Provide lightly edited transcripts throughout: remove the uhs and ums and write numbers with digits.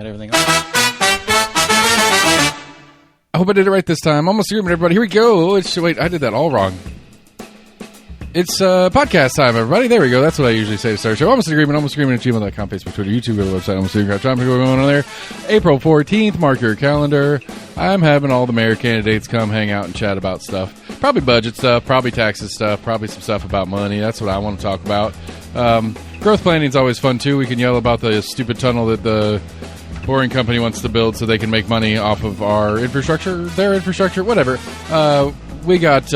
Everything else. I hope I did it right this time. Almost agreement, everybody. Here we go. Wait, I did that all wrong. It's podcast time, everybody. There we go. That's what I usually say to start the show. Almost agreement at gmail.com, Facebook, Twitter, YouTube, go to the website, almostagreement.com. Going on there. April 14th, mark your calendar. I'm having all the mayor candidates come hang out and chat about stuff. Probably budget stuff, probably taxes stuff, probably some stuff about money. That's what I want to talk about. Growth planning is always fun, too. We can yell about the stupid tunnel that the boring company wants to build so they can make money off of our infrastructure, their infrastructure, whatever. We got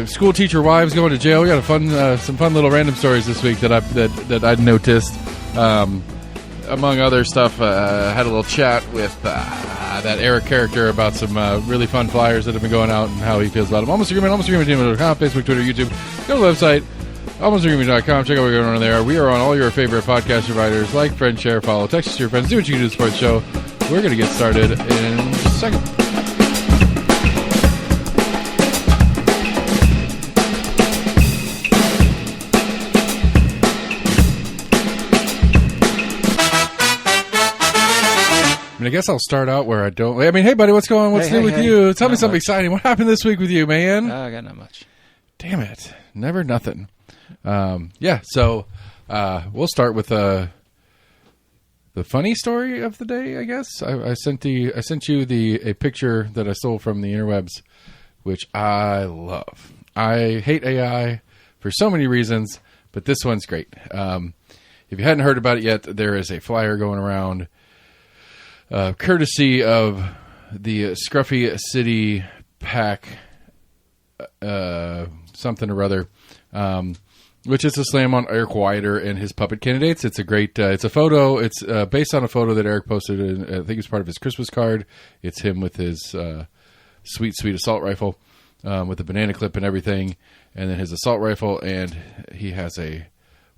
school teacher wives going to jail. We got some fun little random stories this week that I'd noticed. Among other stuff, had a little chat with that Eric character about some really fun flyers that have been going out and how he feels about them. Almost Agreement, almostagreement.com, Facebook, Twitter, YouTube. Go to the website, almostagreement.com. Check out what we're going on there. We are on all your favorite podcast providers. Like, friend, share, follow, text us to your friends. Do what you can do to support the show. We're going to get started in just a second. I guess I'll start out where I don't. I mean, hey, buddy, what's going on? What's new with you? Tell me something exciting. What happened this week with you, man? I got not much. Damn it. Never nothing. So we'll start with the funny story of the day, I guess. I sent you a picture that I stole from the interwebs, which I love. I hate AI for so many reasons, but this one's great. If you hadn't heard about it yet, there is a flyer going around courtesy of the Scruffy City Pack, something or other, which is a slam on Eric Weider and his puppet candidates. It's a great, it's a photo. It's based on a photo that Eric posted, I think it's part of his Christmas card. It's him with his sweet assault rifle with the banana clip and everything, and then his assault rifle, and he has a,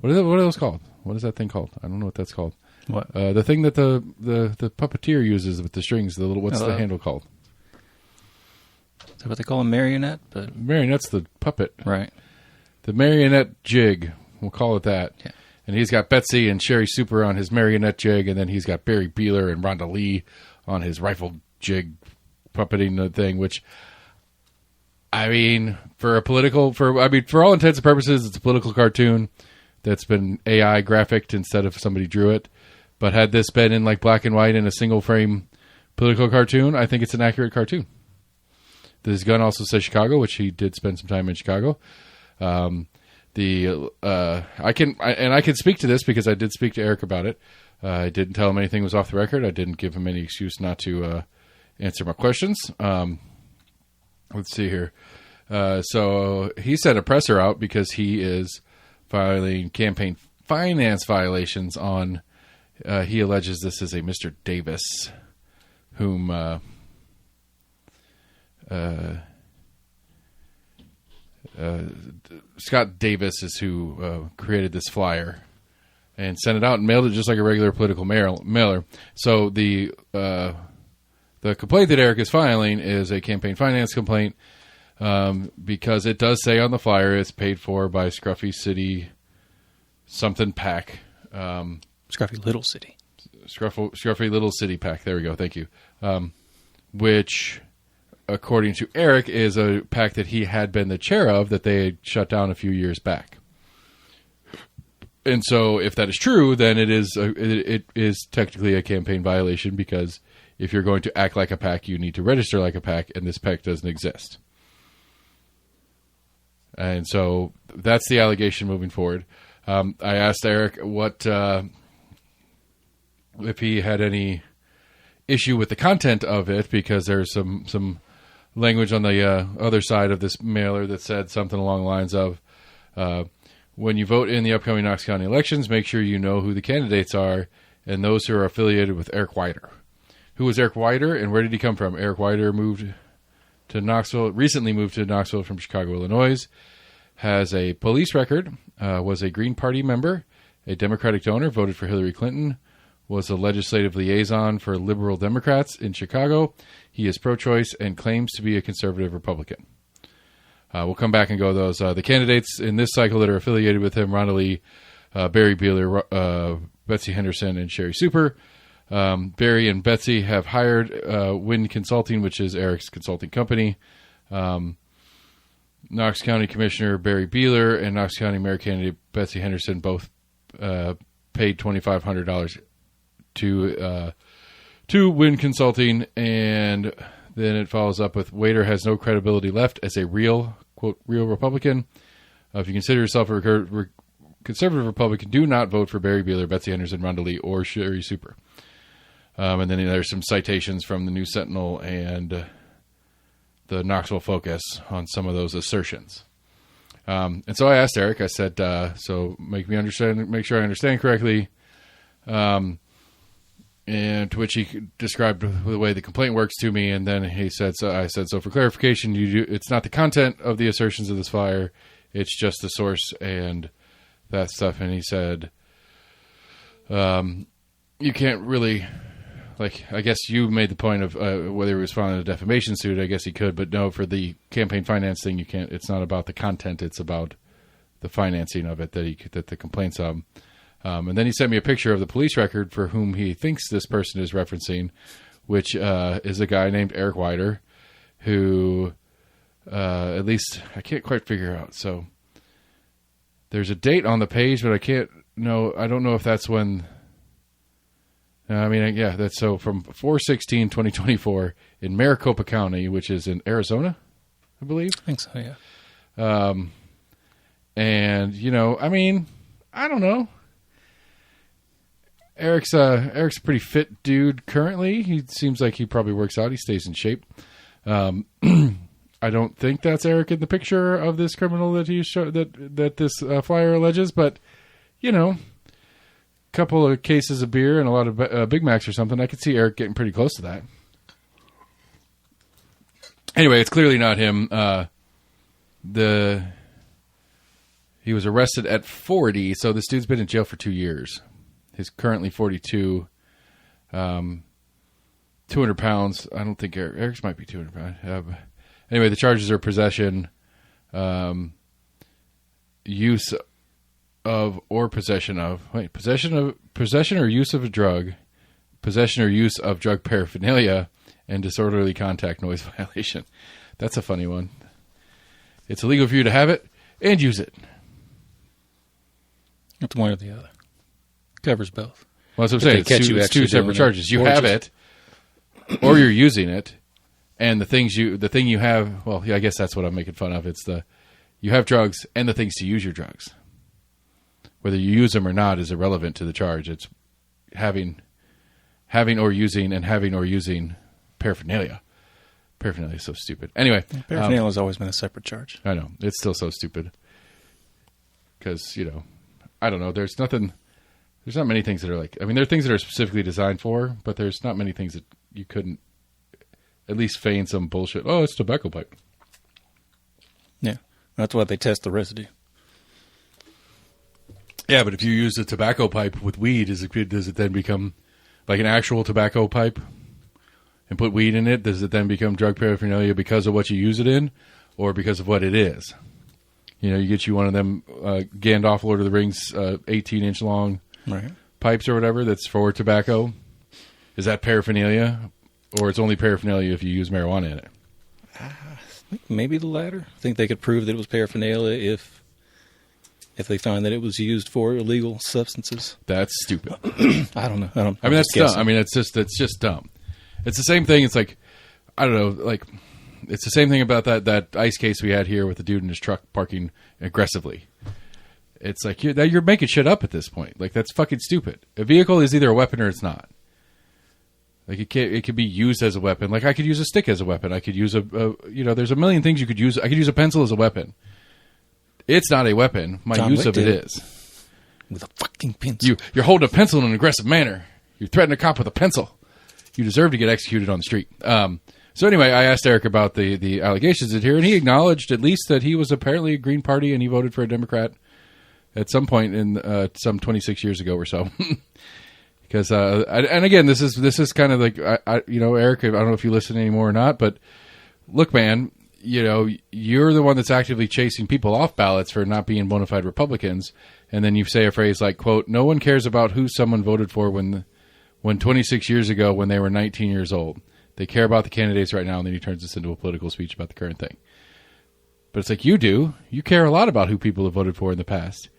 what are those called? What is that thing called? I don't know what that's called. What? The thing that the puppeteer uses with the strings, the little, what's the handle called? Is that what they call a marionette? But marionette's the puppet. Right. The marionette jig, we'll call it that. Yeah. And he's got Betsy and Sherry Super on his marionette jig, and then he's got Barry Beeler and Rhonda Lee on his rifle jig puppeting thing, which, I mean, for all intents and purposes, it's a political cartoon that's been AI graphicked instead of somebody drew it. But had this been in like black and white in a single frame political cartoon, I think it's an accurate cartoon. This gun also says Chicago, which he did spend some time in Chicago. I can speak to this because I did speak to Eric about it. I didn't tell him anything was off the record. I didn't give him any excuse not to answer my questions. Let's see here. So he sent a presser out because he is filing campaign finance violations on. He alleges this is a Mr. Davis, whom Scott Davis is who created this flyer and sent it out and mailed it just like a regular political mailer. So the complaint that Eric is filing is a campaign finance complaint because it does say on the flyer it's paid for by Scruffy City something PAC. Scruffy Little City. Scruffy Little City PAC. There we go. Thank you. Which, according to Eric, is a PAC that he had been the chair of that they had shut down a few years back. And so, if that is true, then it is technically a campaign violation because if you're going to act like a PAC, you need to register like a PAC, and this PAC doesn't exist. And so that's the allegation moving forward. I asked Eric what if he had any issue with the content of it because there's some language on the other side of this mailer that said something along the lines of when you vote in the upcoming Knox County elections, make sure you know who the candidates are and those who are affiliated with Eric Weider. Who was Eric Weider and where did he come from? Eric Weider recently moved to Knoxville from Chicago, Illinois, has a police record, was a Green Party member, a Democratic donor, voted for Hillary Clinton, was a legislative liaison for Liberal Democrats in Chicago. He is pro-choice and claims to be a conservative Republican. We'll come back and go those. The candidates in this cycle that are affiliated with him, Rhonda Lee, Barry Beeler, Betsy Henderson, and Sherry Super. Barry and Betsy have hired Wind Consulting, which is Eric's consulting company. Knox County Commissioner Barry Beeler and Knox County Mayor candidate Betsy Henderson both paid $2,500 to Wind Consulting, and then it follows up with Wader has no credibility left as a real, quote, real Republican. If you consider yourself a conservative Republican, do not vote for Barry Beeler, Betsy Henderson, Rhonda Lee, or Sherry Super. And then there's some citations from the News Sentinel and the Knoxville Focus on some of those assertions. And so I asked Eric, I said, so make sure I understand correctly. And to which he described the way the complaint works to me. And then he said, I said, so for clarification, it's not the content of the assertions of this flyer. It's just the source and that stuff. And he said, you can't really, like, I guess you made the point of whether he was filing a defamation suit. I guess he could, but no, for the campaign finance thing, you can't. It's not about the content. It's about the financing of it that the complaint's of. And then he sent me a picture of the police record for whom he thinks this person is referencing, which is a guy named Eric Wider, who at least I can't quite figure out. So there's a date on the page, but I don't know if that's when. That's so from 4/16/2024 in Maricopa County, which is in Arizona, I believe. I think so, yeah. And I don't know. Eric's a pretty fit dude currently. He seems like he probably works out. He stays in shape. I don't think that's Eric in the picture of this criminal that that this flyer alleges, but couple of cases of beer and a lot of Big Macs or something, I could see Eric getting pretty close to that. Anyway, it's clearly not him. He was arrested at 40, so this dude's been in jail for 2 years. He's currently 42, 200 pounds. I don't think Eric's might be 200 pounds. Anyway, the charges are possession, use of or possession of possession or use of a drug, possession or use of drug paraphernalia, and disorderly contact noise violation. That's a funny one. It's illegal for you to have it and use it. It's one or the other. Covers both. Well, that's what I'm saying. It's two separate charges. You have it, or you're using it, and the thing you have. Well, yeah, I guess that's what I'm making fun of. It's you have drugs and the things to use your drugs. Whether you use them or not is irrelevant to the charge. It's having or using and having or using paraphernalia. Paraphernalia is so stupid. Anyway. Paraphernalia has always been a separate charge. I know. It's still so stupid. Because, I don't know. There's not many things that are like, there are things that are specifically designed for, but there's not many things that you couldn't at least feign some bullshit. Oh, it's tobacco pipe. Yeah. That's why they test the residue. Yeah, but if you use a tobacco pipe with weed, does it then become like an actual tobacco pipe and put weed in it? Does it then become drug paraphernalia because of what you use it in or because of what it is? You get you one of them Gandalf Lord of the Rings 18-inch long pipes or whatever that's for tobacco. Is that paraphernalia? Or it's only paraphernalia if you use marijuana in it? I think maybe the latter. I think they could prove that it was paraphernalia if they find that it was used for illegal substances. That's stupid. I don't know. That's dumb. It's just dumb. It's the same thing. It's like, I don't know, like, it's the same thing about that ice case we had here with the dude in his truck parking aggressively. It's like, you're making shit up at this point. Like, that's fucking stupid. A vehicle is either a weapon or it's not. Like, it could be used as a weapon. Like, I could use a stick as a weapon. I could use there's a million things you could use. I could use a pencil as a weapon. It's not a weapon. My use of it is. With a fucking pencil. You're holding a pencil in an aggressive manner. You're threatening a cop with a pencil. You deserve to get executed on the street. So anyway, I asked Eric about the allegations in here, and he acknowledged at least that he was apparently a Green Party and he voted for a Democrat at some point in some 26 years ago or so. Because and again, this is kind of like Eric. I don't know if you listen anymore or not, but look, man, you're the one that's actively chasing people off ballots for not being bona fide Republicans, and then you say a phrase like, quote, "No one cares about who someone voted for when 26 years ago when they were 19 years old. They care about the candidates right now," and then he turns this into a political speech about the current thing. But it's like, you do. You care a lot about who people have voted for in the past.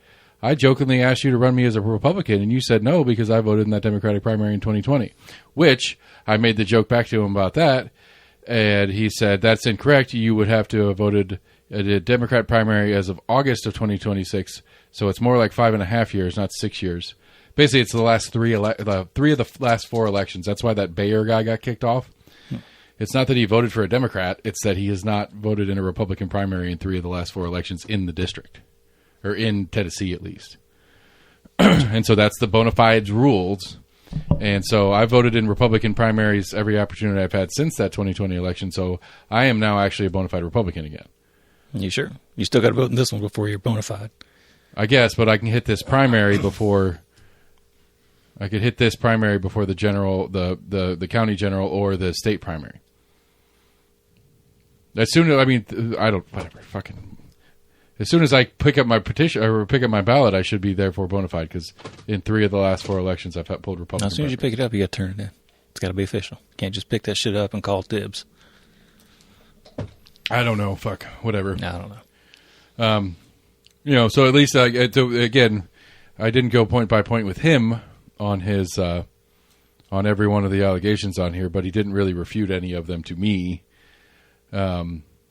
I jokingly asked you to run me as a Republican, and you said no because I voted in that Democratic primary in 2020, which I made the joke back to him about that, and he said, that's incorrect. You would have to have voted a Democrat primary as of August of 2026, so it's more like 5.5 years, not 6 years. Basically, it's the last three of the last 4 elections. That's why that Bayer guy got kicked off. It's not that he voted for a Democrat. It's that he has not voted in a Republican primary in 3 of the last 4 elections in the district, or in Tennessee at least. And so that's the bona fides rules. And so I voted in Republican primaries every opportunity I've had since that 2020 election. So I am now actually a bona fide Republican again. You sure? You still got to vote in this one before you're bona fide. I guess, but I can hit this primary before... I could hit this primary before the general, the county general, or the state primary. As soon as as soon as I pick up my petition or pick up my ballot, I should be therefore bona fide because in 3 of the last 4 elections I've pulled Republican. As soon as you pick it up, you got to turn it in. It's got to be official. You can't just pick that shit up and call it dibs. I don't know. Fuck. Whatever. I don't know. So at least again, I didn't go point by point with him on his on every one of the allegations on here, but he didn't really refute any of them to me.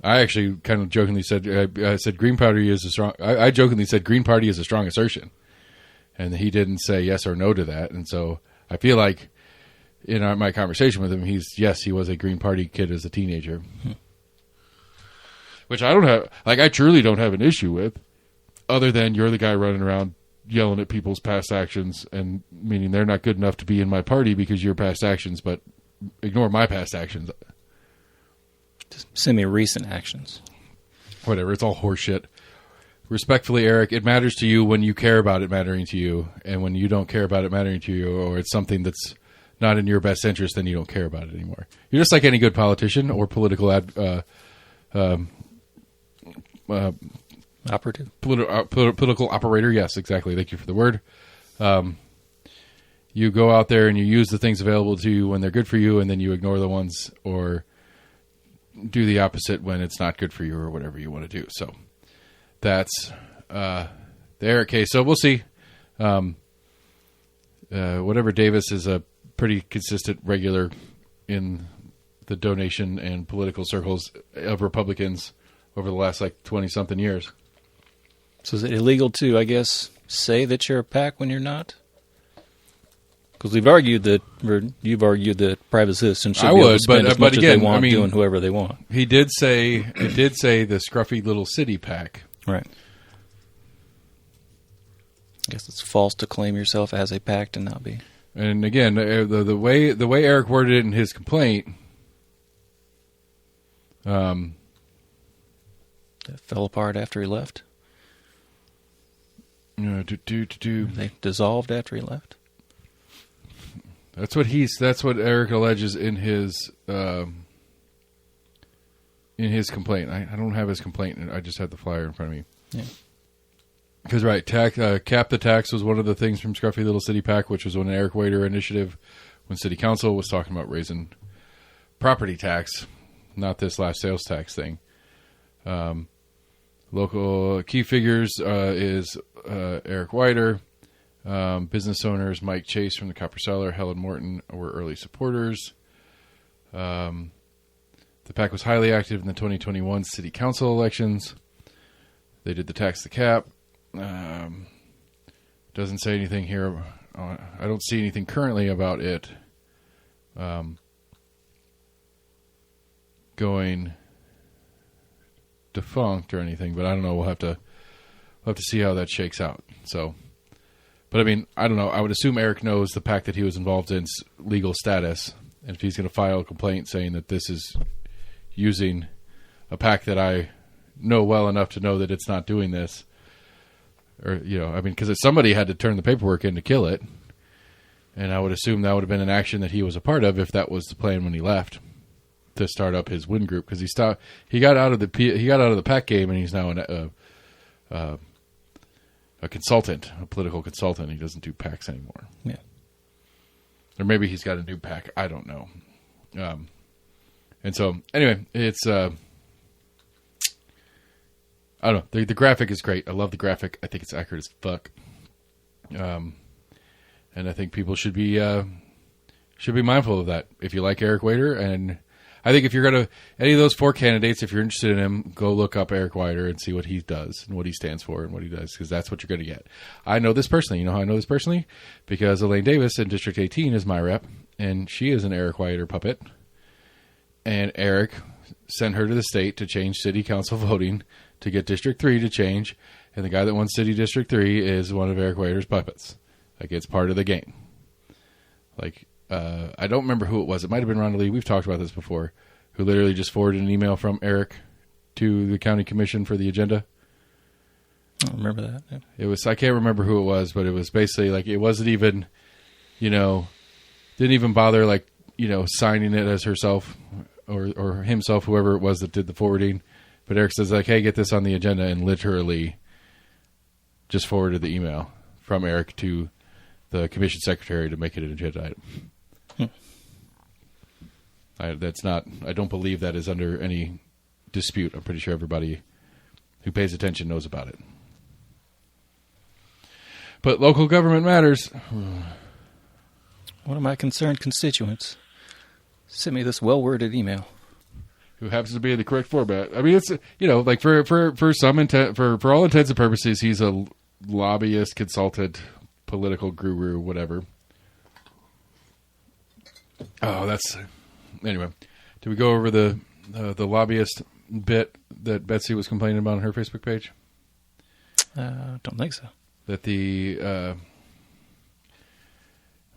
I actually kind of jokingly said, I said Green Party is a strong. I jokingly said Green Party is a strong assertion, and he didn't say yes or no to that. And so I feel like in my conversation with him, he was a Green Party kid as a teenager, which I don't have. Like, I truly don't have an issue with, other than you're the guy running around yelling at people's past actions, and meaning they're not good enough to be in my party because your past actions, but ignore my past actions. Just semi-recent actions. Whatever, it's all horseshit. Respectfully, Eric, it matters to you when you care about it mattering to you, and when you don't care about it mattering to you, or it's something that's not in your best interest, then you don't care about it anymore. You're just like any good politician or political operative? Political operator, yes, exactly. Thank you for the word. You go out there and you use the things available to you when they're good for you, and then you ignore the ones or do the opposite when it's not good for you or whatever you want to do. So that's the Eric case. So we'll see. Whatever Davis is a pretty consistent regular in the donation and political circles of Republicans over the last 20-something years. So is it illegal to, I guess, say that you're a PAC when you're not? Because you've argued that private citizens should be able to spend as much as they want doing whoever they want. He did say the scruffy little city PAC. Right. I guess it's false to claim yourself as a PAC and not be. And again, the way Eric worded it in his complaint, that fell apart after he left. They dissolved after he left. That's what Eric alleges in his complaint. I don't have his complaint. I just had the flyer in front of me. Yeah. Because cap the tax was one of the things from Scruffy Little City PAC, which was an Eric Wader initiative when City Council was talking about raising property tax, not this last sales tax thing. Local key figures is Eric Wader. Business owners Mike Chase from the Copper Cellar, Helen Morton were early supporters. The PAC was highly active in the 2021 City Council elections. They did the tax the cap. Doesn't say anything here. I don't see anything currently about it going defunct or anything, but I don't know. We'll have to see how that shakes out. So, but I mean, I don't know. I would assume Eric knows the PAC that he was involved in's legal status, and if he's going to file a complaint saying that this is using a PAC that I know well enough to know that it's not doing this, or because somebody had to turn the paperwork in to kill it, and I would assume that would have been an action that he was a part of if that was the plan when he left. to start up his WIN group because he got out of the PAC game and he's now a consultant, a political consultant. He doesn't do PACs anymore. Yeah. Or maybe he's got a new PAC. I don't know. And so, anyway, it's... I don't know. The graphic is great. I love the graphic. I think it's accurate as fuck. And I think people should be mindful of that. If you like Eric Weider, and I think if you're going to... Any of those 4 candidates, if you're interested in him, go look up Eric Weider and see what he does and what he stands for and what he does, because that's what you're going to get. I know this personally. You know how I know this personally? Because Elaine Davis in District 18 is my rep, and she is an Eric Weider puppet. And Eric sent her to the state to change city council voting to get District 3 to change, and the guy that won City District 3 is one of Eric Weider's puppets. Like, it's part of the game. Like, I don't remember who it was. It might have been Rhonda Lee. We've talked about this before, who literally just forwarded an email from Eric to the county commission for the agenda. I don't remember that. Yeah. It was, I can't remember who it was, but it was basically like, it wasn't even, didn't even bother, like, signing it as herself or himself, whoever it was that did the forwarding. But Eric says, like, hey, get this on the agenda, and literally just forwarded the email from Eric to the commission secretary to make it an agenda item. I don't believe that is under any dispute. I'm pretty sure everybody who pays attention knows about it. But local government matters. One of my concerned constituents sent me this well-worded email. Who happens to be in the correct format. I mean, it's, like for some intent, for all intents and purposes, he's a lobbyist, consultant, political guru, whatever. Oh, anyway. Did we go over the lobbyist bit that Betsy was complaining about on her Facebook page? Don't think so. That the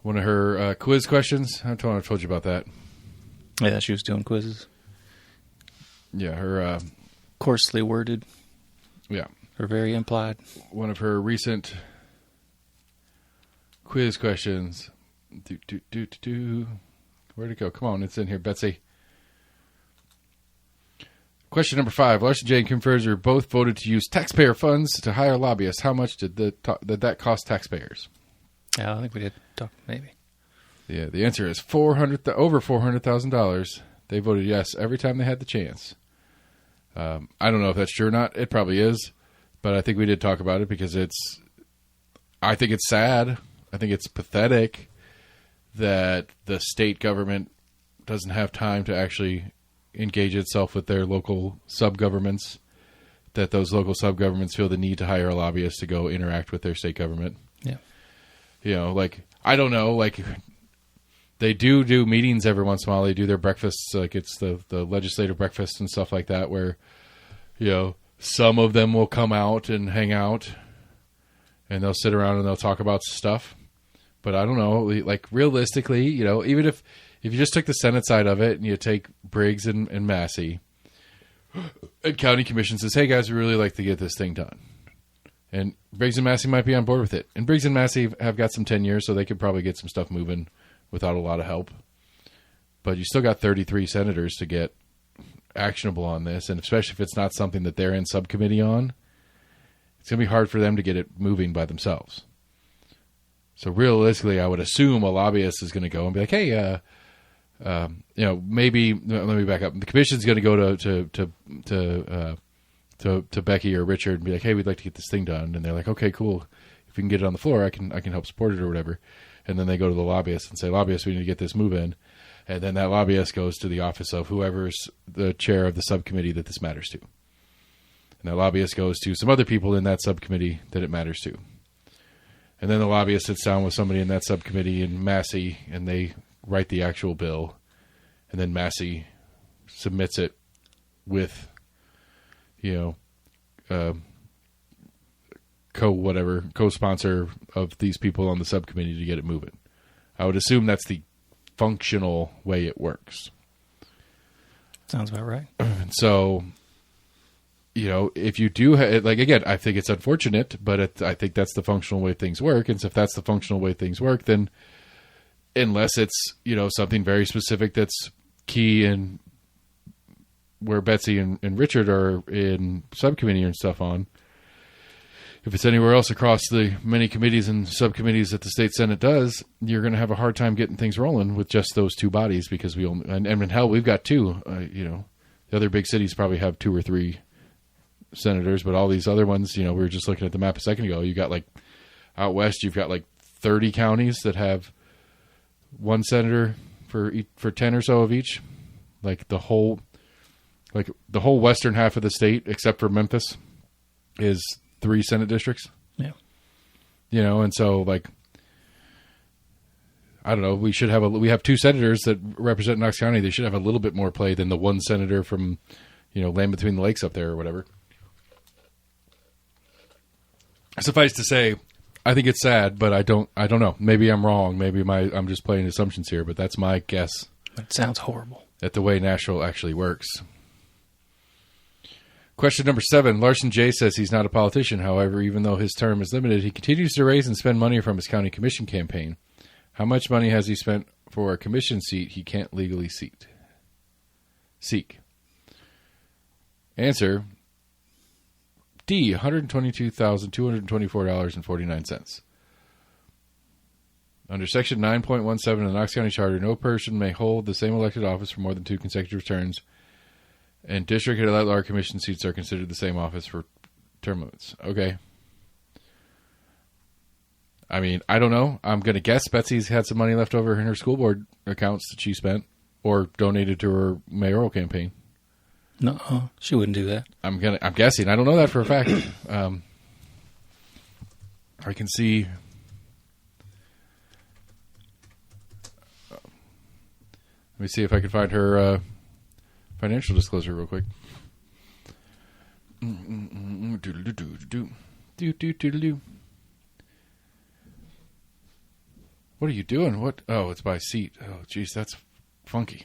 one of her quiz questions. I told you about that. Yeah, she was doing quizzes. Yeah, her coarsely worded. Yeah, or very implied. One of her recent quiz questions. Where'd it go? Come on, it's in here, Betsy. Question number 5. Larson J. and Kim Fraser both voted to use taxpayer funds to hire lobbyists. How much did that cost taxpayers? Yeah, I think we did talk, maybe. Yeah, the answer is over $400,000. They voted yes every time they had the chance. I don't know if that's true or not. It probably is. But I think we did talk about it because I think it's sad. I think it's pathetic that the state government doesn't have time to actually engage itself with their local sub-governments, that those local sub-governments feel the need to hire a lobbyist to go interact with their state government. Yeah. I don't know, they do meetings every once in a while. They do their breakfasts, like it's the legislative breakfast and stuff like that, where, some of them will come out and hang out, and they'll sit around and they'll talk about stuff. But I don't know, realistically, even if you just took the Senate side of it and you take Briggs and Massey, and county commission says, hey guys, we really like to get this thing done. And Briggs and Massey might be on board with it. And Briggs and Massey have got some tenure, so they could probably get some stuff moving without a lot of help. But you still got 33 senators to get actionable on this, and especially if it's not something that they're in subcommittee on, it's going to be hard for them to get it moving by themselves. So realistically, I would assume a lobbyist is going to go and be like, hey, maybe, let me back up. The commission's going to go to Becky or Richard and be like, hey, we'd like to get this thing done. And they're like, okay, cool. If we can get it on the floor, I can help support it or whatever. And then they go to the lobbyist and say, lobbyist, we need to get this moving. And then that lobbyist goes to the office of whoever's the chair of the subcommittee that this matters to. And that lobbyist goes to some other people in that subcommittee that it matters to. And then the lobbyist sits down with somebody in that subcommittee in Massey, and they write the actual bill. And then Massey submits it with, co-sponsor of these people on the subcommittee to get it moving. I would assume that's the functional way it works. Sounds about right. So, if you do, again, I think it's unfortunate, but I think that's the functional way things work. And so if that's the functional way things work, then unless it's, something very specific that's key in where Betsy and Richard are in subcommittee and stuff on. If it's anywhere else across the many committees and subcommittees that the state Senate does, you're going to have a hard time getting things rolling with just those two bodies because we only, and hell, we've got two. The other big cities probably have 2 or 3 senators, but all these other ones, we were just looking at the map a second ago. You got like out west, you've got like 30 counties that have one senator for 10 or so of each. Like the whole western half of the state, except for Memphis, is 3 Senate districts. Yeah. And so like, I don't know, we have 2 senators that represent Knox County. They should have a little bit more play than the one senator from, Land Between the Lakes up there or whatever. Suffice to say, I think it's sad, but I don't know. Maybe I'm wrong. Maybe I'm just playing assumptions here, but that's my guess. It sounds horrible. At the way Nashville actually works. Question number 7. Larson J. says he's not a politician. However, even though his term is limited, he continues to raise and spend money from his county commission campaign. How much money has he spent for a commission seat he can't legally seek? Answer: D. $122,224.49. Under Section 9.17 of the Knox County Charter, no person may hold the same elected office for more than 2 consecutive terms, and district and at-large commission seats are considered the same office for term limits. Okay. I mean, I don't know. I'm going to guess Betsy's had some money left over in her school board accounts that she spent or donated to her mayoral campaign. No, she wouldn't do that. I'm guessing. I don't know that for a fact. I can see. Let me see if I can find her financial disclosure real quick. What are you doing? What? Oh, it's by seat. Oh, jeez, that's funky.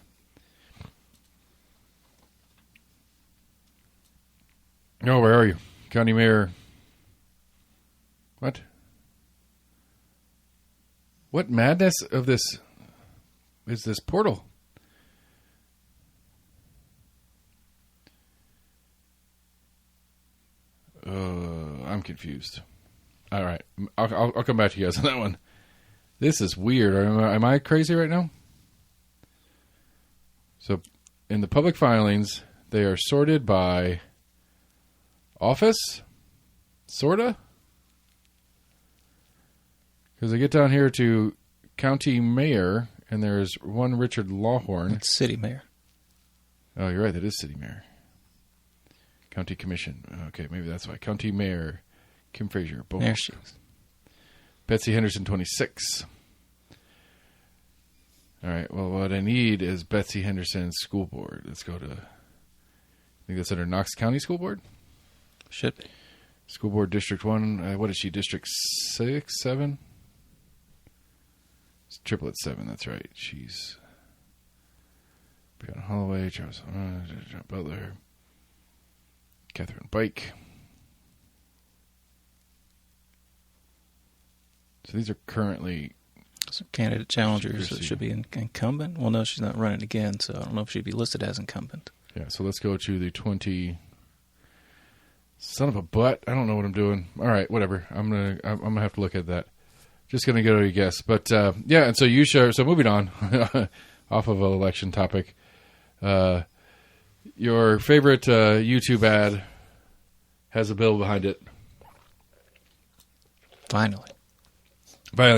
No, where are you? County Mayor. What? What madness of this is this portal? I'm confused. All right. I'll come back to you guys on that one. This is weird. Am I crazy right now? So, in the public filings, they are sorted by office? Sorta? Because I get down here to county mayor, and there's one Richard Lawhorn. It's city mayor. Oh, you're right. That is city mayor. County commission. Okay, maybe that's why. County mayor, Kim Frazier. Boom. There she is. Betsy Henderson, 26. All right. Well, what I need is Betsy Henderson School Board. Let's go to, I think that's under Knox County School Board? Should be. School Board District 1. What is she? District 6, 7? It's triplet 7. That's right. She's Breonna Holloway, Charles Butler, Catherine Bike. So these are currently some candidate challengers that should be incumbent. Well, no, she's not running again, so I don't know if she'd be listed as incumbent. Yeah, so let's go to the 20. Son of a butt. I don't know what I'm doing. All right, whatever. I'm gonna have to look at that. Just gonna go to a guess. But yeah, and so you share. So moving on, off of an election topic. Your favorite YouTube ad has a bill behind it. Finally,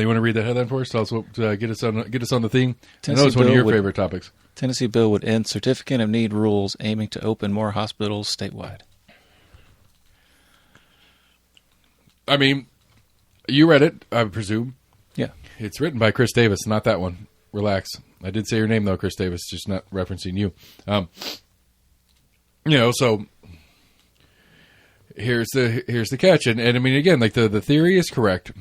you want to read that headline for us? Tell us what, get us on the theme. I know it's one of your favorite topics. Tennessee bill would end certificate of need rules aiming to open more hospitals statewide. I mean, you read it, I presume. Yeah. It's written by Chris Davis, not that one. Relax. I did say your name, though, Chris Davis, just not referencing you. So here's the catch. And I mean, again, like the theory is correct.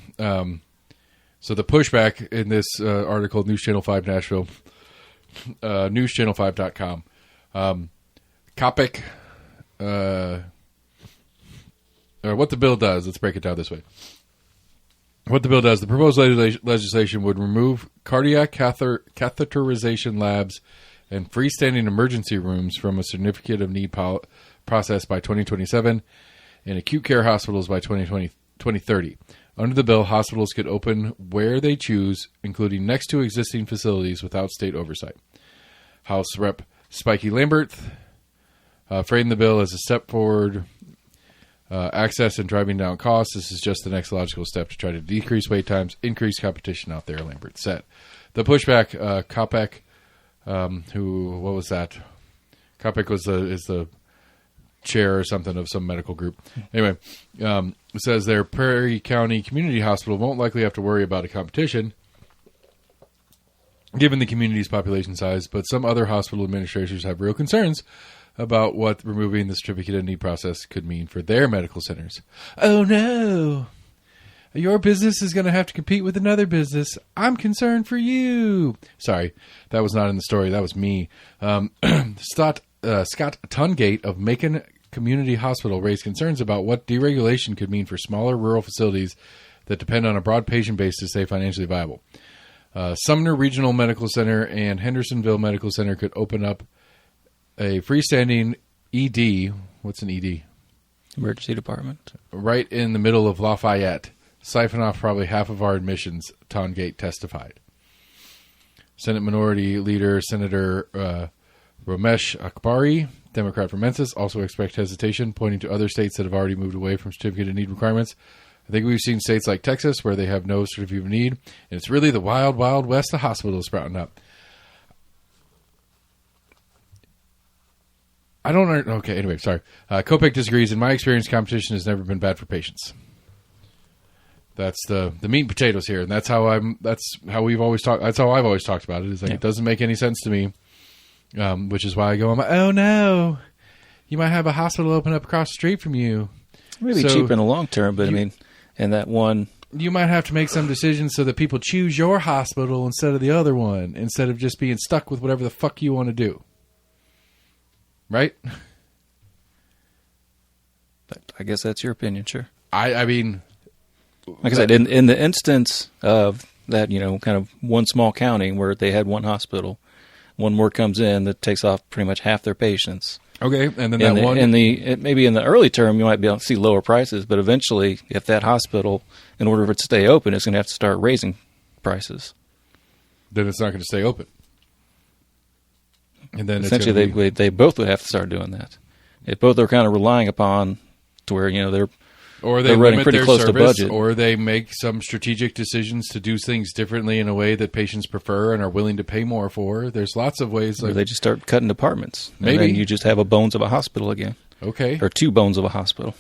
So the pushback in this article, News Channel 5 Nashville, newschannel5.com, Kopic, or what the bill does, let's break it down this way. What the bill does, the proposed legislation would remove cardiac catheterization labs and freestanding emergency rooms from a certificate of need process by 2027 and acute care hospitals by 2030. Under the bill, hospitals could open where they choose, including next to existing facilities without state oversight. House Rep. Spiky Lambert framed the bill as a step forward, access and driving down costs. This is just the next logical step to try to decrease wait times, increase competition out there, Lambert said. The pushback, Kopek, what was that? Kopek is the chair or something of some medical group. Anyway, says their Prairie County Community Hospital won't likely have to worry about a competition given the community's population size, but some other hospital administrators have real concerns about what removing the certificate of need process could mean for their medical centers. Oh no! Your business is going to have to compete with another business. I'm concerned for you. Sorry, that was not in the story. That was me. Scott Tungate of Macon Community Hospital raised concerns about what deregulation could mean for smaller rural facilities that depend on a broad patient base to stay financially viable. Sumner Regional Medical Center and Hendersonville Medical Center could open up a freestanding ED. What's an ED? Emergency department. Right in the middle of Lafayette. Siphon off probably half of our admissions, Tongate testified. Senate Minority Leader Senator Ramesh Akbari, Democrat from Memphis, also expect hesitation, pointing to other states that have already moved away from certificate of need requirements. I think we've seen states like Texas where they have no certificate of need, and it's really the wild, wild west of hospitals sprouting up. I don't know. Okay, anyway, sorry. Kopek disagrees. In my experience, competition has never been bad for patients. That's the meat and potatoes here, and that's how we've always talked. That's how I've always talked about it. Is like It doesn't make any sense to me, which is why I go, oh no, you might have a hospital open up across the street from you. Maybe cheap in the long term, but and that one, you might have to make some decisions so that people choose your hospital instead of the other one, instead of just being stuck with whatever the fuck you want to do. Right? I guess that's your opinion, sure. I mean, like I said, in the instance of that, kind of one small county where they had one hospital, one more comes in that takes off pretty much half their patients. Okay, and then maybe in the early term you might be able to see lower prices, but eventually, if that hospital, in order for it to stay open, is going to have to start raising prices. Then it's not going to stay open. And then essentially, they both would have to start doing that. If both are kind of relying upon to where they're running pretty close to budget, or they make some strategic decisions to do things differently in a way that patients prefer and are willing to pay more for. There's lots of ways. Or they just start cutting departments. Maybe and then you just have a bones of a hospital again. Okay, or two bones of a hospital.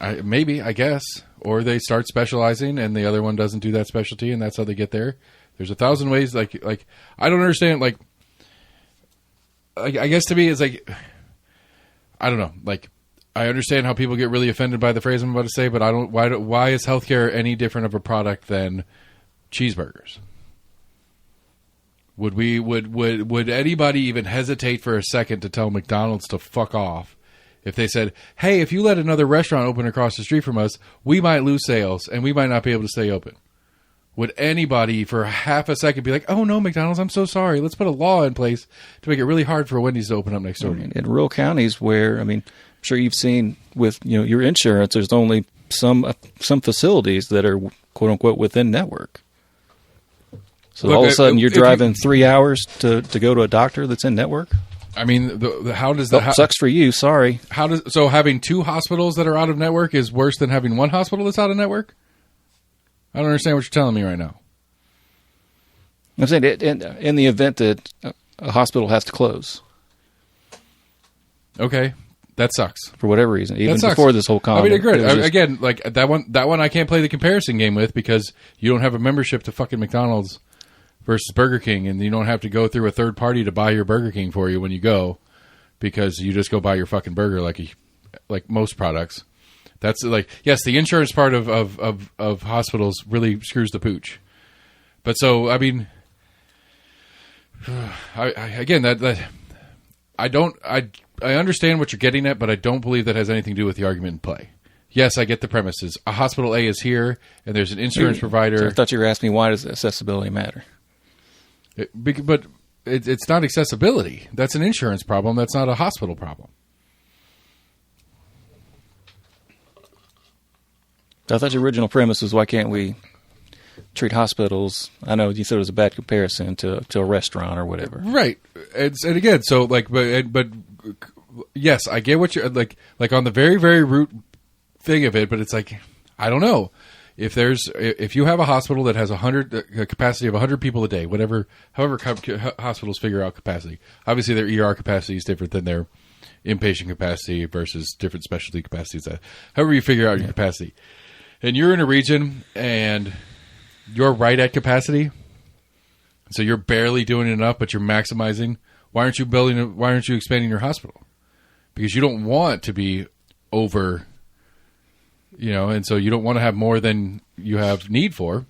I guess, or they start specializing, and the other one doesn't do that specialty, and that's how they get there. There's 1,000 ways. Like I don't understand. Like I guess to me it's like I don't know. Like I understand how people get really offended by the phrase I'm about to say, but I don't. Why is healthcare any different of a product than cheeseburgers? Would anybody even hesitate for a second to tell McDonald's to fuck off if they said, "Hey, if you let another restaurant open across the street from us, we might lose sales and we might not be able to stay open"? Would anybody for half a second be like, "Oh no, McDonald's, I'm so sorry. Let's put a law in place to make it really hard for Wendy's to open up next door"? In rural counties where, I'm sure you've seen with your insurance, there's only some facilities that are quote unquote within network. So all of a sudden you're driving 3 hours to go to a doctor that's in network. I mean, how does that sucks for you? Sorry. So having two hospitals that are out of network is worse than having one hospital that's out of network? I don't understand what you're telling me right now. I'm saying in the event that a hospital has to close. Okay. That sucks. For whatever reason, even before this whole comment. I mean, agree. Again, like that one I can't play the comparison game with because you don't have a membership to fucking McDonald's versus Burger King, and you don't have to go through a third party to buy your Burger King for you when you go because you just go buy your fucking burger like most products. That's like, yes, the insurance part of hospitals really screws the pooch. But so, I mean, I understand what you're getting at, but I don't believe that has anything to do with the argument in play. Yes, I get the premises. A hospital A is here, and there's an insurance provider. So I thought you were asking me why does accessibility matter? But it's not accessibility. That's an insurance problem. That's not a hospital problem. I thought your original premise was why can't we treat hospitals? I know you said it was a bad comparison to a restaurant or whatever. Right. And again, so like, but yes, I get what you're like on the very, very root thing of it, but it's like, I don't know. If you have a hospital that has a capacity of 100 people a day, however hospitals figure out capacity, obviously their ER capacity is different than their inpatient capacity versus different specialty capacities. However you figure out your capacity, and you're in a region and you're right at capacity, so you're barely doing enough, but you're maximizing. Why aren't you expanding your hospital? Because you don't want to be over, and so you don't want to have more than you have need for.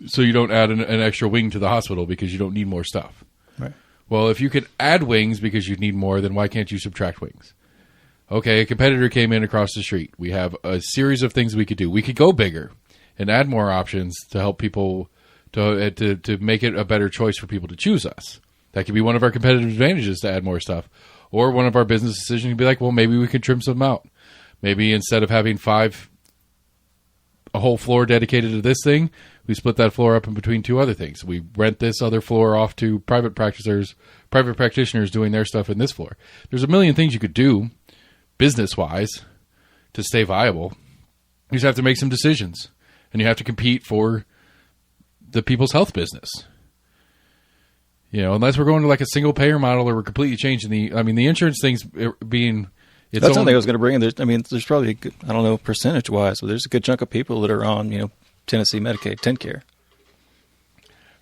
So you don't add an extra wing to the hospital because you don't need more stuff. Right. Well, if you could add wings because you need more, then why can't you subtract wings? Okay, a competitor came in across the street. We have a series of things we could do. We could go bigger and add more options to help people to make it a better choice for people to choose us. That could be one of our competitive advantages, to add more stuff. Or one of our business decisions could be like, well, maybe we could trim some out. Maybe instead of having a whole floor dedicated to this thing, we split that floor up in between two other things. We rent this other floor off to private practitioners doing their stuff in this floor. There's a million things you could do business-wise to stay viable. You just have to make some decisions, and you have to compete for the people's health business. Unless we're going to like a single payer model, or we're completely changing the insurance things being its That's something I was going to bring in. There's probably a good, I don't know percentage-wise, but there's a good chunk of people that are on, Tennessee Medicaid, TennCare.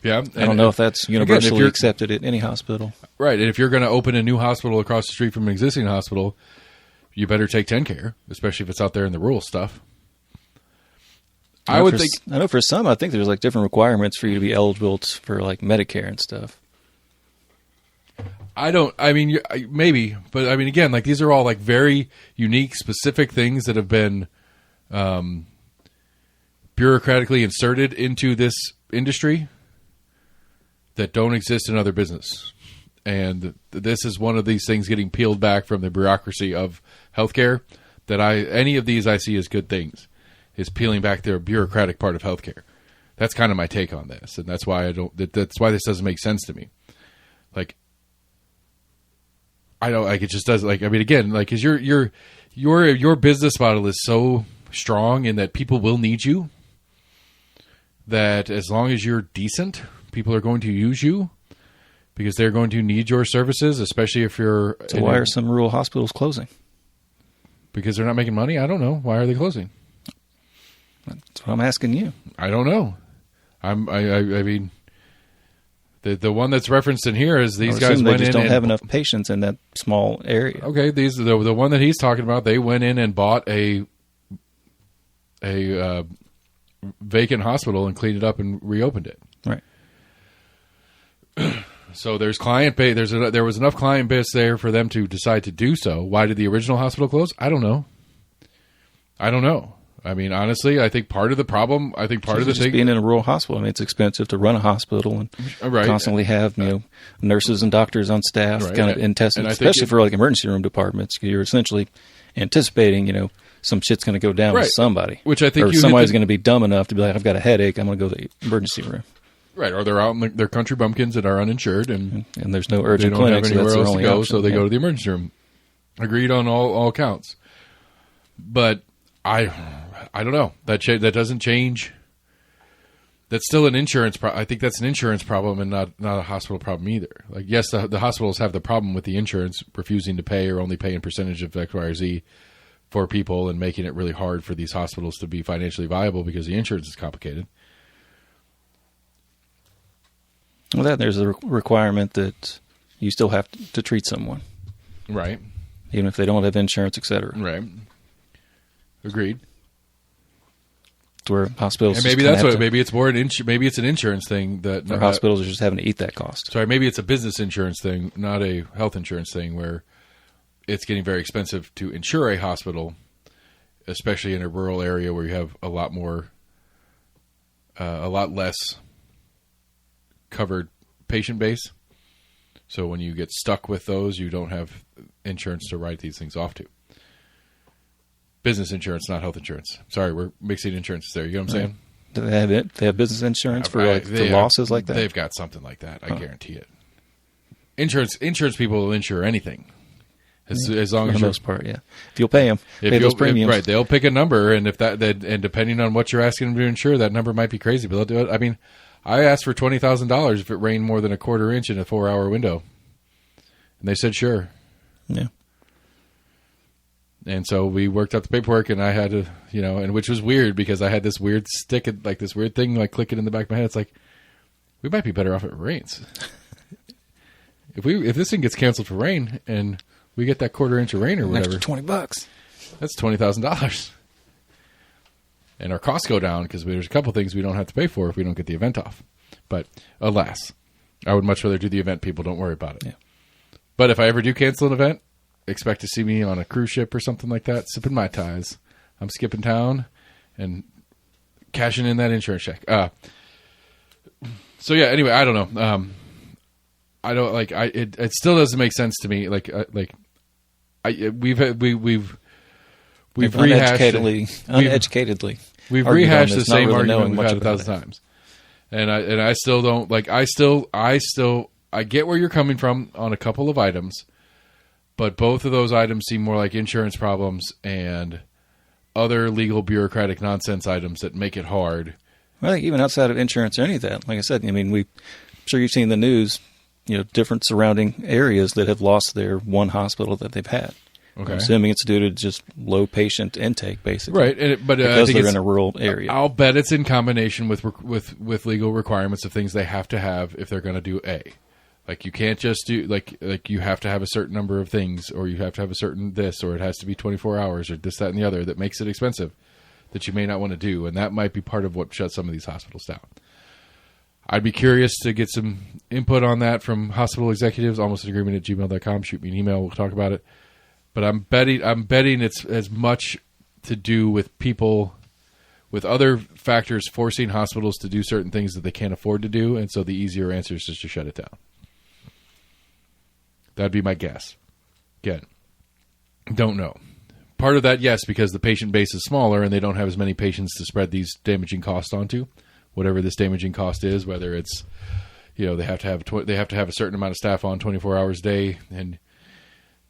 Yeah. I don't know if that's universally accepted at any hospital. Right. And if you're going to open a new hospital across the street from an existing hospital, you better take TennCare, especially if it's out there in the rural stuff. I know for some, I think there's like different requirements for you to be eligible for like Medicare and stuff. Maybe, but again, like these are all like very unique, specific things that have been bureaucratically inserted into this industry that don't exist in other business. And this is one of these things getting peeled back from the bureaucracy of healthcare that any of these I see as good things, is peeling back the bureaucratic part of healthcare. That's kind of my take on this. And that's why that's why this doesn't make sense to me. Like, I don't like it just does again, like, cause your business model is so strong in that people will need you, that as long as you're decent, people are going to use you because they're going to need your services, especially if you're... So why are some rural hospitals closing? Because they're not making money? I don't know. Why are they closing? That's what I'm asking you. I don't know. The one that's referenced in here is these guys went in. They just don't have enough patients in that small area. Okay, the one that he's talking about, they went in and bought a vacant hospital and cleaned it up and reopened it. Right. So there's client base. There was enough client base there for them to decide to do so. Why did the original hospital close? I don't know. Honestly, I think part of the problem. I think part of the thing being in a rural hospital. It's expensive to run a hospital and constantly have nurses and doctors on staff, especially for like emergency room departments. You're essentially anticipating some shit's going to go down with somebody, which I think somebody's going to be dumb enough to be like, I've got a headache, I'm going to go to the emergency room. Right, or they're out in their country bumpkins that are uninsured, and there's no urgent clinic, so that's their only option. So they go to the emergency room. Agreed on all counts. But I don't know. That doesn't change. That's still an insurance problem. I think that's an insurance problem and not a hospital problem either. Like, yes, the hospitals have the problem with the insurance refusing to pay or only pay in percentage of X, Y, or Z for people and making it really hard for these hospitals to be financially viable because the insurance is complicated. Well, there's a requirement that you still have to treat someone. Right. Even if they don't have insurance, et cetera. Right. Agreed. Where hospitals... And maybe that's what... Maybe it's more maybe it's an insurance thing that... Or hospitals are just having to eat that cost. Sorry, maybe it's a business insurance thing, not a health insurance thing, where it's getting very expensive to insure a hospital, especially in a rural area where you have a lot less covered patient base. So when you get stuck with those, you don't have insurance to write these things off to. Business insurance, not health insurance. Sorry, we're mixing insurances there. You know what I'm saying? Do they have it? They have business insurance for losses like that? They've got something like that. I guarantee it. Insurance people will insure anything. As long as for the most part, yeah. If you'll pay them, pay those premiums. Right, they'll pick a number, and and depending on what you're asking them to insure, that number might be crazy, but they'll do it. I mean, I asked for $20,000 if it rained more than a quarter inch in a 4-hour window, and they said sure. Yeah. And so we worked out the paperwork, and I had to, and which was weird because I had this weird this weird thing like clicking in the back of my head. It's like, we might be better off if it rains. If this thing gets canceled for rain and we get that quarter inch of rain or whatever, $20. That's $20,000, and our costs go down because there's a couple things we don't have to pay for if we don't get the event off. But alas, I would much rather do the event. People, don't worry about it. Yeah. But if I ever do cancel an event, expect to see me on a cruise ship or something like that, sipping Mai Tais. I'm skipping town and cashing in that insurance check. So yeah. Anyway, I don't know. I don't like. It still doesn't make sense to me. We've uneducatedly we've rehashed the same argument we've had 1,000 times, and I still don't like. I get where you're coming from on a couple of items, but both of those items seem more like insurance problems and other legal bureaucratic nonsense items that make it hard. Well, I think even outside of insurance or any of that, like I said, I mean, I'm sure you've seen the news. Different surrounding areas that have lost their one hospital that they've had. Okay. I'm assuming it's due to just low patient intake, basically. Right, but because they're in a rural area. I'll bet it's in combination with legal requirements of things they have to have if they're going to do A. Like you can't just do like you have to have a certain number of things, or you have to have a certain this, or it has to be 24 hours, or this, that, and the other that makes it expensive that you may not want to do, and that might be part of what shuts some of these hospitals down. I'd be curious to get some input on that from hospital executives. almostanagreement@gmail.com. Shoot me an email. We'll talk about it. But I'm betting it's as much to do with people, with other factors forcing hospitals to do certain things that they can't afford to do. And so the easier answer is just to shut it down. That'd be my guess. Again, don't know. Part of that, yes, because the patient base is smaller and they don't have as many patients to spread these damaging costs onto. Whatever this damaging cost is, whether it's, they have to have a certain amount of staff on 24 hours a day, and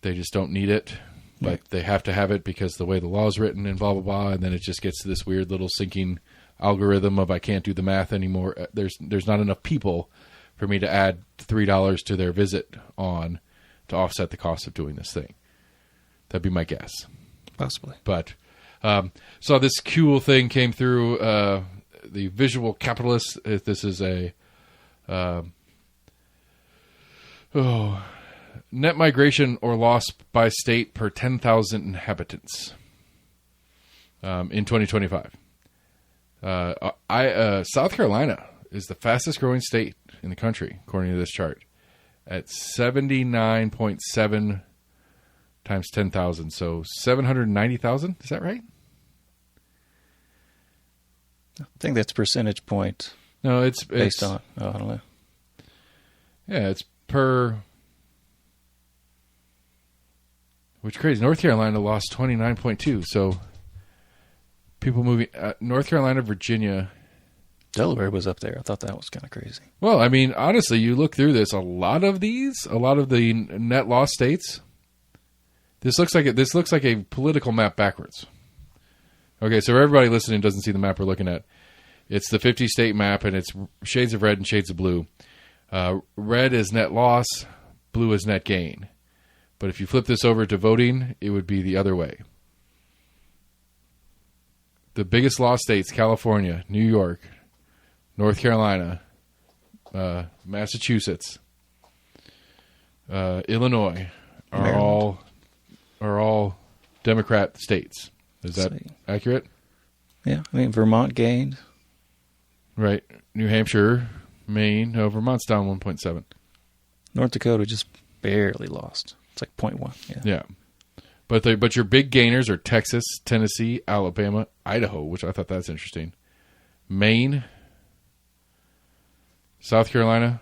they just don't need it, but they have to have it because the way the law is written and blah blah blah, and then it just gets to this weird little sinking algorithm of I can't do the math anymore. There's not enough people for me to add $3 to their visit on to offset the cost of doing this thing. That'd be my guess, possibly. But so this cool thing came through. The Visual Capitalist. This is a net migration or loss by state per 10,000 inhabitants in 2025. South Carolina is the fastest growing state in the country, according to this chart, at 79.7 times 10,000. So 790,000. Is that right? I think that's percentage point. No, it's based on. Oh, I don't know. Yeah, it's per. Which is crazy. North Carolina lost 29.2. So people moving North Carolina, Virginia, Delaware was up there. I thought that was kind of crazy. Well, I mean, honestly, you look through this. A lot of the net loss states. This looks like a political map backwards. Okay, so everybody listening doesn't see the map we're looking at. It's the 50-state map, and it's shades of red and shades of blue. Red is net loss, blue is net gain. But if you flip this over to voting, it would be the other way. The biggest loss states, California, New York, North Carolina, Massachusetts, Illinois, are all Democrat states. Is that accurate? Yeah, I mean, Vermont gained. Right. New Hampshire, Maine. No, Vermont's down 1.7. North Dakota just barely lost. It's like 0.1. Yeah. But your big gainers are Texas, Tennessee, Alabama, Idaho, which I thought that's interesting. Maine, South Carolina,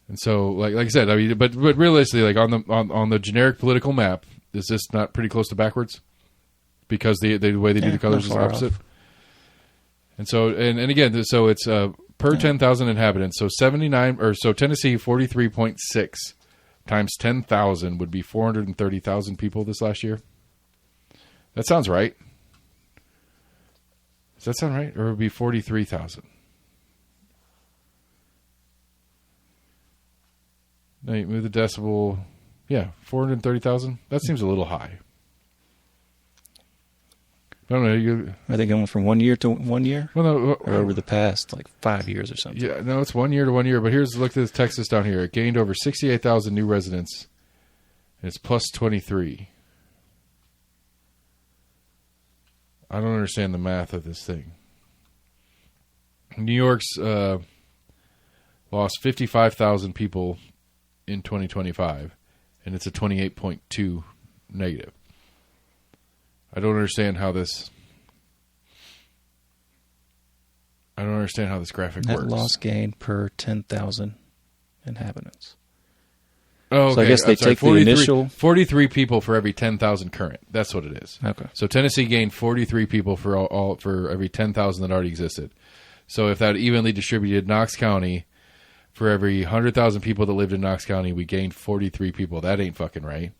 And so, like I said, I mean, but realistically, like on the generic political map, is this not pretty close to backwards? Because the way they do the colors is opposite. Off. And so, and again, so it's per 10,000 inhabitants. So 79, or so Tennessee 43.6 times 10,000 would be 430,000 people this last year. That sounds right. Does that sound right? Or it would be 43,000. Now you move the decimal. Yeah, 430,000. That seems a little high. I don't know. Are they going from 1 year to 1 year? Well, no, or over the past, 5 years or something? Yeah, no, it's 1 year to 1 year. But look at Texas down here. It gained over 68,000 new residents. And it's plus 23. I don't understand the math of this thing. New York's lost 55,000 people in 2025, and it's a 28.2 negative. I don't understand how this graphic works. Net loss gain per 10,000 inhabitants. Oh, okay. So I guess they take the initial 43 people for every 10,000 current. That's what it is. Okay. So Tennessee gained 43 people for every 10,000 that already existed. So if that evenly distributed, Knox County, for every 100,000 people that lived in Knox County, we gained 43 people. That ain't fucking right.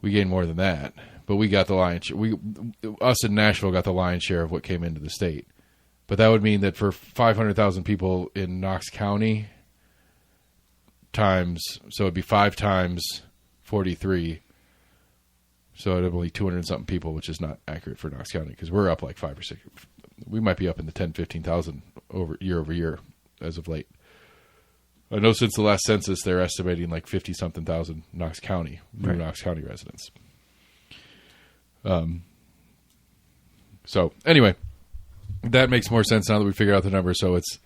We gained more than that, but we got the lion's share. Us in Nashville got the lion's share of what came into the state. But that would mean that for 500,000 people in Knox County, so it'd be 5 times 43. So it'd be only 200 and something people, which is not accurate for Knox County because we're up like 5 or 6. We might be up in the 10, 15,000 over year as of late. I know since the last census, they're estimating like 50-something thousand Knox County, new Knox County residents. So anyway, that makes more sense now that we figured out the number. So it's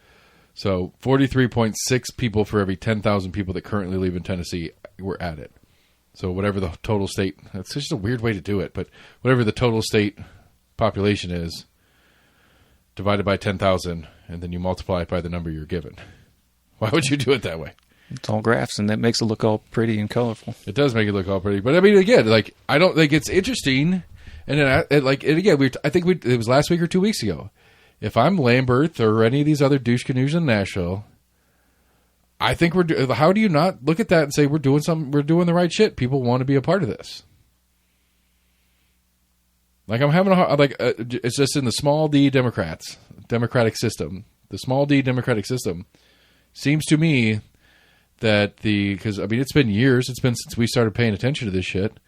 43.6 people for every 10,000 people that currently live in Tennessee were added. So whatever the total state, that's just a weird way to do it, but whatever the total state population is, divided by 10,000, and then you multiply it by the number you're given. Why would you do it that way? It's all graphs, and that makes it look all pretty and colorful. It does make it look all pretty, but I mean, again, I don't think it's interesting. And then, I think it was last week or 2 weeks ago. If I'm Lambert or any of these other douche canoes in Nashville, I think how do you not look at that and say we're doing the right shit? People want to be a part of this. Like I'm having it's just in the small D democratic system. The small D democratic system seems to me that because I mean it's been years. It's been since we started paying attention to this shit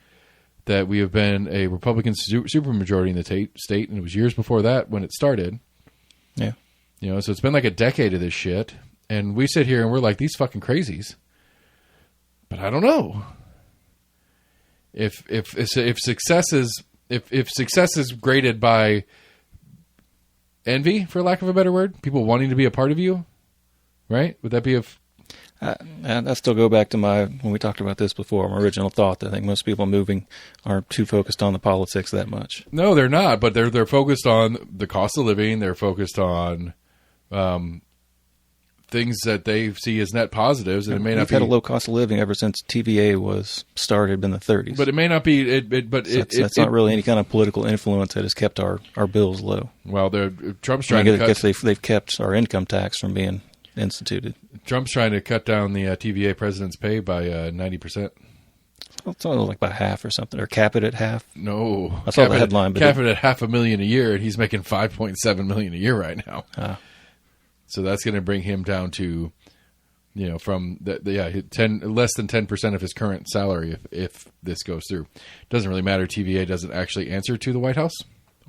that we have been a Republican supermajority in the state, and it was years before that when it started. Yeah, so it's been like a decade of this shit, and we sit here and we're like these fucking crazies. But I don't know if success is graded by envy, for lack of a better word, people wanting to be a part of you, right? Would that be and I still go back to when we talked about this before, my original thought that I think most people moving aren't too focused on the politics that much. No, they're not, but they're focused on the cost of living. They're focused on things that they see as net positives, and it may not be. We've had a low cost of living ever since TVA was started in the 30s. But it may not be. That's not really any kind of political influence that has kept our bills low. Well, Trump's trying to cut. I guess they've kept our income tax from being instituted. Trump's trying to cut down the TVA president's pay by 90%. Well, it's only like about half or something, or cap it at half. No, I saw the headline. Cap it at $500,000 a year, and he's making $5.7 million a year right now. So that's going to bring him down to, from less than 10% of his current salary if this goes through. It doesn't really matter. TVA doesn't actually answer to the White House,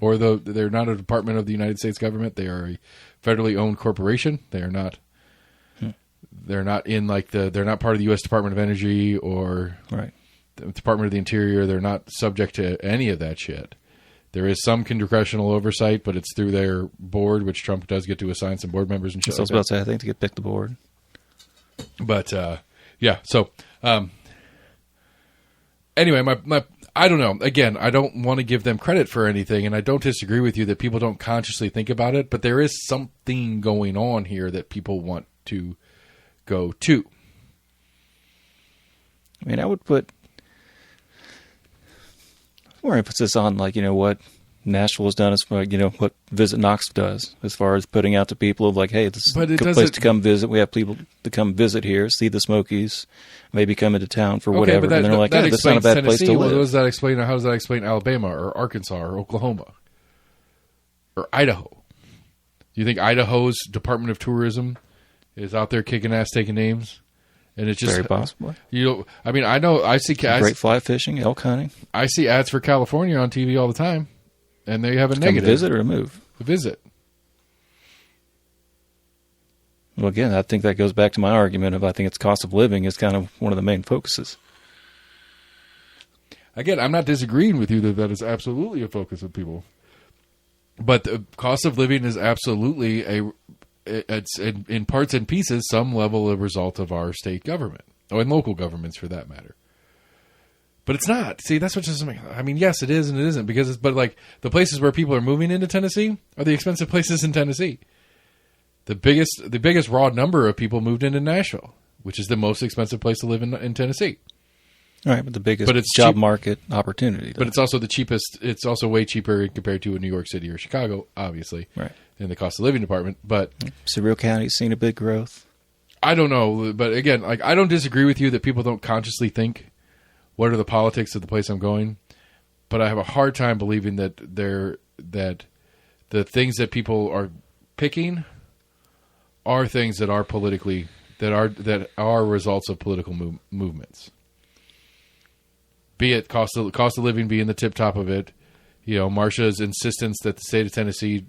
or they're not a department of the United States government. They are a federally owned corporation. They are not. They're not in they're not part of the U.S. Department of Energy or the Department of the Interior. They're not subject to any of that shit. There is some congressional oversight, but it's through their board, which Trump does get to assign some board members and shit. So I was about to say, I think to get picked the board. But yeah. So anyway, I don't know. Again, I don't want to give them credit for anything, and I don't disagree with you that people don't consciously think about it. But there is something going on here that people want to go to? I mean, I would put more emphasis on, like, what Nashville has done as far, what Visit Knox does as far as putting out to people of, like, hey, this is a good place to come visit. We have people to come visit here, see the Smokies, maybe come into town for whatever. And they're like, hey, that's not a bad place to live. How does that explain Alabama or Arkansas or Oklahoma or Idaho? Do you think Idaho's Department of Tourism is out there kicking ass, taking names? And it's just very possibly. I see great fly fishing, elk hunting. I see ads for California on TV all the time, and they have a negative. Come visit or move? Visit. Well, again, I think that goes back to my argument of I think it's cost of living is kind of one of the main focuses. Again, I'm not disagreeing with you that is absolutely a focus of people, but the cost of living is absolutely it's in parts and pieces some level of result of our state government, or in local governments for that matter. But it's not. See, that's what just. I mean, yes, it is and it isn't because but like the places where people are moving into Tennessee are the expensive places in Tennessee. The biggest raw number of people moved into Nashville, which is the most expensive place to live in Tennessee. All right, but the biggest job market opportunity. Though. But it's also the cheapest. It's also way cheaper compared to a New York City or Chicago, obviously. Right. In the cost of living department, but Surreal County's seen a big growth. I don't know, but again, like I don't disagree with you that people don't consciously think what are the politics of the place I'm going, but I have a hard time believing that the things that people are picking are things that are politically that are results of political movements. Be it cost of living being the tip top of it, Marcia's insistence that the state of Tennessee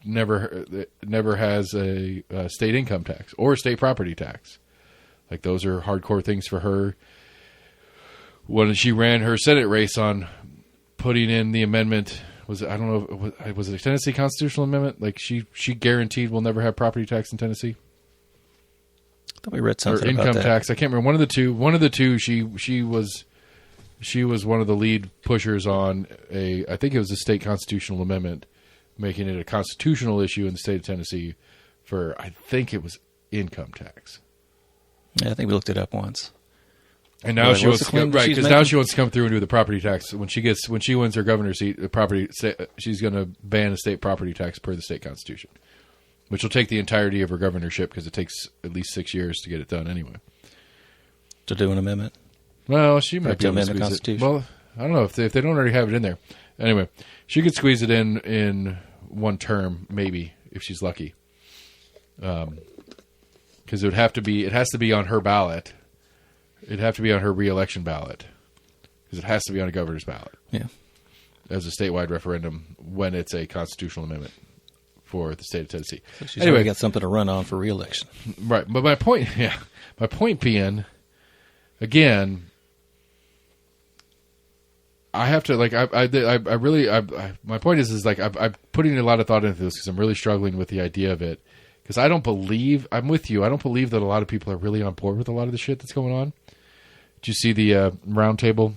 never has a state income tax or a state property tax. Like those are hardcore things for her. When she ran her Senate race on putting in the amendment, was it a Tennessee constitutional amendment? Like she guaranteed we'll never have property tax in Tennessee. I thought we read something or income about that. tax. I can't remember. One of the two. She was one of the lead pushers on I think it was a state constitutional amendment, making it a constitutional issue in the state of Tennessee for, I think it was income tax. Yeah, I think we looked it up once. And now she wants to come, right, because now she wants to come through and do the property tax. When she wins her governor's seat, she's going to ban a state property tax per the state constitution, which will take the entirety of her governorship because it takes at least 6 years to get it done anyway. To do an amendment? Well, she might be able to amend the Constitution. Well, I don't know if they don't already have it in there. Anyway, she could squeeze it in one term, maybe, if she's lucky. Because it has to be on her ballot. It'd have to be on her re-election ballot. Because it has to be on a governor's ballot. Yeah. As a statewide referendum when it's a constitutional amendment for the state of Tennessee. So she's already got something to run on for re-election. Right. But my point being, again, I have to my point is like I'm putting a lot of thought into this because I'm really struggling with the idea of it because I'm with you. I don't believe that a lot of people are really on board with a lot of the shit that's going on. Did you see the roundtable?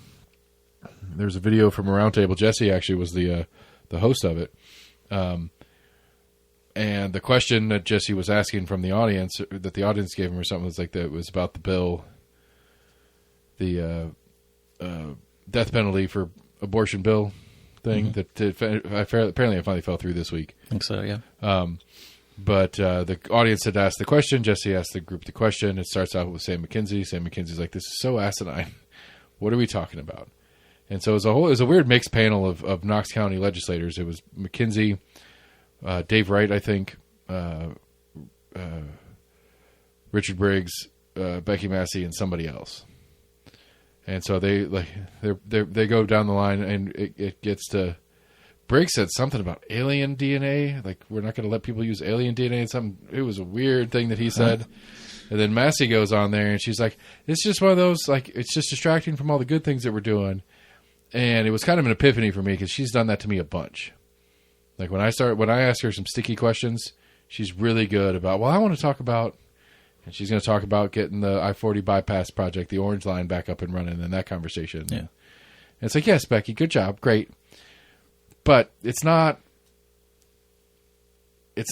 There's a video from a roundtable. Jesse actually was the host of it, and the question that Jesse was asking from the audience that the audience gave him or something was like that was about the bill, the death penalty for abortion bill thing that apparently it finally fell through this week. I think so, yeah. But the audience had asked the question. Jesse asked the group the question. It starts out with Sam McKenzie. Sam McKenzie's like, "This is so asinine. What are we talking about?" And so it was a weird mixed panel of Knox County legislators. It was McKenzie, Dave Wright, I think, Richard Briggs, Becky Massey, and somebody else. And so they go down the line, and it gets to. Briggs said something about alien DNA, like we're not going to let people use alien DNA and something. It was a weird thing that he said. And then Massey goes on there, and she's like, "It's just one of those, like it's just distracting from all the good things that we're doing." And it was kind of an epiphany for me because she's done that to me a bunch. Like when I ask her some sticky questions, she's really good about. Well, I want to talk about. And she's going to talk about getting the I-40 bypass project, the Orange Line, back up and running, and that conversation. Yeah. And it's like, yes, Becky, good job, great. But it's not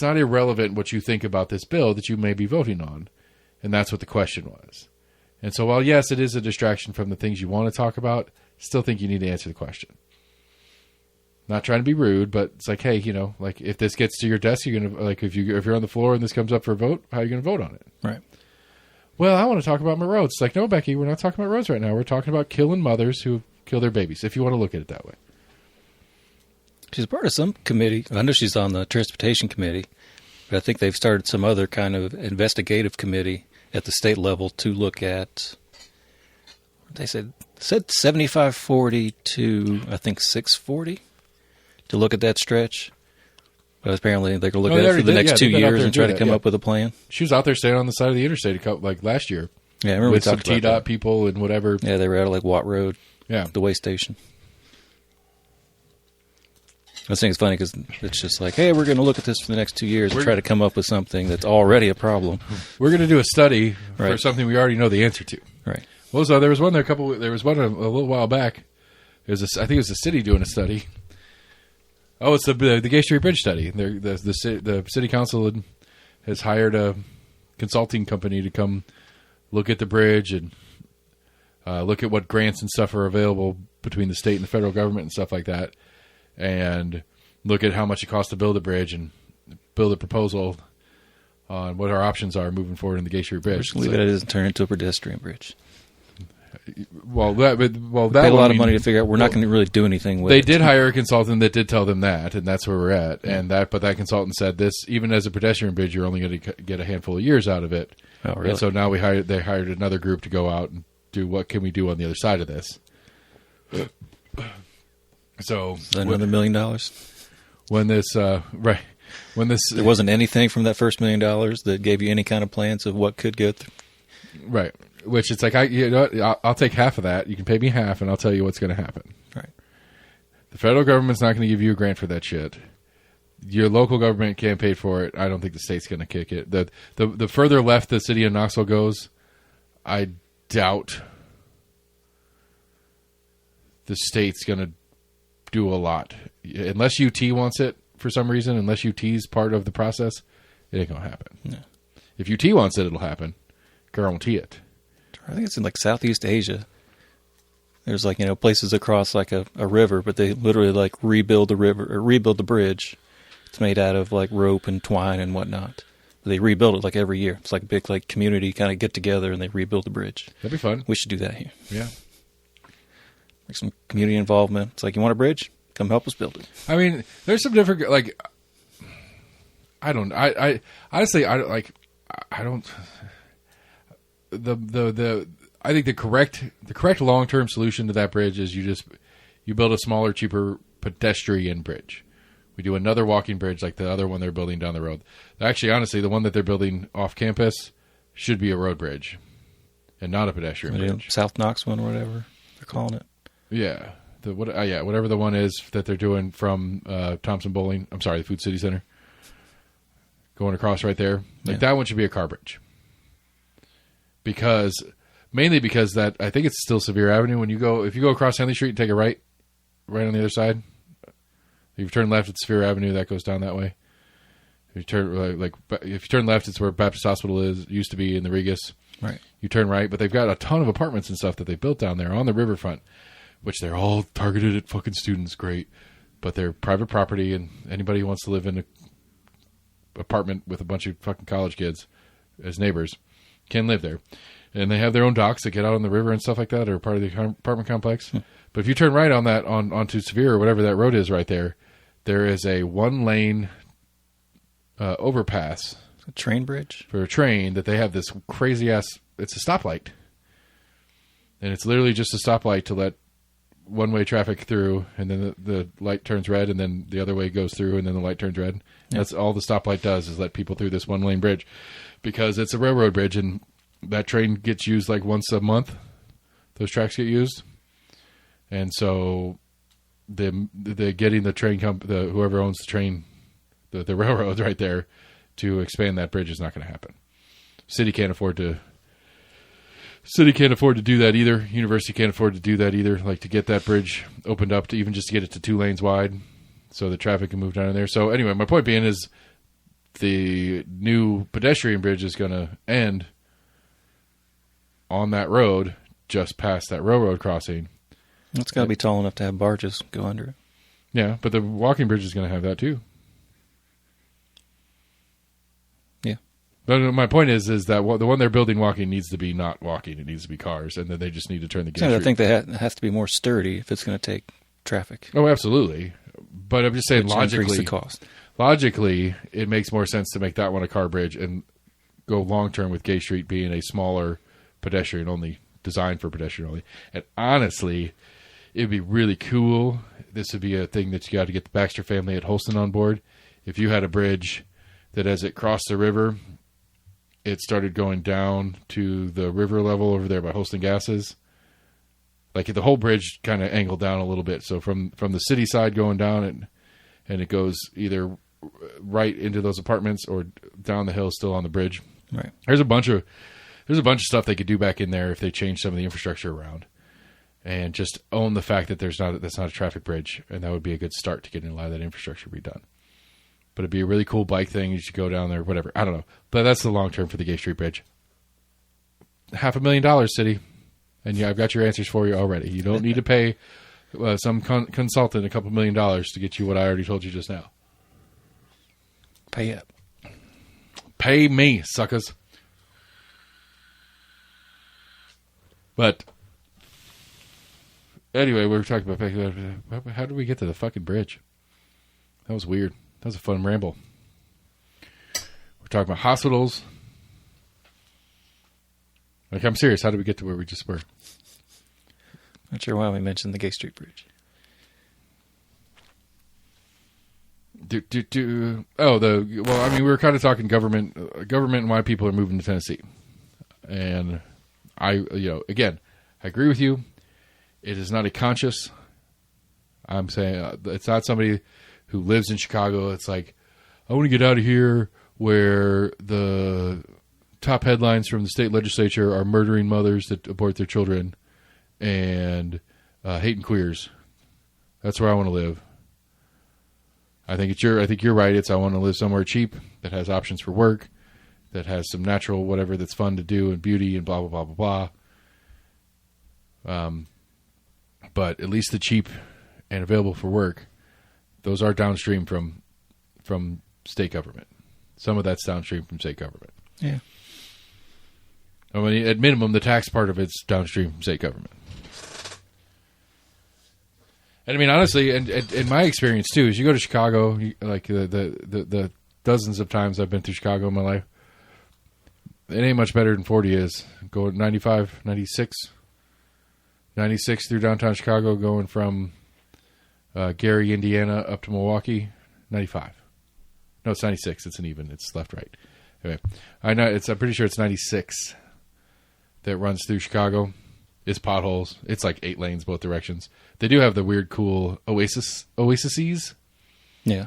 irrelevant what you think about this bill that you may be voting on. And that's what the question was. And so while, yes, it is a distraction from the things you want to talk about, still think you need to answer the question. Not trying to be rude, but it's like, hey, like if this gets to your desk, you're going to, like, if you're on the floor and this comes up for a vote, how are you going to vote on it? Right. Well, I want to talk about my roads. It's like, no, Becky, we're not talking about roads right now. We're talking about killing mothers who kill their babies, if you want to look at it that way. She's part of some committee. I know she's on the transportation committee, but I think they've started some other kind of investigative committee at the state level to look at, they said 7540 to, I think, 640 to look at that stretch. But apparently they're going to look at it for the next 2 years and try to come up with a plan. She was out there standing on the side of the interstate like last year. Yeah, I remember with some TDOT people and whatever. Yeah, they were out of like Watt Road, the way station. I think it's funny because it's just like, hey, we're going to look at this for the next 2 years and try to come up with something that's already a problem. We're going to do a study for something we already know the answer to. Right. Well, so there was one a little while back. I think it was the city doing a study. Oh, it's the Gay Street Bridge study. The city council has hired a consulting company to come look at the bridge and look at what grants and stuff are available between the state and the federal government and stuff like that, and look at how much it costs to build a bridge and build a proposal on what our options are moving forward in the Gay Street Bridge. Leave it doesn't turn into a pedestrian bridge. That paid a lot of money to figure out we're not going to really do anything with it. They did hire a consultant that did tell them that, and that's where we're at. But that consultant said this, even as a pedestrian bridge, you're only going to get a handful of years out of it. Oh, really? And so now they hired another group to go out and do what can we do on the other side of this. So another $1 million. When this there wasn't anything from that first $1 million that gave you any kind of plans of what could go through. Right. Which it's like, I'll take half of that. You can pay me half, and I'll tell you what's going to happen. Right. The federal government's not going to give you a grant for that shit. Your local government can't pay for it. I don't think the state's going to kick it. The further left the city of Knoxville goes, I doubt the state's going to do a lot. Unless UT wants it for some reason, unless UT's part of the process, it ain't going to happen. No. If UT wants it, it'll happen. Guarantee it. I think it's in like Southeast Asia. There's like, places across like a river, but they literally like rebuild the river or rebuild the bridge. It's made out of like rope and twine and whatnot. They rebuild it like every year. It's like a big like community kind of get together and they rebuild the bridge. That'd be fun. We should do that here. Yeah. Like some community involvement. It's like, you want a bridge? Come help us build it. I mean, there's some different, like, I honestly, I think the correct long-term solution to that bridge is you build a smaller, cheaper pedestrian bridge. We do another walking bridge like the other one they're building down the road. Actually, honestly, the one that they're building off campus should be a road bridge and not a pedestrian bridge. South Knox one or whatever they're calling it. Yeah. Whatever the one is that they're doing from Thompson Bowling. I'm sorry, the Food City Center. Going across right there. That one should be a car bridge. Mainly because that I think it's still Sevier Avenue. If you go across Henley Street and take a right on the other side. If you turn left, it's Sevier Avenue. That goes down that way. If you turn left, it's where Baptist Hospital used to be in the Regas. Right. You turn right, but they've got a ton of apartments and stuff that they built down there on the riverfront, which they're all targeted at fucking students. Great, but they're private property, and anybody who wants to live in an apartment with a bunch of fucking college kids as neighbors can live there. And they have their own docks that get out on the river and stuff like that, or part of the apartment complex. But if you turn right on that onto Sevier or whatever that road is right there, there is a 1-lane overpass. A train bridge? For a train that they have this crazy ass, it's a stoplight. And it's literally just a stoplight to let one-way traffic through, and then the light turns red, and then the other way goes through, and then the light turns red. Yep. That's all the stoplight does, is let people through this 1-lane bridge. Because it's a railroad bridge, and that train gets used like once a month. Those tracks get used. And so they're getting the train whoever owns the train, the railroad right there, to expand that bridge is not going to happen. City can't afford to do that either. University can't afford to do that either. Like to get that bridge opened up to even just to get it to 2 lanes wide so the traffic can move down in there. So anyway, my point being is the new pedestrian bridge is going to end on that road, just past that railroad crossing. It's got to be tall enough to have barges go under it. Yeah, but the walking bridge is going to have that too. Yeah. But my point is that the one they're building walking needs to be not walking. It needs to be cars, and then they just need to turn the gate. I think that has to be more sturdy if it's going to take traffic. Oh, absolutely. But I'm just saying, logically, the cost. Logically, it makes more sense to make that one a car bridge and go long term with Gay Street being a smaller pedestrian only, designed for pedestrian only. And honestly, it'd be really cool. This would be a thing that you got to get the Baxter family at Holston on board. If you had a bridge that, as it crossed the river, it started going down to the river level over there by Holston Gases. Like the whole bridge kind of angled down a little bit. So from the city side going down, and it goes either right into those apartments or down the hill still on the bridge. Right. There's a bunch of stuff they could do back in there if they change some of the infrastructure around, and just own the fact that that's not a traffic bridge, and that would be a good start to getting a lot of that infrastructure redone. But it'd be a really cool bike thing. You should go down there, whatever. I don't know, but that's the long term for the Gay Street Bridge. $500,000, city, and yeah, I've got your answers for you already. You don't need to pay some consultant a couple $1 million to get you what I already told you just now. Pay up. Pay me, suckers. But anyway, we were talking about how did we get to the fucking bridge? That was weird. That was a fun ramble. We're talking about hospitals. Like, I'm serious. How did we get to where we just were? Not sure why we mentioned the Gay Street Bridge. We were kind of talking government and why people are moving to Tennessee. And I agree with you. It is not a conscious. I'm saying it's not somebody who lives in Chicago. It's like, I want to get out of here where the top headlines from the state legislature are murdering mothers that abort their children and hating queers. That's where I want to live. I think you're right. I want to live somewhere cheap that has options for work, that has some natural whatever that's fun to do and beauty and blah blah blah blah blah. But at least the cheap and available for work, those are downstream from state government. Some of that's downstream from state government. Yeah. I mean, at minimum, the tax part of it's downstream from state government. And I mean, honestly, and in my experience too, is you go to Chicago, like the dozens of times I've been through Chicago in my life, it ain't much better than 40 is. Go 95, 96 through downtown Chicago, going from Gary, Indiana, up to Milwaukee, 95. No, it's 96. It's an even. It's left, right. Anyway, I'm pretty sure it's 96 that runs through Chicago. It's potholes. It's like 8 lanes both directions. They do have the weird, cool oases. Yeah.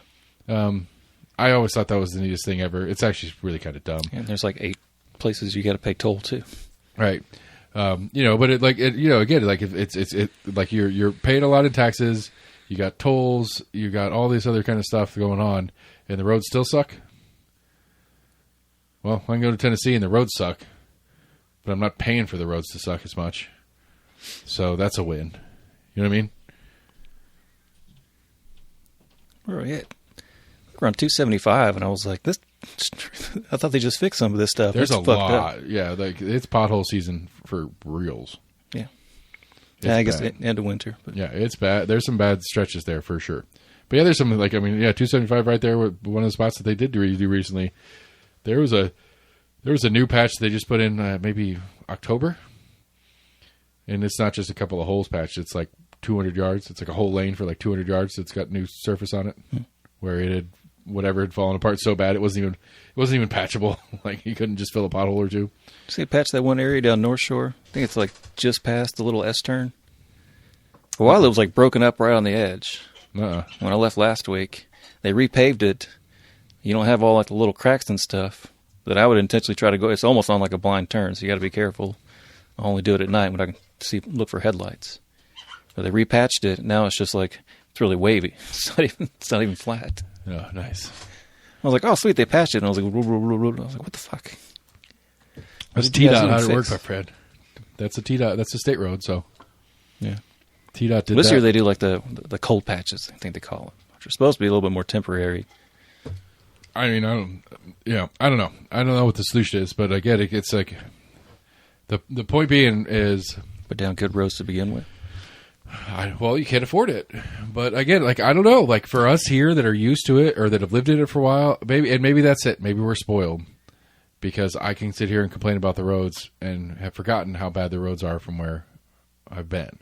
I always thought that was the neatest thing ever. It's actually really kind of dumb. And there's like 8 places you got to pay toll to. Right. But it's like you're paying a lot in taxes. You got tolls. You got all this other kind of stuff going on, and the roads still suck. Well, I can go to Tennessee and the roads suck, but I'm not paying for the roads to suck as much. So that's a win. You know what I mean? We're on 275, and I was like, "This." I thought they just fixed some of this stuff. There's a lot. Up. Yeah, like it's pothole season for reals. Yeah. Yeah, I guess end of winter. But. Yeah, it's bad. There's some bad stretches there for sure. But yeah, there's some 275 right there. One of the spots that they did do recently. There was a new patch they just put in maybe October, and it's not just a couple of holes patched. It's like 200 yards. It's like a whole lane for like 200 yards. It's got new surface on it where it had had fallen apart so bad it wasn't even patchable. Like you couldn't just fill a pothole or two. See, it patched that one area down North Shore. I think it's like just past the little S turn. For a while, it was like broken up right on the edge. When I left last week, they repaved it. You don't have all like the little cracks and stuff that I would intentionally try to go. It's almost on like a blind turn, so you got to be careful. I only do it at night when I can look for headlights. But they repatched it. Now it's just like it's really wavy. It's not even flat. Oh, nice. I was like, oh, sweet, they patched it. And I was like, what the fuck? Let's teed out how it works, my friend. That's a TDOT. That's a state road. So yeah, TDOT did this that. year they do like the cold patches, I think they call it, which are supposed to be a little bit more temporary. I mean, I don't know. I don't know what the solution is, but I get it. It's like the point being is put down good roads to begin with. Well, you can't afford it. But again, like, I don't know. Like, for us here that are used to it or that have lived in it for a while, maybe that's it. Maybe we're spoiled because I can sit here and complain about the roads and have forgotten how bad the roads are from where I've been.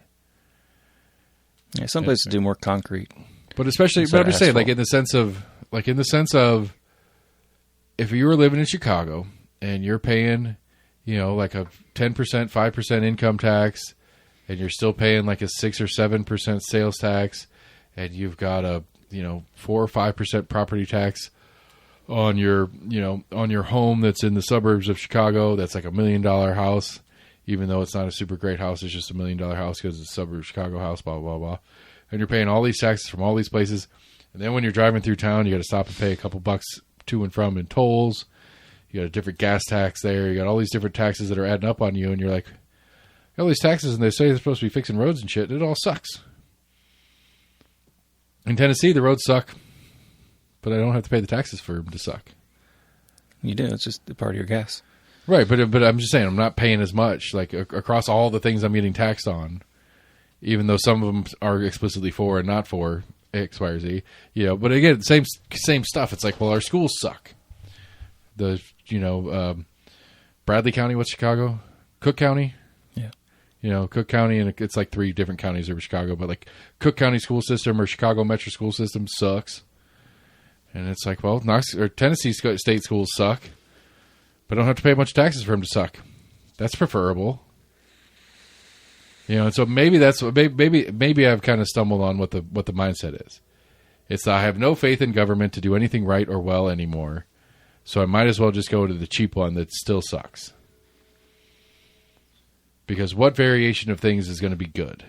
Yeah, some places do more concrete. But especially, but I'm just saying, like, in the sense of, if you were living in Chicago and you're paying, like a 10%, 5% income tax, and you're still paying like a 6 or 7% sales tax, and you've got a 4 or 5% property tax on your home that's in the suburbs of Chicago. That's like $1 million house, even though it's not a super great house. It's just $1 million house because it's a suburb Chicago house. Blah blah blah. And you're paying all these taxes from all these places, and then when you're driving through town, you got to stop and pay a couple bucks to and from in tolls. You got a different gas tax there. You got all these different taxes that are adding up on you, and you're like, all these taxes, and they say they're supposed to be fixing roads and shit. It all sucks. In Tennessee, the roads suck, but I don't have to pay the taxes for them to suck. You do. It's just a part of your gas. Right, but I'm just saying I'm not paying as much, like, across all the things I'm getting taxed on, even though some of them are explicitly for and not for X, Y, or Z. But again, same stuff. It's like, well, our schools suck. Bradley County, what's Chicago? Cook County? Cook County, and it's like 3 different counties over Chicago, but like Cook County school system or Chicago Metro school system sucks. And it's like, well, Tennessee state schools suck, but I don't have to pay a bunch of taxes for them to suck. That's preferable. And so maybe that's what, maybe I've kind of stumbled on what the mindset is. It's that I have no faith in government to do anything right or well anymore, so I might as well just go to the cheap one that still sucks. Because what variation of things is going to be good?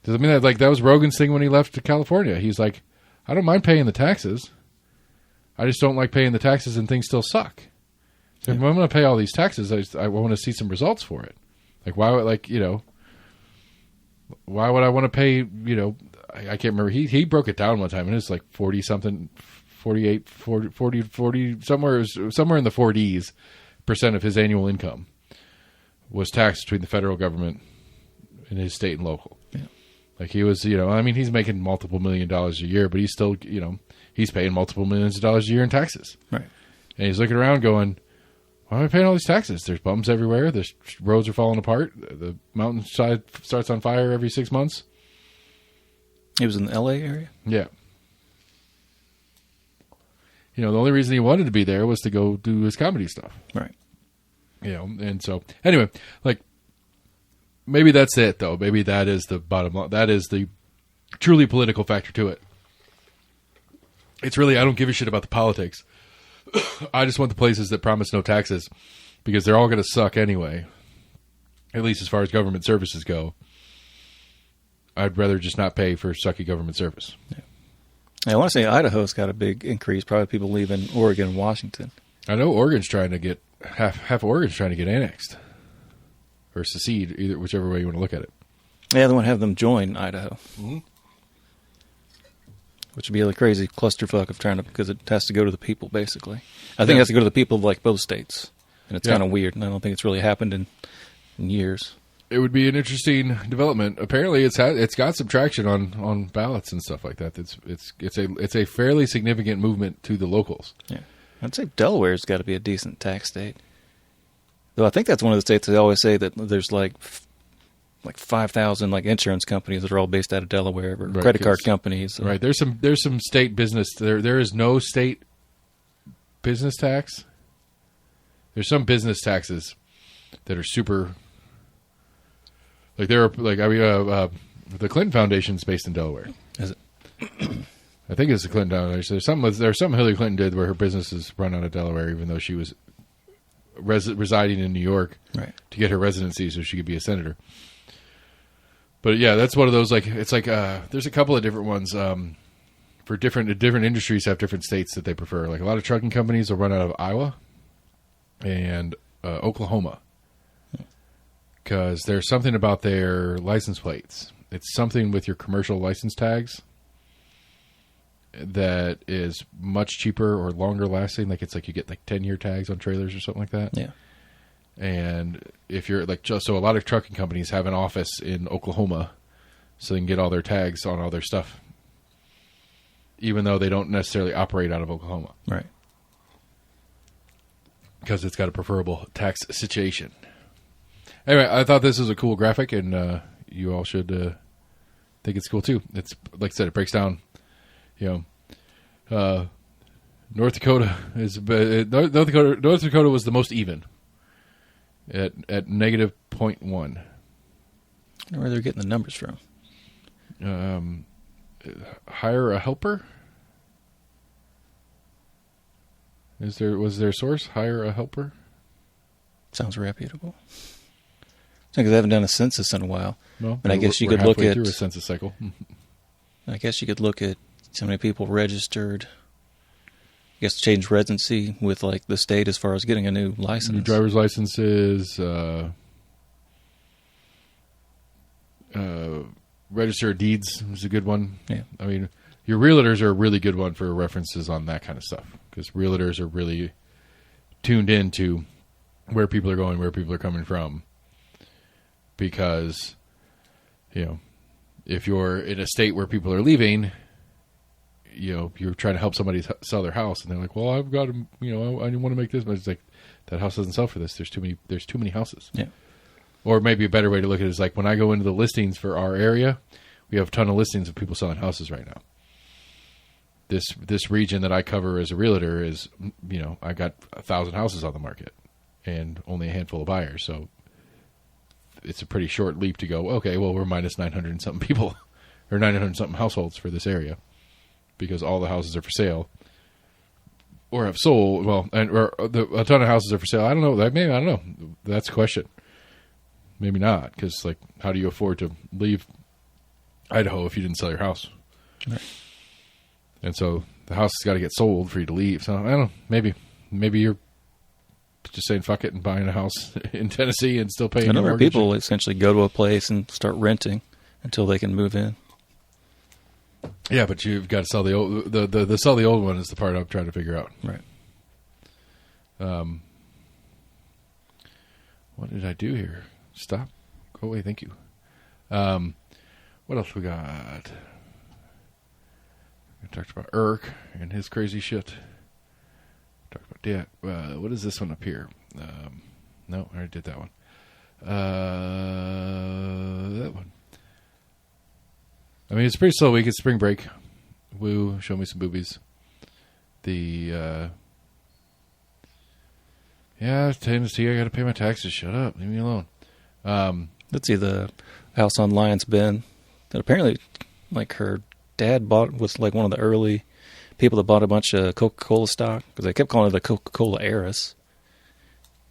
Does it mean that, like, that was Rogan's thing when he left to California? He's like, I don't mind paying the taxes. I just don't like paying the taxes and things still suck. So if I'm going to pay all these taxes, I want to see some results for it. Like, why would, why would I want to pay, I can't remember. He broke it down one time, and it's like 40-something, 48, 40, somewhere in the 40s % of his annual income was taxed between the federal government and his state and local. Yeah. Like, he was, he's making multiple $1 million a year, but he's still, he's paying multiple millions of dollars a year in taxes. Right. And he's looking around going, why am I paying all these taxes? There's bums everywhere. The roads are falling apart. The mountainside starts on fire every 6 months. He was in the L.A. area? Yeah. The only reason he wanted to be there was to go do his comedy stuff. Right. And so, anyway, like, maybe that's it, though. Maybe that is the bottom line. That is the truly political factor to it. It's really, I don't give a shit about the politics. I just want the places that promise no taxes, because they're all going to suck anyway, at least as far as government services go. I'd rather just not pay for sucky government service. Yeah. I want to say Idaho's got a big increase. Probably people leaving Oregon and Washington. I know Oregon's trying to get half Oregon's trying to get annexed or secede, whichever way you want to look at it. Yeah, they want to have them join Idaho, which would be a crazy clusterfuck of because it has to go to the people basically. I think it has to go to the people of like both states, and it's kind of weird. And I don't think it's really happened in years. It would be an interesting development. Apparently, it's got some traction on ballots and stuff like that. It's a fairly significant movement to the locals. Yeah. I'd say Delaware's got to be a decent tax state. Though I think that's one of the states they always say that there's like 5,000 like insurance companies that are all based out of Delaware, or credit card companies. Right. There's some state business. There is no state business tax. There's some business taxes that are super. Like the Clinton Foundation is based in Delaware. Is it? I think it's the Clinton Foundation. There's something Hillary Clinton did where her business is run out of Delaware, even though she was residing in New York to get her residency so she could be a senator. But yeah, that's one of those, like, it's like there's a couple of different ones for different industries have different states that they prefer. Like a lot of trucking companies will run out of Iowa and Oklahoma. because there's something about their license plates. It's something with your commercial license tags that is much cheaper or longer lasting. Like it's like you get like 10-year tags on trailers or something like that. Yeah. And if you're like, so a lot of trucking companies have an office in Oklahoma so they can get all their tags on all their stuff, even though they don't necessarily operate out of Oklahoma. Right. Because it's got a preferable tax situation. Anyway, I thought this was a cool graphic, and you all should think it's cool too. It's like I said, it breaks down. North Dakota North Dakota was the most even at negative 0.1. I wonder where they're getting the numbers from. Hire a helper. Was there a source? Hire a helper. Sounds reputable. Because they haven't done a census in a while. No, but I guess you could look at through a census cycle. I guess you could look at how many people registered. I guess change residency with like the state as far as getting a new license. New driver's licenses, register of deeds is a good one. Yeah, I mean, your realtors are a really good one for references on that kind of stuff because realtors are really tuned into where people are going, where people are coming from. Because, if you're in a state where people are leaving, you're trying to help somebody sell their house, and they're like, "Well, I've got to, I want to make this," but it's like that house doesn't sell for this. There's too many houses. Yeah. Or maybe a better way to look at it is like when I go into the listings for our area, we have a ton of listings of people selling houses right now. This region that I cover as a realtor is, I got 1,000 houses on the market, and only a handful of buyers. So it's a pretty short leap to go, okay, well, we're minus 900 and something people, or 900 and something households for this area, because all the houses are for sale or have sold. Well, a ton of houses are for sale. I don't know. Maybe, I don't know. That's a question. Maybe not, because like, how do you afford to leave Idaho if you didn't sell your house? Right. And so the house has got to get sold for you to leave. So I don't know. Maybe you're just saying fuck it and buying a house in Tennessee and still paying. A number of people essentially go to a place and start renting until they can move in. Yeah, but you've got to sell the old. The sell the old one is the part I'm trying to figure out. Right. What did I do here? Stop. Go away. Thank you. What else we got? We talked about Irk and his crazy shit. Talk about what is this one up here? No, I already did that one. That one. I mean, it's a pretty slow week. It's spring break. Woo, show me some boobies. Tennessee, I got to pay my taxes. Shut up. Leave me alone. Let's see, the house on Lion's Bend that apparently, like, her dad was like one of the early people that bought a bunch of Coca-Cola stock, because they kept calling it the Coca-Cola heiress.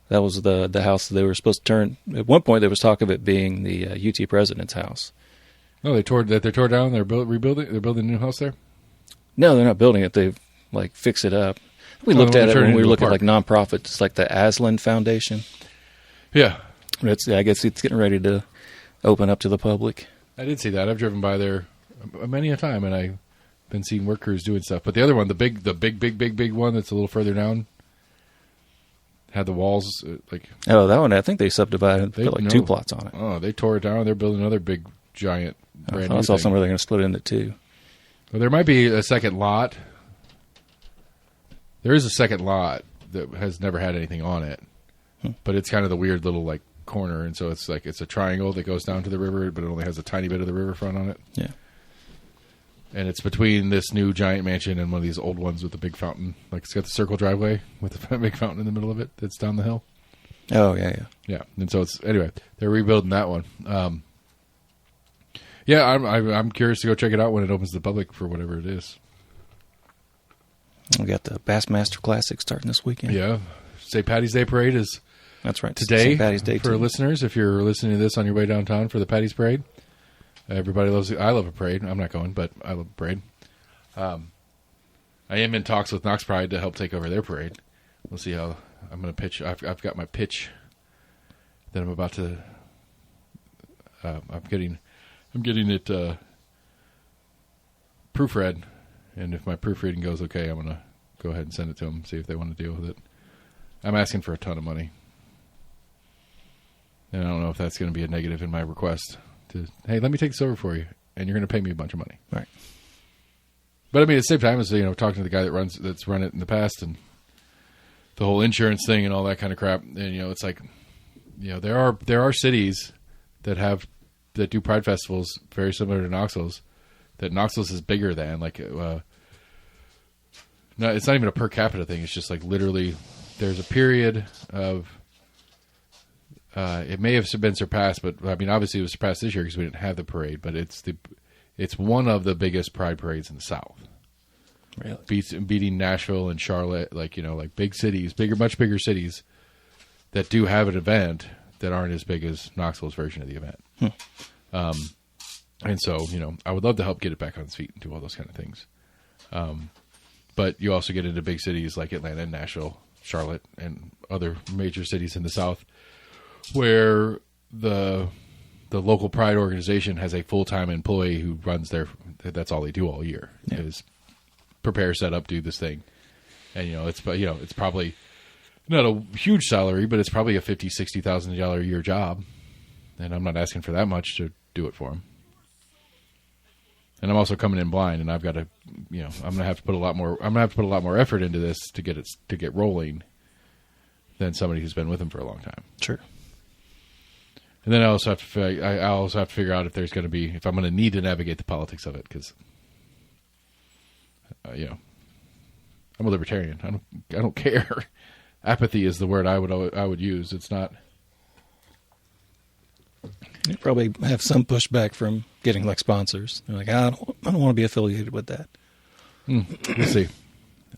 That was the house that they were supposed to turn. At one point, there was talk of it being the UT president's house. Oh, they tore down. They're rebuilding. They're building a new house there. No, they're not building it. They've like fixed it up. We looked at it when we were looking at like nonprofits. It's like the Aslan Foundation. Yeah, I guess it's getting ready to open up to the public. I did see that. I've driven by there many a time, and I've been seeing work crews doing stuff. But the other one, the big one that's a little further down, had the walls like. Oh, that one! I think they subdivided. They put like 2 plots on it. Oh, they tore it down. They're building another big, giant, brand new I saw thing. somewhere they're going to split it into 2. Well, there might be a second lot. There is a second lot that has never had anything on it, but it's kind of the weird little like corner, and so it's like it's a triangle that goes down to the river, but it only has a tiny bit of the riverfront on it. Yeah. And it's between this new giant mansion and one of these old ones with the big fountain. Like it's got the circle driveway with the big fountain in the middle of it that's down the hill. Oh, yeah. Yeah. And so anyway, they're rebuilding that one. Yeah, I'm curious to go check it out when it opens to the public for whatever it is. We got the Bassmaster Classic starting this weekend. Yeah. St. Patty's Day Parade is that's right today. St. Patty's Day for listeners. If you're listening to this on your way downtown for the Patty's Parade, everybody loves it. I love a parade. I'm not going, but I love a parade. I am in talks with Knox Pride to help take over their parade. We'll see how I'm going to pitch. I've got my pitch that I'm about to I'm getting it proofread, and if my proofreading goes okay, I'm gonna go ahead and send it to them, see if they want to deal with it. I'm asking for a ton of money, and I don't know if that's going to be a negative in my request. Hey, let me take this over for you, and you're going to pay me a bunch of money. Right. But I mean, at the same time, as talking to the guy that's run it in the past, and the whole insurance thing and all that kind of crap, and it's like, there are cities that do Pride festivals very similar to Knoxville's. That Knoxville's is bigger than no, it's not even a per capita thing. It's just like literally, there's a period of. It may have been surpassed, but I mean, obviously it was surpassed this year because we didn't have the parade. But it's one of the biggest Pride parades in the South. Really, beating Nashville and Charlotte, like big cities, much bigger cities that do have an event that aren't as big as Knoxville's version of the event. And so I would love to help get it back on its feet and do all those kind of things. But you also get into big cities like Atlanta and Nashville, Charlotte, and other major cities in the South, where the local Pride organization has a full-time employee who runs that's all they do all year is prepare, set up, do this thing. And, it's probably not a huge salary, but it's probably a $50,000, $60,000 a year job. And I'm not asking for that much to do it for them. And I'm also coming in blind, and I've got to, I'm going to have to put a lot more effort into this to get rolling than somebody who's been with them for a long time. Sure. And then I also have to figure out if I'm going to need to navigate the politics of it, because, I'm a libertarian. I don't care. Apathy is the word I would use. It's not. You probably have some pushback from getting like sponsors. They're like, I don't want to be affiliated with that. We'll see.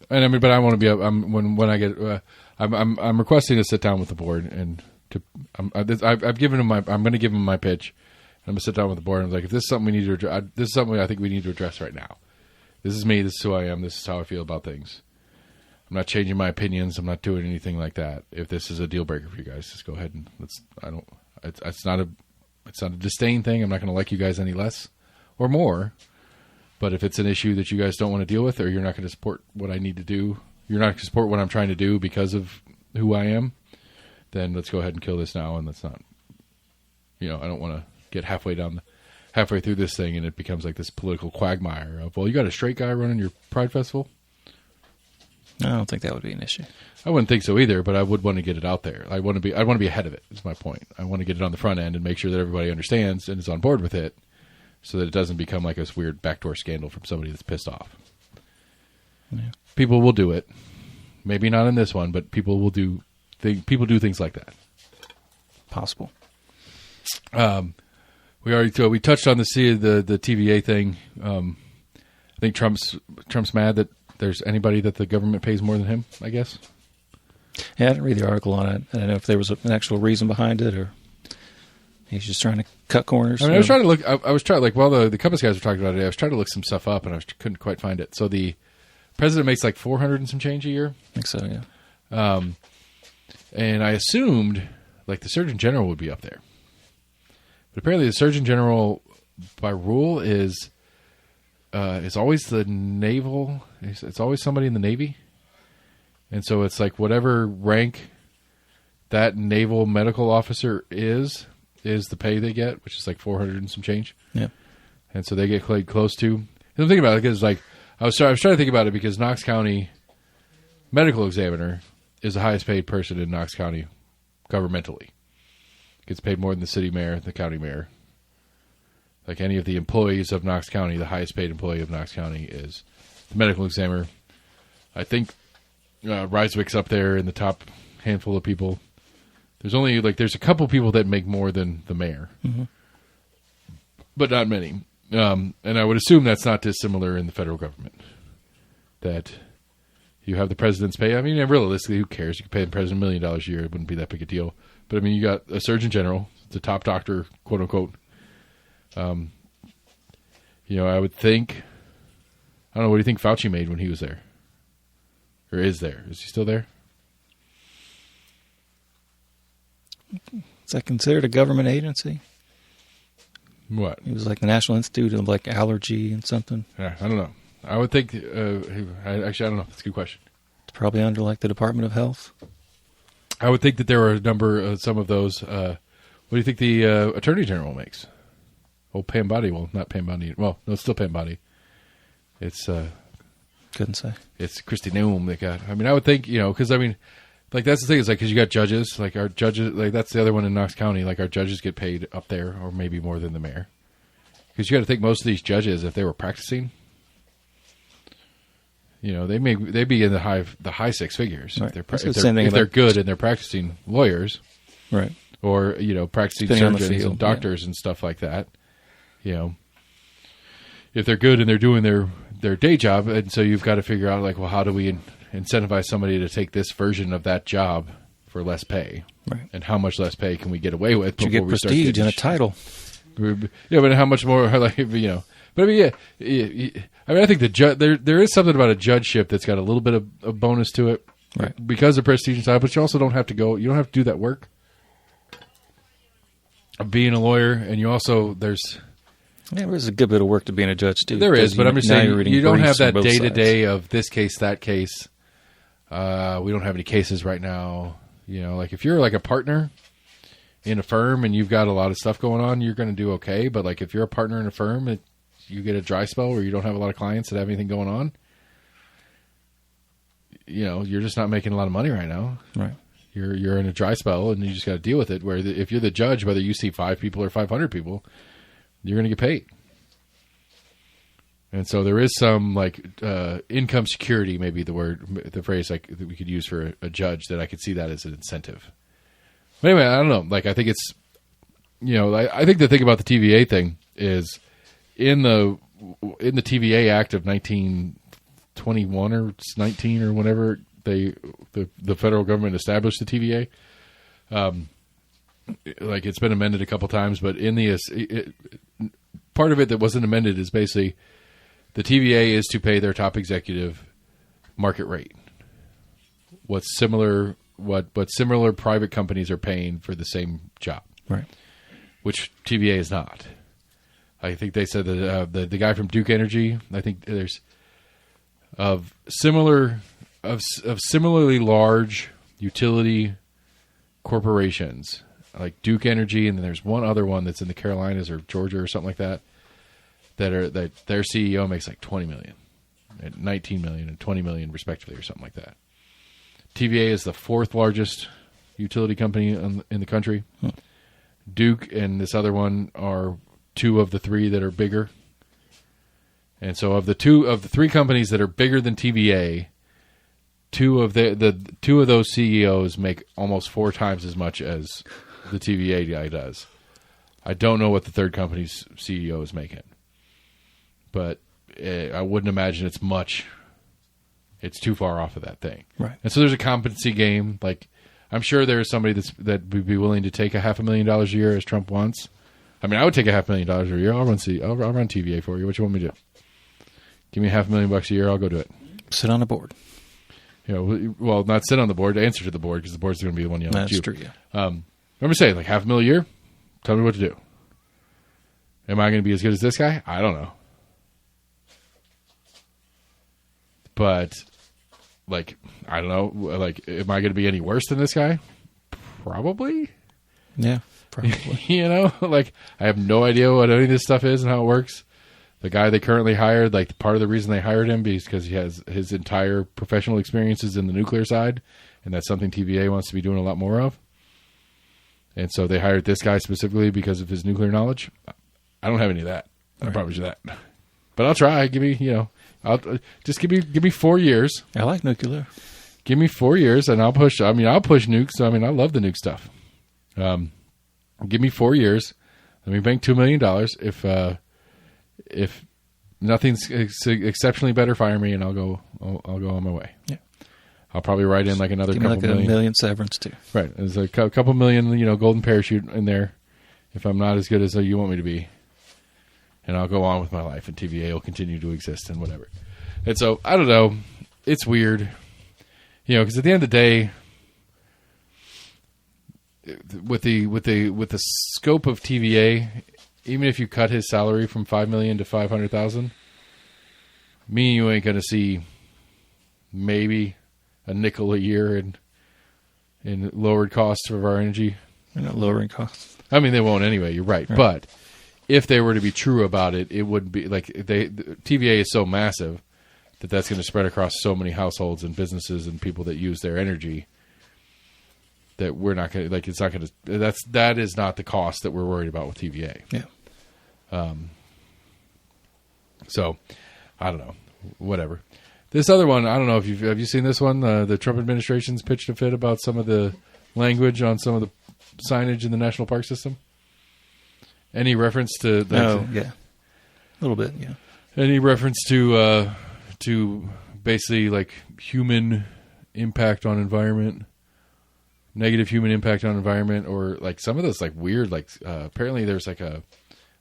And I mean, but I want to be. When I get. I'm requesting to sit down with the board and. I've given him I'm going to give him my pitch. I'm going to sit down with the board and I'm like, if this is something we need to address, this is something I think we need to address right now. This is me. This is who I am. This is how I feel about things. I'm not changing my opinions. I'm not doing anything like that. If this is a deal breaker for you guys, just go ahead and it's not a disdain thing. I'm not going to like you guys any less or more. But if it's an issue that you guys don't want to deal with, or you're not going to support what I need to do, you're not going to support what I'm trying to do because of who I am, then let's go ahead and kill this now, and let's not, I don't want to get halfway through this thing, and it becomes like this political quagmire of, well, you got a straight guy running your Pride Festival? I don't think that would be an issue. I wouldn't think so either, but I would want to get it out there. I want to be ahead of it, is my point. I want to get it on the front end and make sure that everybody understands and is on board with it, so that it doesn't become like this weird backdoor scandal from somebody that's pissed off. Yeah. People will do it. Maybe not in this one, but people will do. People do things like that. Possible. We touched on the TVA thing. I think Trump's mad that there's anybody that the government pays more than him, I guess. Yeah, I didn't read the article on it. I don't know if there was an actual reason behind it, or he's just trying to cut corners. I mean, I was trying to look. I was trying, like, while the Compass guys were talking about it, I was trying to look some stuff up, and I couldn't quite find it. So the president makes like $400 and some change a year. I think so, yeah. And I assumed, like, the Surgeon General would be up there. But apparently the Surgeon General, by rule, is always the naval. It's always somebody in the Navy. And so it's like whatever rank that naval medical officer is the pay they get, which is like $400 and some change. Yeah. And so they get close to. And I'm thinking about it because, like, I was trying to think about it because Knox County medical examiner is the highest paid person in Knox County governmentally. Gets paid more than the city mayor, the county mayor. Like any of the employees of Knox County, the highest paid employee of Knox County is the medical examiner. I think Ryswick's up there in the top handful of people. There's a couple people that make more than the mayor, but not many. And I would assume that's not dissimilar in the federal government. That you have the president's pay. I mean, realistically, who cares? You could pay the president $1 million a year. It wouldn't be that big a deal. But, I mean, you got a surgeon general, the top doctor, quote unquote. I would think, I don't know, what do you think Fauci made when he was there? Or is there? Is he still there? Is that considered a government agency? What? He was like the National Institute of like Allergy and something. Yeah, I don't know. I would think. I don't know. That's a good question. It's probably under like the Department of Health. I would think that there are a number, some of those. What do you think the Attorney General makes? Oh, Pam Bondi. Well, not Pam Bondi. Well, no, it's still Pam Bondi. It's couldn't say. It's Christy Noem that got. I mean, I would think, because I mean, like that's the thing is like because you got judges, like our judges, like that's the other one in Knox County. Like our judges get paid up there, or maybe more than the mayor. Because you got to think most of these judges, if they were practicing, they'd be in the high six figures. Right. If they're good and they're practicing lawyers, right? Or practicing surgeons and doctors and stuff like that. If they're good and they're doing their day job, and so you've got to figure out like, well, how do we incentivize somebody to take this version of that job for less pay, right? And how much less pay can we get away with? You get prestige and a title. Yeah, but how much more? Like But I mean, I mean, I think there is something about a judgeship that's got a little bit of a bonus to it, right? Because of prestige and title. But you also don't have to go. You don't have to do that work of being a lawyer, and you also there's a good bit of work to being a judge too. There is, but I'm just saying you don't have that day to day of this case, that case. We don't have any cases right now. Like if you're like a partner in a firm and you've got a lot of stuff going on, you're going to do okay. But like if you're a partner in a firm and you get a dry spell where you don't have a lot of clients that have anything going on, you're just not making a lot of money right now. Right. You're in a dry spell and you just got to deal with it. Where if you're the judge, whether you see 5 people or 500 people, you're going to get paid. And so there is some like income security, maybe the phrase like that we could use for a judge, that I could see that as an incentive. But anyway, I don't know. Like I think it's, I think the thing about the TVA thing is in the TVA Act of 1921 or 19 or whenever the federal government established the TVA. Like it's been amended a couple times, but in part of it that wasn't amended is basically the TVA is to pay their top executive market rate. What similar private companies are paying for the same job, right? Which TVA is not. I think they said that the guy from Duke Energy. I think there's of similarly large utility corporations like Duke Energy, and then there's one other one that's in the Carolinas or Georgia or something like that. That their CEO makes like $20 million, and $19 million, and $20 million respectively, or something like that. TVA is the 4th largest utility company in the country. Duke and this other one are 2 of the 3 that are bigger. And so of the 3 companies that are bigger than TVA, 2 of those CEOs make almost 4 times as much as the TVA guy does. I don't know what the 3rd company's CEO is making, but I wouldn't imagine it's much. It's too far off of that thing. Right. And so there's a competency game. Like I'm sure there's somebody that would be willing to take $500,000 a year as Trump wants. I mean, I would take $500,000 a year. I'll run TVA for you. What you want me to do? Give me $500,000 a year. I'll go do it. Sit on a board. Well, not sit on the board. Answer to the board because the board's going to be the one yelling at you. That's true. Yeah. I'm just saying, like $500,000 a year. Tell me what to do. Am I going to be as good as this guy? I don't know. But, like, I don't know. Like, am I going to be any worse than this guy? Probably. Yeah, probably. Like, I have no idea what any of this stuff is and how it works. The guy they currently hired, like, part of the reason they hired him is because he has his entire professional experiences in the nuclear side, and that's something TVA wants to be doing a lot more of. And so they hired this guy specifically because of his nuclear knowledge. I don't have any of that. I promise you that. But I'll try. Give me, I'll just give me 4 years. I like nuclear. Give me 4 years, and I'll push. I mean, I'll push nukes. I mean, I love the nuke stuff. Give me 4 years. Let me bank $2 million. If nothing's exceptionally better, fire me, and I'll go on my way. Yeah. I'll probably write in like another couple million. $1 million severance too. Right. There's a couple million, golden parachute in there. If I'm not as good as you want me to be, and I'll go on with my life, and TVA will continue to exist and whatever. And so I don't know. It's weird, because at the end of the day, with the scope of TVA even if you cut his salary from $5 million to $500,000, me and you ain't going to see maybe a nickel a year in lowered costs of our energy. They're not lowering costs. I mean, they won't anyway. You're right. But if they were to be true about it, it would be like TVA is so massive that that's going to spread across so many households and businesses and people that use their energy that we're not going to, like, it's not going to, that is not the cost that we're worried about with TVA. Yeah. So I don't know, whatever. This other one, I don't know if have you seen this one? The Trump administration's pitched a fit about some of the language on some of the signage in the national park system. Any reference to that? Oh, yeah. A little bit, yeah. Any reference to basically like human impact on environment, negative human impact on environment, or like some of this like weird, like apparently there's like I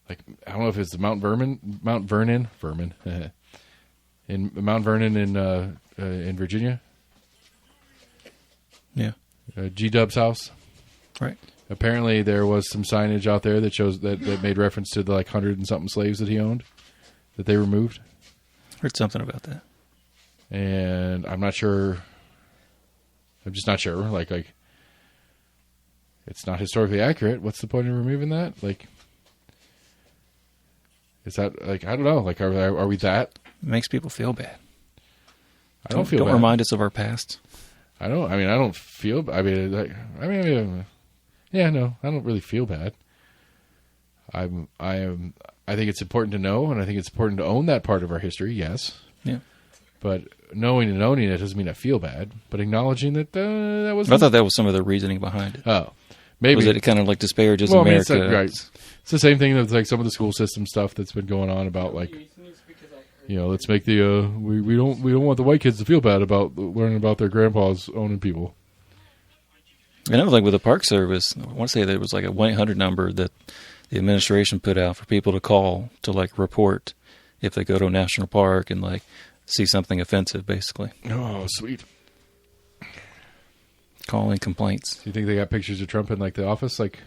don't know if it's the Mount Vernon in Mount Vernon in Virginia. Yeah. G-Dub's house. Right. Apparently there was some signage out there that shows that made reference to the like 100 and something slaves that he owned that they removed. Heard something about that. And I'm not sure. I'm just not sure. Like it's not historically accurate. What's the point of removing that? Like, is that like, I don't know. Like, are we that? It makes people feel bad. I don't feel bad. Don't remind us of our past. I don't feel. I think really feel bad. I think it's important to know, and I think it's important to own that part of our history. Yes. Yeah. But knowing and owning it doesn't mean I feel bad. But acknowledging that that was. I thought that was some of the reasoning behind it. Oh, maybe was that it kind of like disparages America. I mean, right. It's the same thing with like some of the school system stuff that's been going on about like, you know, let's make the we don't want the white kids to feel bad about learning about their grandpas owning people. Another thing with the Park Service, I want to say there was like a 1-800 number that the administration put out for people to call to like report if they go to a national park and like see something offensive, basically. Oh, sweet. Calling complaints. Do you think they got pictures of Trump in like the office? Like,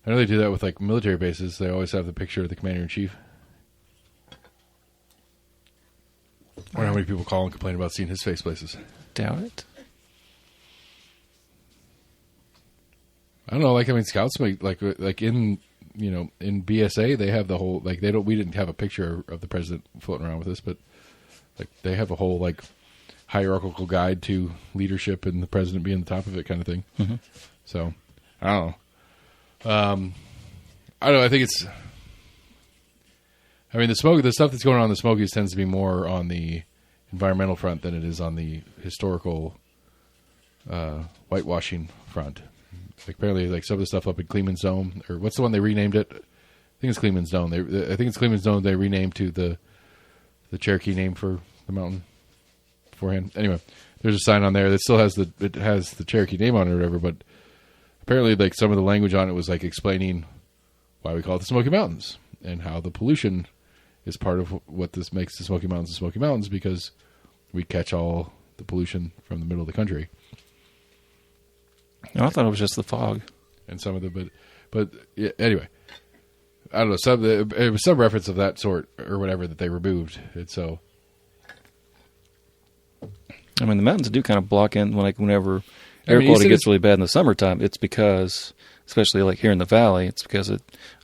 I know they do that with like military bases. They always have the picture of the commander in chief. I wonder how many people call and complain about seeing his face places. Doubt it. I don't know. Like, I mean, scouts make like in, you know, in BSA they have the whole like we didn't have a picture of the president floating around with us, but like they have a whole like hierarchical guide to leadership and the president being the top of it kind of thing. Mm-hmm. So I don't know. I don't know. I think it's. I mean, the stuff that's going on in the Smokies tends to be more on the environmental front than it is on the historical whitewashing front. Like apparently, like some of the stuff up in Kleeman's Dome, or what's the one they renamed it? I think it's Kleeman's Dome. I think it's Kleeman's Dome. They renamed to the Cherokee name for the mountain beforehand. Anyway, there's a sign on there that still has the Cherokee name on it or whatever. But apparently, like some of the language on it was like explaining why we call it the Smoky Mountains and how the pollution is part of what this makes the Smoky Mountains the Smoky Mountains, because we catch all the pollution from the middle of the country. No, I thought it was just the fog. And some of the, but yeah, anyway, I don't know. It was some reference of that sort or whatever that they removed. And so, I mean, the mountains do kind of block in whenever air quality gets really bad in the summertime. It's because, especially like here in the valley, it's because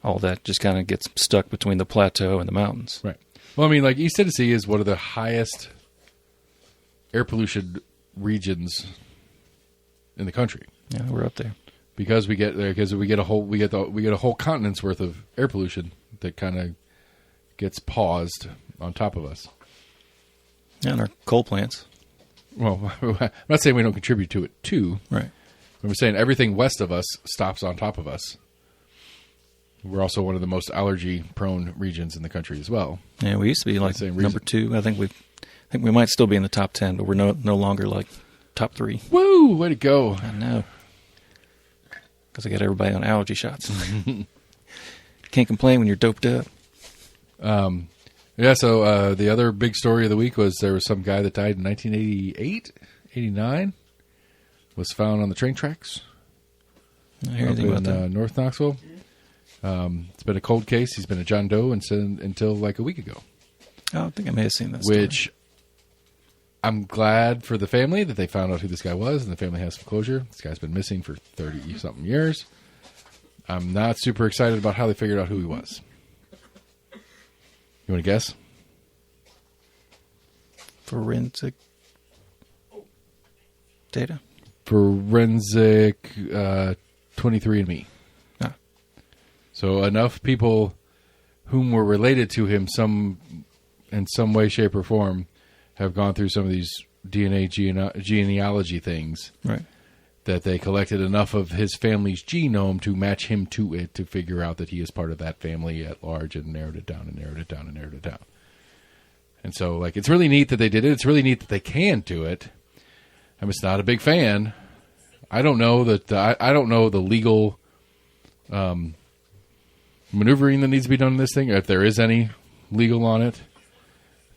all that just kind of gets stuck between the plateau and the mountains. Right. Well, I mean, like East Tennessee is one of the highest air pollution regions in the country. Yeah, we're up there because we get a whole continent's worth of air pollution that kind of gets paused on top of us. Yeah, and our coal plants. Well, I'm not saying we don't contribute to it too. Right. I'm saying everything west of us stops on top of us. We're also one of the most allergy-prone regions in the country as well. Yeah, we used to be like number 2. I think we might still be in the top 10, but we're no longer like top 3. Woo! Way to go! I know. Because I got everybody on allergy shots. Can't complain when you're doped up. Yeah, so the other big story of the week was there was some guy that died in 1988, 89, was found on the train tracks I hear anything about that. North Knoxville. It's been a cold case. He's been a John Doe until like a week ago. Oh, I think I may have seen this. Which I'm glad for the family that they found out who this guy was, and the family has some closure. This guy's been missing for 30-something years. I'm not super excited about how they figured out who he was. You want to guess? Forensic data? Forensic 23andMe. Ah. So enough people whom were related to him in some way, shape, or form have gone through some of these DNA genealogy things. Right. That they collected enough of his family's genome to match him to it to figure out that he is part of that family at large, and narrowed it down and narrowed it down and narrowed it down. And so, like, it's really neat that they did it. It's really neat that they can do it. I'm just not a big fan. I don't know that I don't know the legal maneuvering that needs to be done in this thing, if there is any legal on it.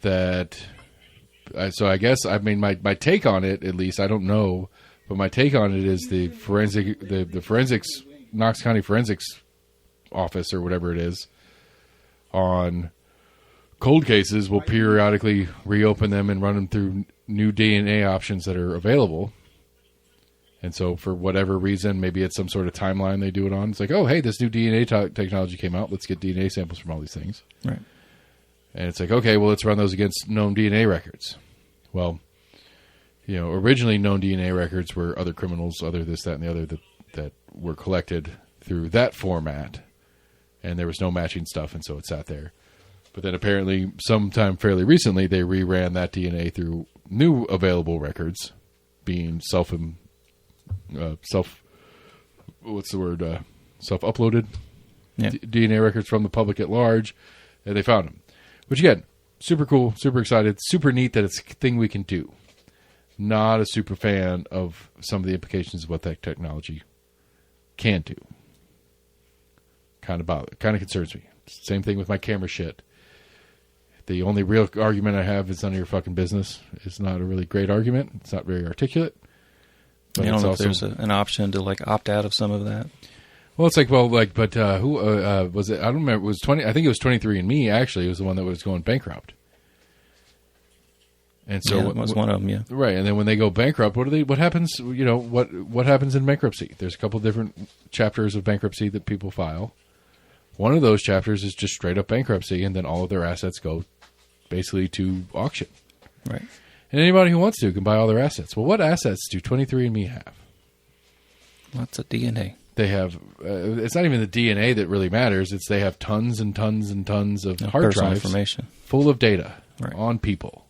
So I guess, I mean, my take on it, at least, I don't know. But my take on it is the forensics, Knox County Forensics Office or whatever it is, on cold cases will periodically reopen them and run them through new DNA options that are available. And so for whatever reason, maybe it's some sort of timeline they do it on. It's like, oh, hey, this new DNA technology came out. Let's get DNA samples from all these things. Right. And it's like, okay, well, let's run those against known DNA records. Well, originally known DNA records were other criminals, other this, that, and the other that were collected through that format, and there was no matching stuff, and so it sat there. But then apparently, sometime fairly recently, they reran that DNA through new available records, being self-uploaded DNA records from the public at large, and they found them. Which again, super cool, super excited, super neat that it's a thing we can do. Not a super fan of some of the implications of what that technology can do. Kind of concerns me. Same thing with my camera shit. The only real argument I have is none of your fucking business. It's not a really great argument. It's not very articulate. But I don't know if there's an option to like opt out of some of that. Well, it's like, but who was it? I don't remember. It was 20. I think it was 23andMe. Actually, it was the one that was going bankrupt. And so it was one of them, yeah. Right, and then when they go bankrupt, what happens? What happens in bankruptcy? There's a couple different chapters of bankruptcy that people file. One of those chapters is just straight up bankruptcy, and then all of their assets go basically to auction. Right. And anybody who wants to can buy all their assets. Well, what assets do 23andMe have? Lots of DNA. They have. It's not even the DNA that really matters. It's they have tons and tons and tons of hard drives information full of data on people.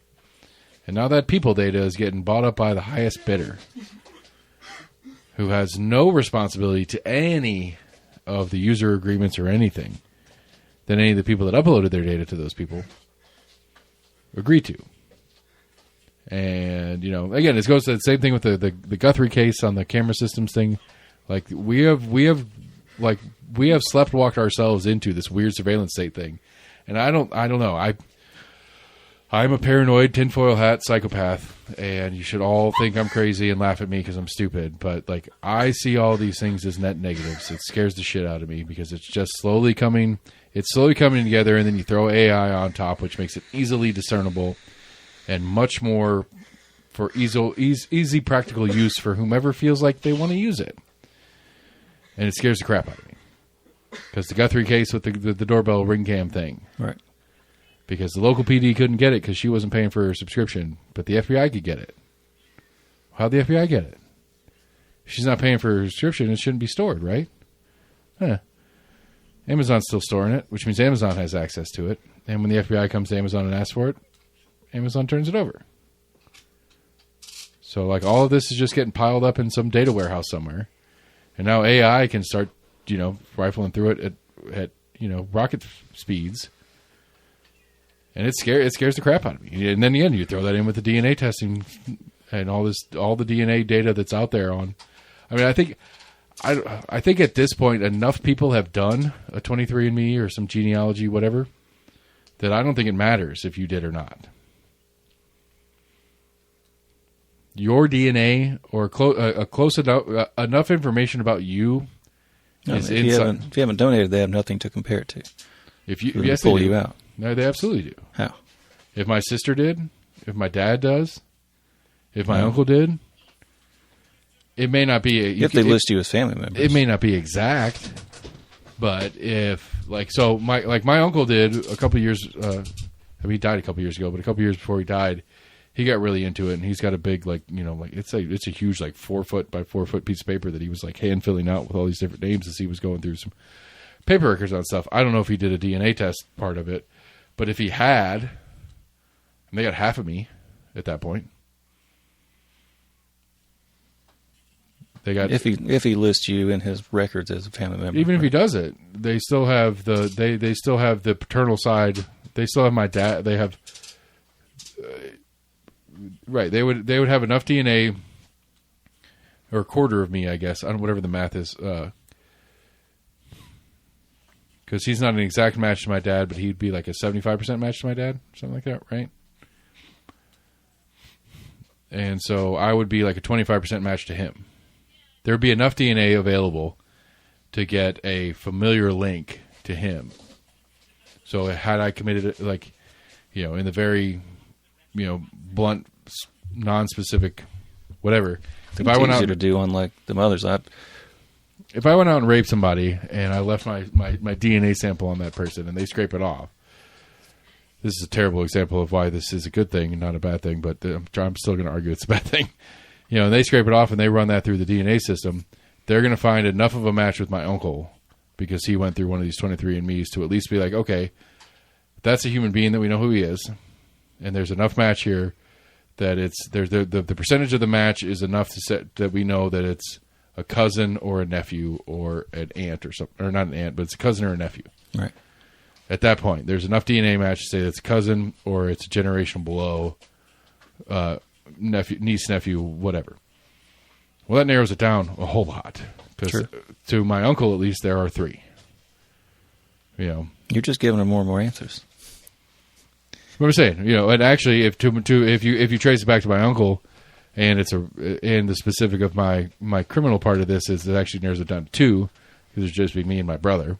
And now that people data is getting bought up by the highest bidder, who has no responsibility to any of the user agreements or anything that any of the people that uploaded their data to those people agreed to. And, again, it goes to the same thing with the Guthrie case on the camera systems thing. Like, we have slept-walked ourselves into this weird surveillance state thing. And I don't know. I'm a paranoid tinfoil hat psychopath, and you should all think I'm crazy and laugh at me because I'm stupid. But like, I see all these things as net negatives. It scares the shit out of me because it's just slowly coming. It's slowly coming together, and then you throw AI on top, which makes it easily discernible and much more for easy practical use for whomever feels like they want to use it. And it scares the crap out of me because the Guthrie case with the doorbell ring cam thing, right? Because the local PD couldn't get it because she wasn't paying for her subscription, but the FBI could get it. How'd the FBI get it? If she's not paying for her subscription, it shouldn't be stored, right? Amazon's still storing it, which means Amazon has access to it. And when the FBI comes to Amazon and asks for it, Amazon turns it over. So, like, all of this is just getting piled up in some data warehouse somewhere. And now AI can start, rifling through it at rocket speeds. And it scares the crap out of me. And then again, you throw that in with the DNA testing and all the DNA data that's out there on. I mean, I think at this point enough people have done a 23andMe or some genealogy, whatever, that I don't think it matters if you did or not. Your DNA or close enough information about you No, if you haven't donated, they have nothing to compare it to. If you pull you out. No, they absolutely do. How? If my sister did, if my dad does, if my uncle did, it may not be. If they list you as family members, it may not be exact. But if my uncle did a couple years. He died a couple years ago, but a couple years before he died, he got really into it, and he's got a big it's a huge 4 foot by 4 foot piece of paper that he was hand filling out with all these different names as he was going through some paper records on stuff. I don't know if he did a DNA test part of it, but if he had, and they got half of me at that point. They got if he lists you in his records as a family member. Even if he does it, they still have they still have the paternal side. They still have my dad. They have right. They would have enough DNA, or a quarter of me, I guess. I don't whatever the math is. Because he's not an exact match to my dad, but he'd be like a 75% match to my dad, something like that, right? And so I would be like a 25% match to him. There would be enough DNA available to get a familiar link to him. So had I committed it, in the very, blunt, non-specific, whatever. If I went out to do unlike the mothers, if I went out and raped somebody and I left my DNA sample on that person and they scrape it off, this is a terrible example of why this is a good thing and not a bad thing, but I'm still going to argue it's a bad thing. And they scrape it off and they run that through the DNA system, they're going to find enough of a match with my uncle because he went through one of these 23andMe's to at least be like, okay, that's a human being that we know who he is, and there's enough match here that the percentage of the match is enough to set that we know that it's a cousin or a nephew or an aunt or something, or not an aunt, but it's a cousin or a nephew. Right. At that point, there's enough DNA match to say it's a cousin or it's a generation below, niece, nephew, whatever. Well, that narrows it down a whole lot. Because to my uncle, at least, there are 3. You're just giving him more and more answers. What I'm saying, and actually, if you trace it back to my uncle, and the specific of my criminal part of this is it actually narrows it down to 2, because it's just me and my brother.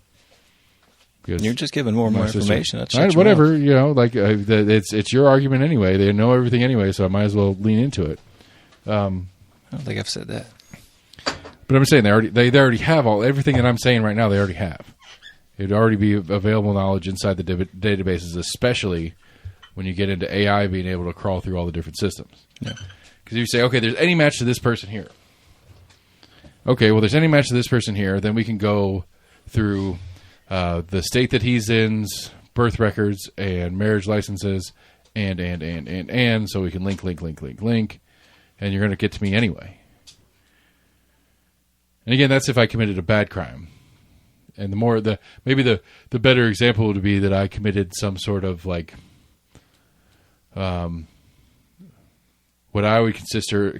You're just giving more and more information. Whatever, it's your argument anyway. They know everything anyway, so I might as well lean into it. I don't think I've said that. But I'm saying they already have everything that I'm saying right now. They already have. It'd already be available knowledge inside the databases, especially when you get into AI being able to crawl through all the different systems. Yeah. Because you say, okay, there's any match to this person here. Okay, well, there's any match to this person here. Then we can go through the state that he's in's birth records and marriage licenses and so we can link, and you're going to get to me anyway. And again, that's if I committed a bad crime. And maybe the better example would be that I committed some sort of what I would consider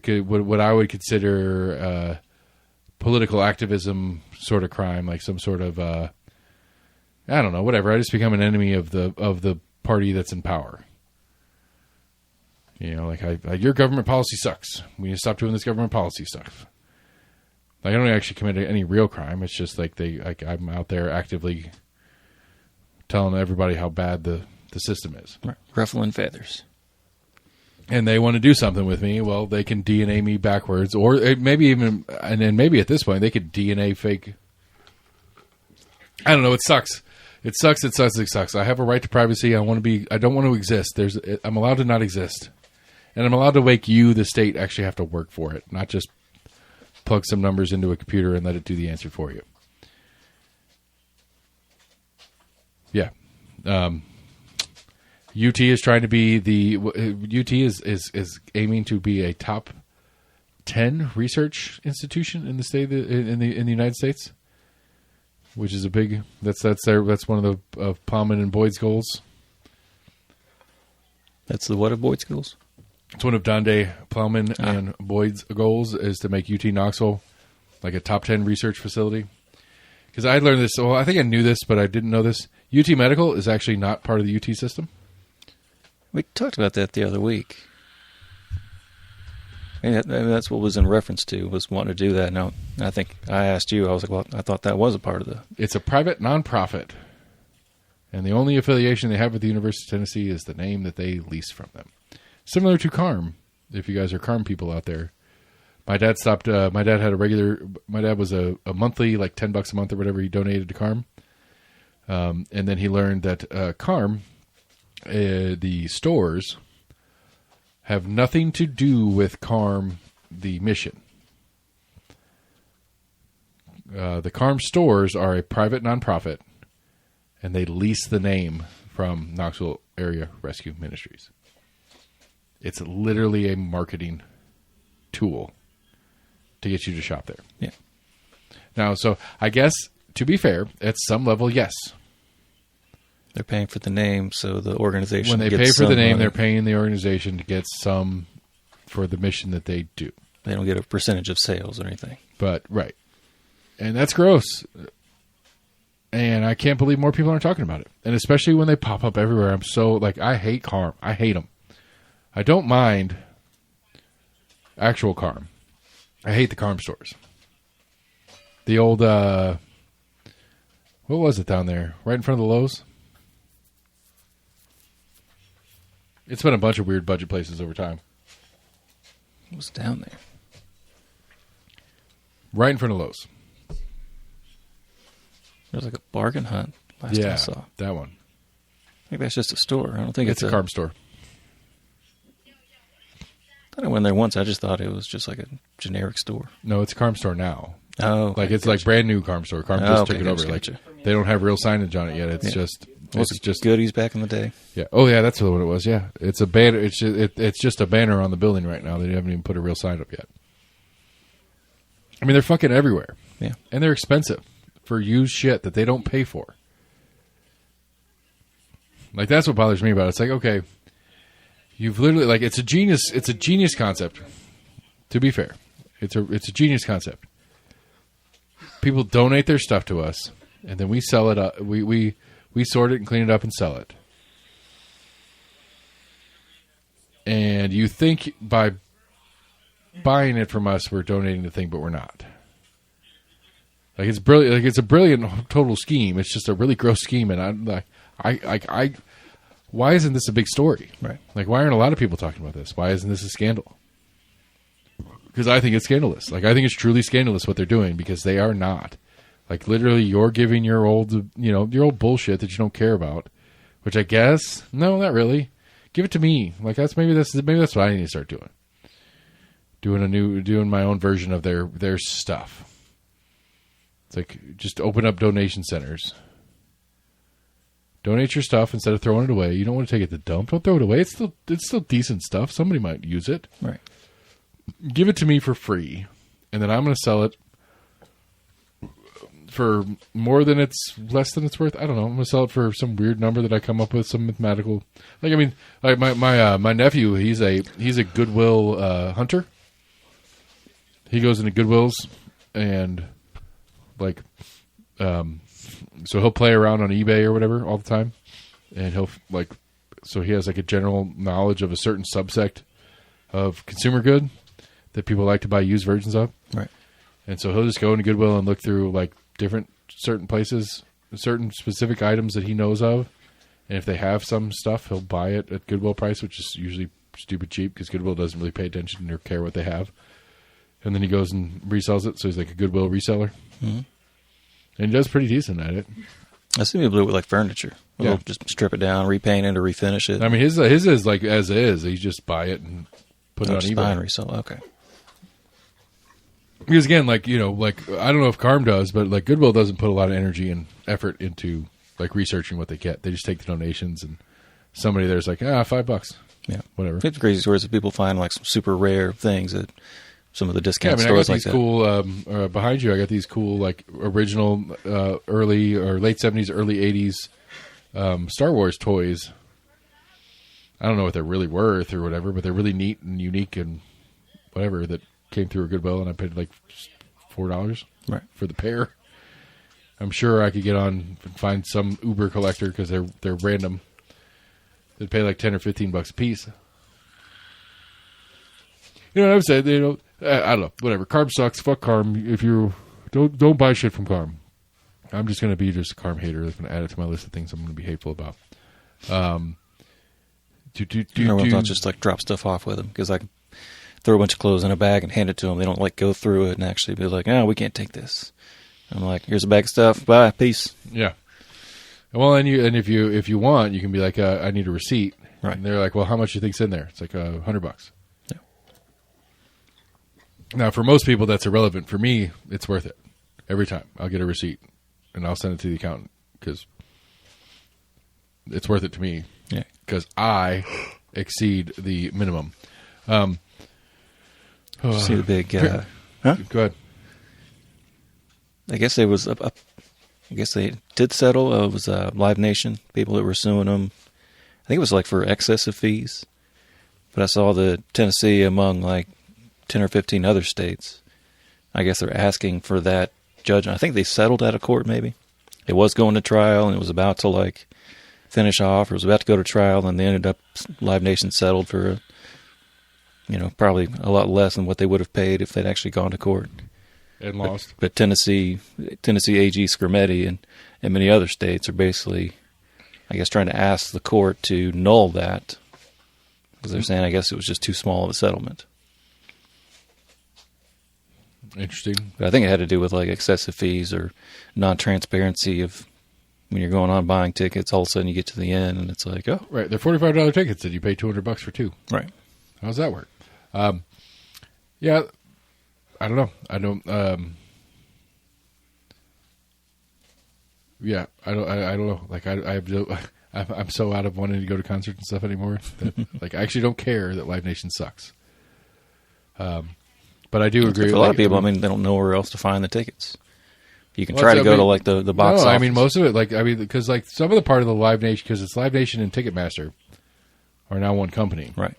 political activism sort of crime, like some sort of I don't know, whatever. I just become an enemy of the party that's in power. Your government policy sucks. We need to stop doing this government policy stuff. I don't actually commit any real crime. It's just I'm out there actively telling everybody how bad the system is. Right. Ruffling feathers. And they want to do something with me. Well, they can DNA me backwards, or maybe even, and then maybe at this point they could DNA fake. I don't know. It sucks. It sucks. I have a right to privacy. I don't want to exist. I'm allowed to not exist, and I'm allowed to make you, the state, actually have to work for it, not just plug some numbers into a computer and let it do the answer for you. Yeah. UT is trying to be UT is aiming to be a top 10 research institution in the state in the United States, which is a big that's one of the Plowman and Boyd's goals. That's the what of Boyd's goals? It's one of Donde Plowman and Boyd's goals is to make UT Knoxville like a top 10 research facility. Because I learned this, I think I knew this, but I didn't know this. UT Medical is actually not part of the UT system. We talked about that the other week. And that's what was in reference to, was wanting to do that. Now, I think I asked you, I was like, well, I thought that was a part of the... It's a private nonprofit. And the only affiliation they have with the University of Tennessee is the name that they lease from them. Similar to CARM, if you guys are CARM people out there. My dad was a monthly, like $10 a month or whatever, he donated to CARM. And then he learned that CARM, the stores, have nothing to do with CARM, the mission. The CARM stores are a private nonprofit, and they lease the name from Knoxville Area Rescue Ministries. It's literally a marketing tool to get you to shop there. Yeah. Now, so I guess, to be fair, at some level, yes. They're paying for the name, so the organization when they pay for the name, they're paying the organization to get some for the mission that they do. They don't get a percentage of sales or anything. But, right. And that's gross. And I can't believe more people aren't talking about it. And especially when they pop up everywhere. I'm so, like, I hate CARM. I hate them. I don't mind actual CARM. I hate the CARM stores. The old, what was it down there? Right in front of the Lowe's? It's been a bunch of weird budget places over time. What's down there? Right in front of Lowe's. There's like a bargain hunt last time I saw. That one. I think that's just a store. I don't think it's a CARM store. I went there once. I just thought it was just like a generic store. No, it's a CARM store now. Oh. Like it's like brand new CARM store. CARM just took it over. Like they don't have real signage on it yet. It's just... It's just goodies back in the day. Yeah. Oh, yeah. That's what it was. Yeah. It's a banner. It's just a banner on the building right now. They haven't even put a real sign up yet. I mean, they're fucking everywhere. Yeah. And they're expensive for used shit that they don't pay for. Like that's what bothers me about it. It's like, okay, you've literally like it's a genius concept. To be fair, it's a genius concept. People donate their stuff to us, and then we sell it up. We sort it and clean it up and sell it. And you think by buying it from us, we're donating the thing, but we're not. Like it's brilliant. Like it's a brilliant total scheme. It's just a really gross scheme, and I'm like, I why isn't this a big story? Right. Like, why aren't a lot of people talking about this? Why isn't this a scandal? Because I think it's scandalous. Like I think it's truly scandalous what they're doing because they are not. Like, literally, you're giving your old bullshit that you don't care about, which I guess, no, not really. Give it to me. Like, maybe that's what I need to start doing. Doing my own version of their stuff. It's like, just open up donation centers. Donate your stuff instead of throwing it away. You don't want to take it to the dump. Don't throw it away. It's still decent stuff. Somebody might use it. Right. Give it to me for free, and then I'm going to sell it for more than less than it's worth. I don't know. I'm gonna sell it for some weird number that I come up with, some mathematical. Like I mean, like my nephew, he's a Goodwill hunter. He goes into Goodwills and like, so he'll play around on eBay or whatever all the time, and he'll like, so he has like a general knowledge of a certain subsect of consumer good that people like to buy used versions of. Right. And so he'll just go into Goodwill and look through like different certain places, certain specific items that he knows of. And if they have some stuff, he'll buy it at Goodwill price, which is usually stupid cheap because Goodwill doesn't really pay attention or care what they have. And then he goes and resells it. So he's like a Goodwill reseller. Mm-hmm. And he does pretty decent at it. I see people do it with like furniture. They'll just strip it down, repaint it, or refinish it. I mean, his is like as is. You just buy it and put it on eBay. Buy and resell. Okay. Because again, like, you know, like, I don't know if CARM does, but like Goodwill doesn't put a lot of energy and effort into like researching what they get. They just take the donations and somebody there's like, $5. Yeah. Whatever. It's crazy stories that people find like some super rare things at some of the discount stores like that. I got these cool, behind you, I got these cool like original early or late 70s, early 80s Star Wars toys. I don't know what they're really worth or whatever, but they're really neat and unique and whatever that came through a Goodwill, and I paid like $4 for the pair. I'm sure I could get on and find some Uber collector because they're random. They'd pay like $10 or $15 a piece. You know what I'm saying? I don't know. Whatever. Carm sucks. Fuck Carm. If you don't buy shit from Carm. I'm just going to be just a Carm hater. I'm going to add it to my list of things I'm going to be hateful about. I'll just like drop stuff off with them because I can throw a bunch of clothes in a bag and hand it to them. They don't like go through it and actually be like, "Oh, we can't take this." I'm like, "Here's a bag of stuff. Bye, peace." Yeah. Well, and if you want, you can be like, "I need a receipt." Right. And they're like, "Well, how much do you think's in there?" It's like $100. Yeah. Now, for most people, that's irrelevant. For me, it's worth it. Every time I'll get a receipt and I'll send it to the accountant because it's worth it to me. Yeah. Because I exceed the minimum. See the big. Huh? Go ahead. I guess there was I guess they did settle. It was Live Nation people that were suing them. I think it was like for excessive fees. But I saw the Tennessee among like 10 or 15 other states. I guess they're asking for that judgment. I think they settled out of court. Maybe it was going to trial and it was about to like finish off, or was about to go to trial, and they ended up Live Nation settled for, probably a lot less than what they would have paid if they'd actually gone to court and lost. But Tennessee AG Scrimetti and many other states are basically, I guess, trying to ask the court to null that because they're saying, I guess, it was just too small of a settlement. Interesting. But I think it had to do with like excessive fees or non-transparency of. When you're going on buying tickets, all of a sudden you get to the end and it's like, oh. Right. They're $45 tickets and you pay $200 for two. Right. How does that work? Yeah. I don't know. I don't know. Like I'm so out of wanting to go to concerts and stuff anymore that like I actually don't care that Live Nation sucks. But I do agree. For a lot of people, they don't know where else to find the tickets. You can try to go to like the box office. I mean, most of it, because like some of the part of the Live Nation, because it's Live Nation and Ticketmaster are now one company. Right.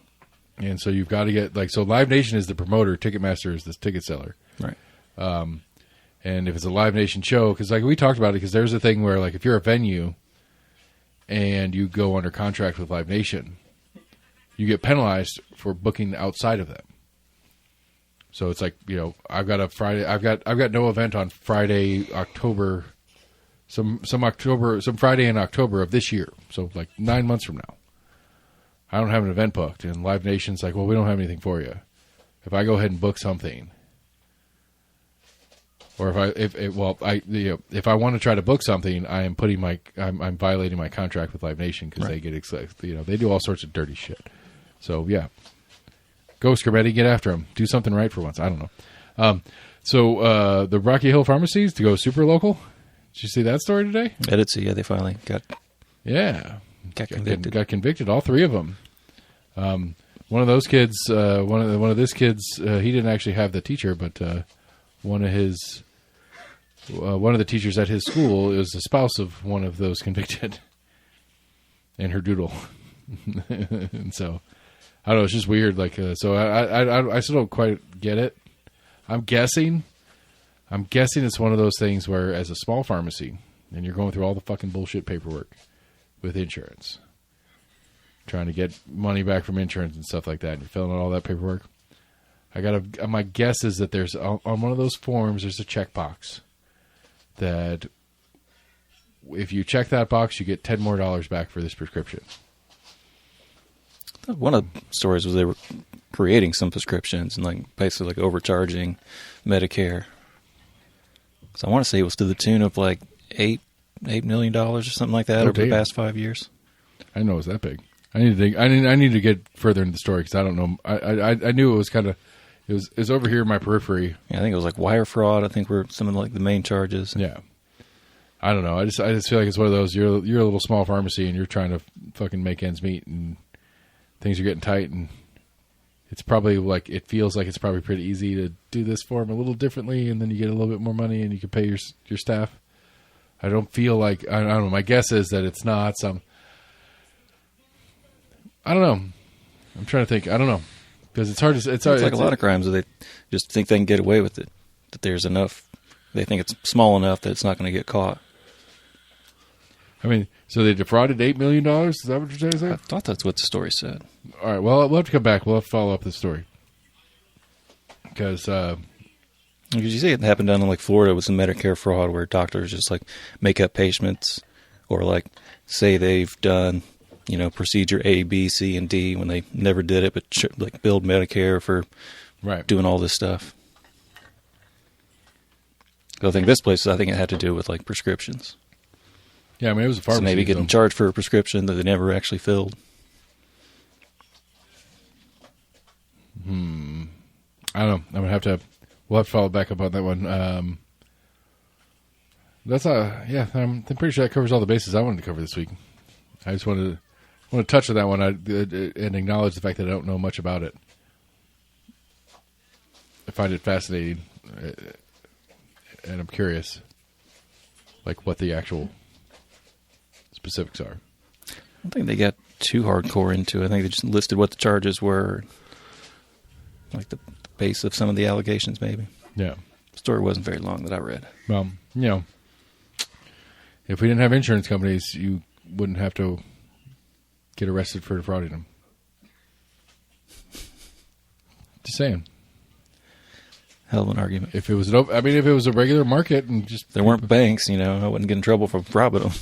And so you've got to get, so Live Nation is the promoter, Ticketmaster is the ticket seller. Right. And if it's a Live Nation show, because like we talked about it, because there's a thing where like if you're a venue and you go under contract with Live Nation, you get penalized for booking outside of them. So it's like, I've got no event on Friday, October, some Friday in October of this year. So like 9 months from now, I don't have an event booked, and Live Nation's like, well, we don't have anything for you. If I go ahead and book something, or if I want to try to book something, I am I'm violating my contract with Live Nation because they get they do all sorts of dirty shit. So yeah. Go, Scrimetti, get after him. Do something right for once. I don't know. So the Rocky Hill pharmacies to go super local. Did you see that story today? I did see. Yeah, they finally got convicted. Got convicted. All three of them. One of those kids. One of this kids. He didn't actually have the teacher, but one of the teachers at his school is the spouse of one of those convicted, and her doodle. And so. I don't know. It's just weird. So I still don't quite get it. I'm guessing it's one of those things where, as a small pharmacy, and you're going through all the fucking bullshit paperwork with insurance, trying to get money back from insurance and stuff like that, and you're filling out all that paperwork. My guess is that there's on one of those forms, there's a checkbox that if you check that box, you get $10 more back for this prescription. One of the stories was they were creating some prescriptions and basically overcharging Medicare. So I want to say it was to the tune of like $8 million or something like that over the past 5 years. I know it was that big. I need to get further into the story because I don't know. I knew it was kind of it was over here in my periphery. Yeah, I think it was like wire fraud. I think were some of the main charges. Yeah. I don't know. I just feel like it's one of those. You're a little small pharmacy and you're trying to fucking make ends meet and things are getting tight, and it's probably it feels like it's probably pretty easy to do this form a little differently, and then you get a little bit more money, and you can pay your staff. I don't feel like I don't know. My guess is that it's not some. I don't know. I'm trying to think. I don't know because it's hard to. It's like a lot of crimes that they just think they can get away with it. That there's enough. They think it's small enough that it's not going to get caught. I mean, so they defrauded $8 million? Is that what you're saying? I thought that's what the story said. All right. Well, we'll have to come back. We'll have to follow up the story. Because you see it happen down in like Florida with some Medicare fraud where doctors just like make up patients or like say they've done, procedure A, B, C, and D when they never did it, but like billed Medicare for doing all this stuff. So I think this place, it had to do with like prescriptions. Yeah, I mean, it was a pharmacy. So maybe getting charged for a prescription that they never actually filled. I don't know. I'm gonna we'll have to follow back up on that one. I'm pretty sure that covers all the bases I wanted to cover this week. I just want to touch on that one and acknowledge the fact that I don't know much about it. I find it fascinating, and I'm curious, like what the actual specifics are. I don't think they got too hardcore into it. I think they just listed what the charges were, like the base of some of the allegations, maybe. Yeah. The story wasn't very long that I read. Well, if we didn't have insurance companies, you wouldn't have to get arrested for defrauding them. Just saying. Hell of an argument. If it was a regular market and just there weren't banks, I wouldn't get in trouble for robbing them.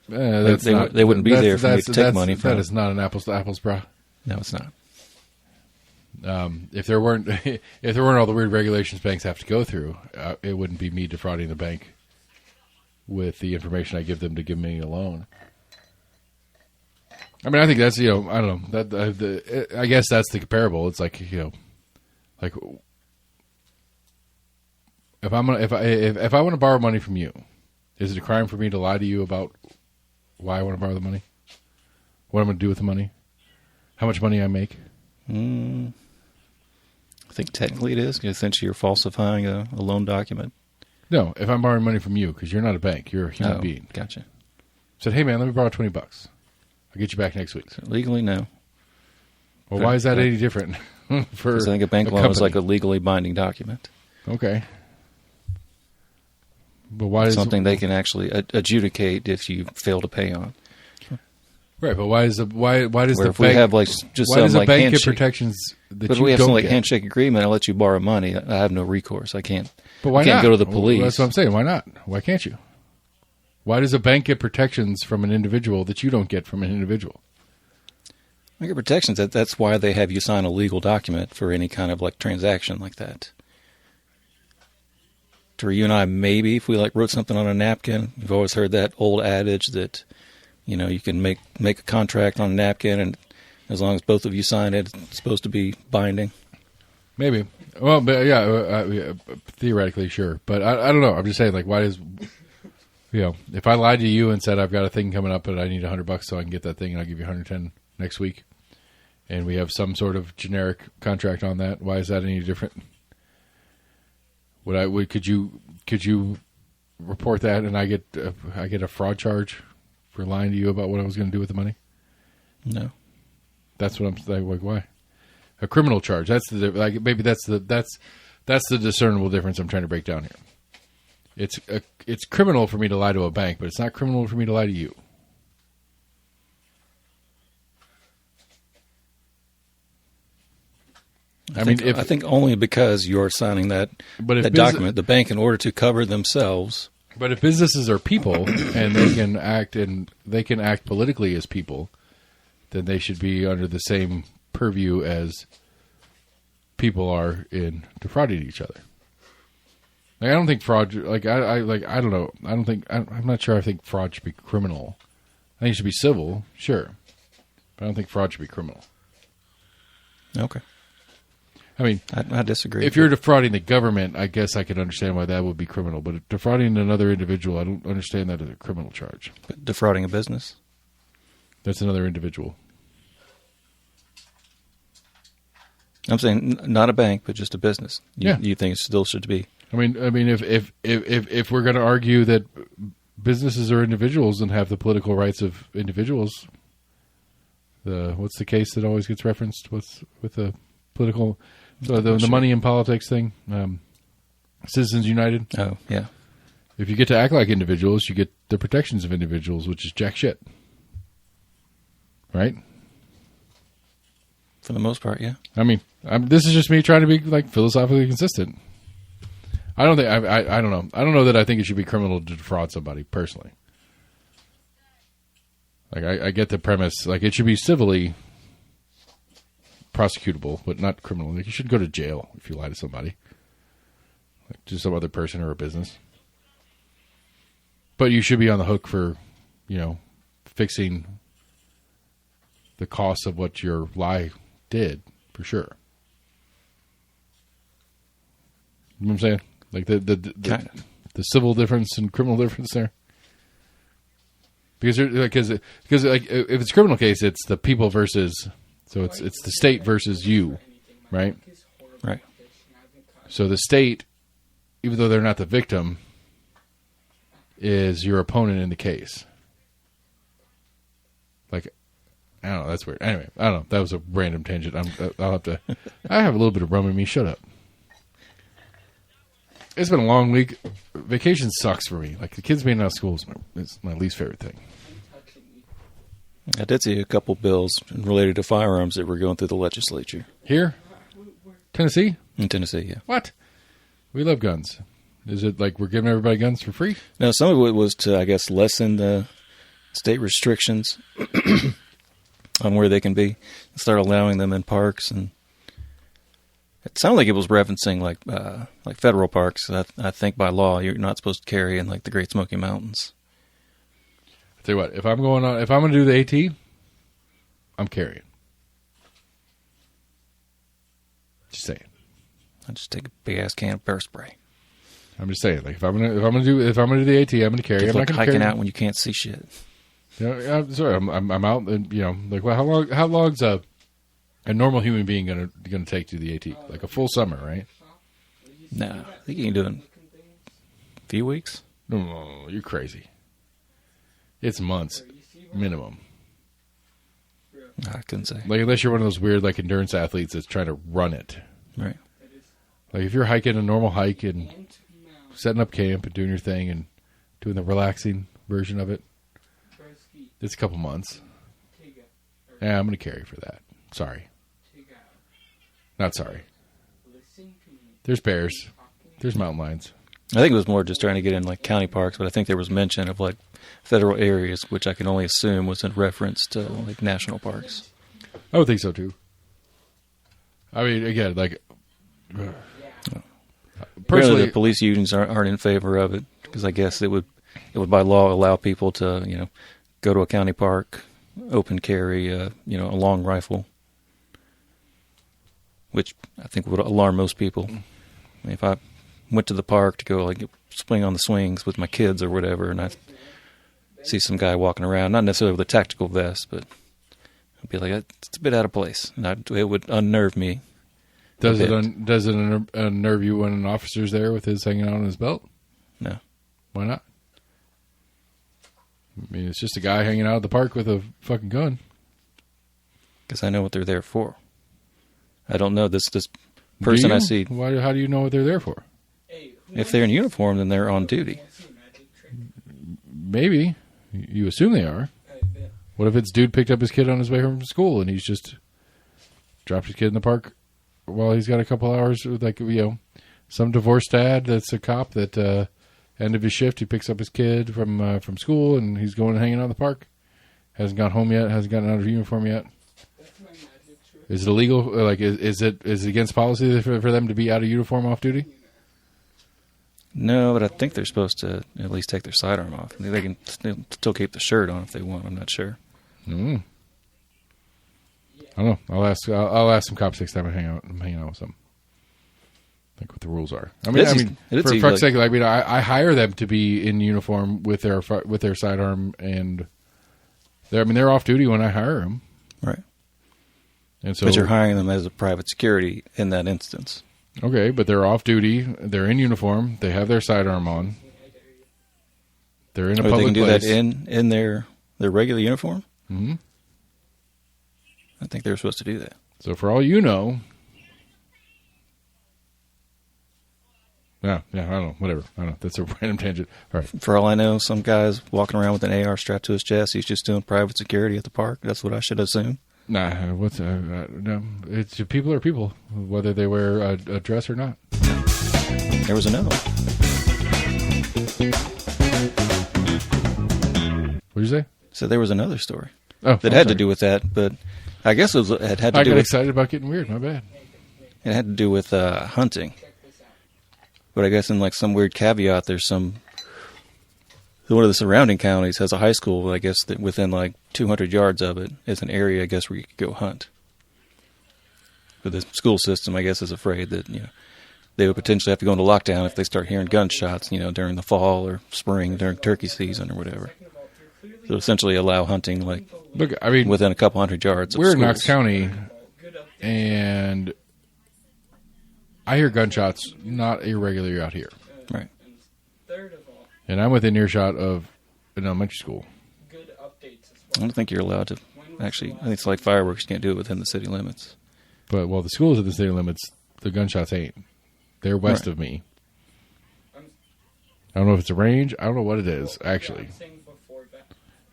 They wouldn't be there for me to take money from. That is not an apples to apples, bro. No, it's not. If there weren't all the weird regulations banks have to go through, it wouldn't be me defrauding the bank with the information I give them to give me a loan. I mean, I think that's I don't know I guess that's the comparable. It's like like if I want to borrow money from you, is it a crime for me to lie to you about why I want to borrow the money? What I'm going to do with the money? How much money I make? I think technically it is, because essentially you're falsifying a loan document. No, if I'm borrowing money from you, because you're not a bank, you're a human being. Gotcha. Said, hey man, let me borrow $20. I'll get you back next week. So legally, no. Well, why is that any different? Because I think a bank loan is like a legally binding document. Okay. But why is something they can actually adjudicate if you fail to pay on? Right, but why does the bank? We have like just why does the like bank get protections that but you we have don't some like get? handshake agreement. I'll let you borrow money. I have no recourse. I can't. But why I can't not? go to the police. Well, that's what I'm saying. Why not? Why can't you? Why does a bank get protections from an individual that you don't get from an individual? I get protections. That's why they have you sign a legal document for any kind of like transaction like that. To you and I, maybe if we like wrote something on a napkin, you've always heard that old adage that, you can make a contract on a napkin, and as long as both of you sign it, it's supposed to be binding. Maybe. Well, but yeah, theoretically, sure. But I don't know. I'm just saying, like, why does, if I lied to you and said I've got a thing coming up, but I need $100 so I can get that thing, and I'll give you $110 next week, and we have some sort of generic contract on that, why is that any different? Could you report that, and I get a fraud charge for lying to you about what I was going to do with the money? No. That's what I'm saying. Like, why? A criminal charge. That's the maybe that's the discernible difference I'm trying to break down here. It's criminal for me to lie to a bank, but it's not criminal for me to lie to you. I think only because you're signing that document, the bank, in order to cover themselves. But if businesses are people and they can act politically as people, then they should be under the same purview as people are in defrauding each other. Like, I don't think fraud. Like I don't know. I'm not sure. I think fraud should be criminal. I think it should be civil, sure, but I don't think fraud should be criminal. Okay. I mean, I disagree. If you're defrauding the government, I guess I could understand why that would be criminal. But defrauding another individual, I don't understand that as a criminal charge. But defrauding a business? That's another individual. I'm saying not a bank, but just a business. You think it still should be? I mean, if we're going to argue that businesses are individuals and have the political rights of individuals, what's the case that always gets referenced? What's with the political? So the money in politics thing, Citizens United. Oh, yeah. If you get to act like individuals, you get the protections of individuals, which is jack shit. Right? For the most part, yeah. I mean, this is just me trying to be like philosophically consistent. I don't think I don't know. I don't know that I think it should be criminal to defraud somebody personally. Like I get the premise. Like it should be civilly prosecutable, but not criminal. Like you should go to jail if you lie to somebody, like to some other person or a business. But you should be on the hook for, fixing the cost of what your lie did, for sure. You know what I'm saying? Like the civil difference and criminal difference there. Because if it's a criminal case, it's the people versus, so it's the state versus you, right? Right. So the state, even though they're not the victim, is your opponent in the case. Like, I don't know. That's weird. Anyway, I don't know. That was a random tangent. I'll have to. I have a little bit of rum in me. Shut up. It's been a long week. Vacation sucks for me. Like the kids being out of school is my least favorite thing. I did see a couple bills related to firearms that were going through the legislature. Here? Tennessee? In Tennessee, yeah. What? We love guns. Is it like we're giving everybody guns for free? No, some of it was to, I guess, lessen the state restrictions on where they can be. Start allowing them in parks, and it sounded like it was referencing like federal parks. I think by law you're not supposed to carry in like the Great Smoky Mountains. I'll tell you what, if I'm going to do the AT, I'm carrying. Just saying. I just take a big ass can of bear spray. I'm just saying, like if I'm gonna do the AT, I'm gonna carry. It's I'm like not hiking out when you can't see shit. I'm sorry, I'm out, and like well, how long's a normal human being gonna take to the AT? Like a full summer, right? No, I think you can do it in a few weeks. No, you're crazy. It's months minimum. I couldn't say. Like unless you're one of those weird like endurance athletes that's trying to run it, right? Like if you're hiking a normal hike and setting up camp and doing your thing and doing the relaxing version of it, it's a couple months. Yeah, I'm going to carry for that. Sorry. Not sorry. There's bears. There's mountain lions. I think it was more just trying to get in like county parks, but I think there was mention of like federal areas, which I can only assume was in reference to like national parks. I would think so too. I mean, again, like personally, the police unions aren't in favor of it because I guess it would by law allow people to go to a county park, open carry a long rifle, which I think would alarm most people. I mean, if I went to the park to go like swing on the swings with my kids or whatever, and I see some guy walking around, not necessarily with a tactical vest, but I'd be like, it's a bit out of place, and it would unnerve me. Does it unnerve you when an officer's there with his hanging out on his belt? No. Why not? I mean, it's just a guy hanging out at the park with a fucking gun. Because I know what they're there for. I don't know this person I see. How do you know what they're there for? If they're in uniform, then they're on duty. Maybe. You assume they are. What if it's dude picked up his kid on his way home from school and he's just dropped his kid in the park while he's got a couple hours with some divorced dad that's a cop that end of his shift he picks up his kid from school and he's going and hanging out in the park. Hasn't got home yet, hasn't gotten out of uniform yet. Is it illegal? Like, is it against policy for them to be out of uniform off duty? No, but I think they're supposed to at least take their sidearm off. They can still keep the shirt on if they want. I'm not sure. I don't know. I'll ask some cops next time I'm hanging out with them. Like what the rules are. I mean, for fuck's sake, I hire them to be in uniform with their sidearm, and they're off duty when I hire them. Right. And so, but you're hiring them as a private security in that instance. Okay, but they're off duty. They're in uniform. They have their sidearm on. They're in a public place. They can do that in their regular uniform? Mm-hmm. I think they were supposed to do that. So for all you know... Yeah, I don't know. Whatever. I don't know. That's a random tangent. All right. For all I know, some guy's walking around with an AR strapped to his chest. He's just doing private security at the park. That's what I should assume. Nah, no. It's people are people, whether they wear a dress or not. There was another one. What did you say? So there was another story that had to do with that, but I guess it had to do with... I got excited about getting weird, my bad. It had to do with hunting. But I guess in like some weird caveat, there's one of the surrounding counties has a high school, I guess, that within like 200 yards of it is an area, I guess, where you could go hunt. But the school system, I guess, is afraid that, they would potentially have to go into lockdown if they start hearing gunshots, during the fall or spring, during turkey season or whatever. So essentially allow hunting, within a couple hundred yards of We're schools. in Knox County, and I hear gunshots not irregularly out here. Right. And I'm within earshot of an elementary school. I don't think you're allowed to. Actually, I think it's like fireworks. You can't do it within the city limits. But, the schools are the city limits. The gunshots ain't. They're west of me. I don't know if it's a range. I don't know what it is, actually.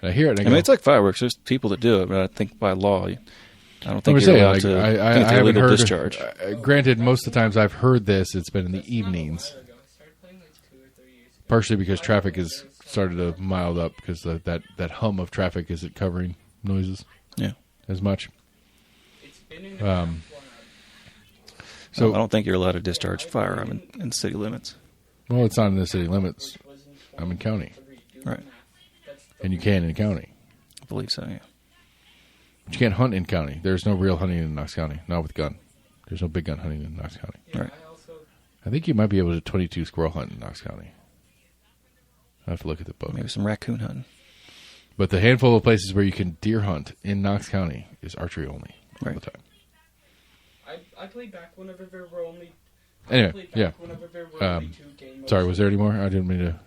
And I hear it. And it's like fireworks. There's people that do it, but I think by law, I don't think you're allowed to. I haven't heard discharge. Granted, most of the times I've heard this, it's been in the evenings. Partially because traffic has started to mild up because that hum of traffic isn't covering noises as much. So I don't think you're allowed to discharge firearm in the city limits. Well, it's not in the city limits. I'm in county. Right. And you can in county. I believe so, yeah. But you can't hunt in county. There's no real hunting in Knox County. Not with gun. There's no big gun hunting in Knox County. Right. I think you might be able to 22 squirrel hunt in Knox County. I have to look at the book. Maybe some raccoon hunting. But the handful of places where you can deer hunt in Knox County is archery only all the time. I played back whenever there were only... Anyway, sorry, was there any more? I didn't mean to...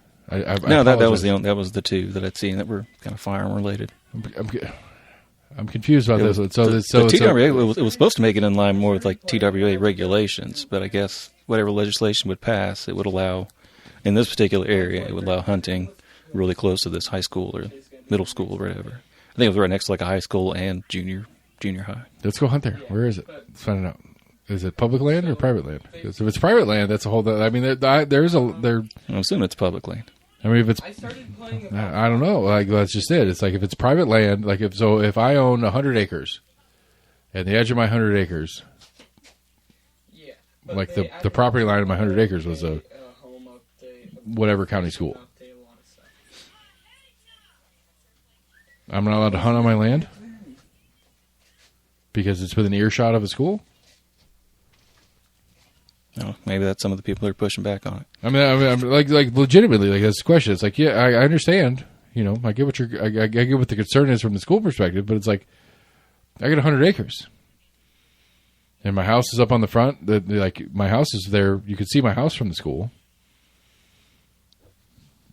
No, that was the two that I'd seen that were kind of firearm related. I'm confused about this one. The TWA, it was supposed to make it in line more with like TWA regulations, but I guess whatever legislation would pass, it would allow, in this particular area, it would allow hunting really close to this high school or middle school or whatever. I think it was right next to like a high school and junior high. Let's go hunt there. Where is it? Let's find it out. Is it public land or private land? Because if it's private land, that's a whole... I mean, there's a... I assume it's public land. I mean, if it's... I don't know. Like, that's just it. It's like if it's private land, like if I own 100 acres, and the edge of my 100 acres, like the property line of my 100 acres was a whatever county school. I'm not allowed to hunt on my land? Because it's within earshot of a school? No, maybe that's some of the people that are pushing back on it. I mean, like legitimately, like that's the question. It's like, yeah, I understand. I get what I get what the concern is from the school perspective, but it's like, I got 100 acres, and my house is up on the front. My house is there. You can see my house from the school,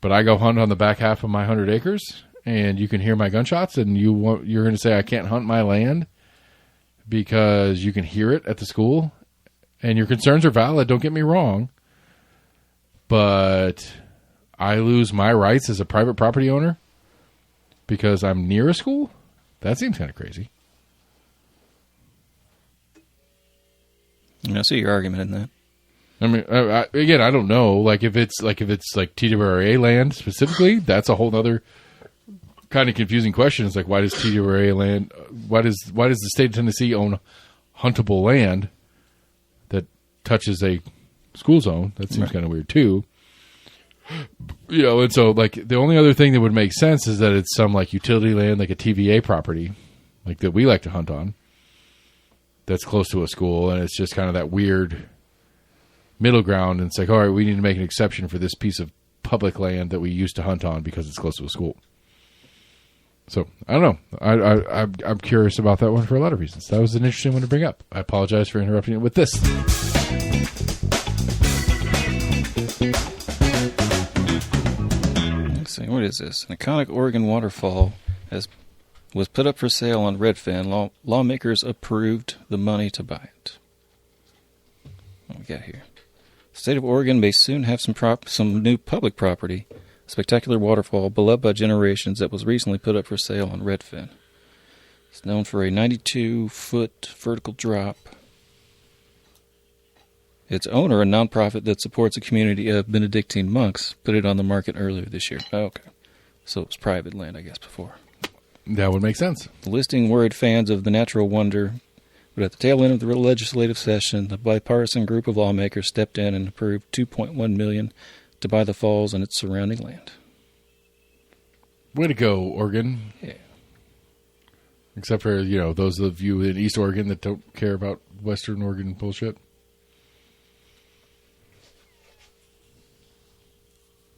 but I go hunt on the back half of my 100 acres, and you can hear my gunshots, and you're going to say I can't hunt my land because you can hear it at the school. And your concerns are valid, don't get me wrong. But I lose my rights as a private property owner because I'm near a school? That seems kind of crazy. I see your argument in that. I mean, again, I don't know. Like if it's like TWRA land specifically, that's a whole other kind of confusing question. It's like, why does TWRA land? Why does the state of Tennessee own huntable land that touches a school zone? That seems kind of weird too. And so like the only other thing that would make sense is that it's some like utility land, like a TVA property, like that we like to hunt on, that's close to a school, and it's just kind of that weird middle ground. And it's like, all right, we need to make an exception for this piece of public land that we used to hunt on because it's close to a school. So I don't know. I'm curious about that one for a lot of reasons. That was an interesting one to bring up. I apologize for interrupting it with this. Let's see, what is this? An iconic Oregon waterfall was put up for sale on Redfin. Lawmakers approved the money to buy it. What we got here? The state of Oregon may soon have some new public property. A spectacular waterfall beloved by generations that was recently put up for sale on Redfin. It's known for a 92-foot vertical drop. Its owner, a nonprofit that supports a community of Benedictine monks, put it on the market earlier this year. Oh, okay. So it was private land, I guess, before. That would make sense. The listing worried fans of the natural wonder, but at the tail end of the legislative session, the bipartisan group of lawmakers stepped in and approved $2.1 million to buy the falls and its surrounding land. Way to go, Oregon. Yeah. Except for, those of you in East Oregon that don't care about Western Oregon bullshit.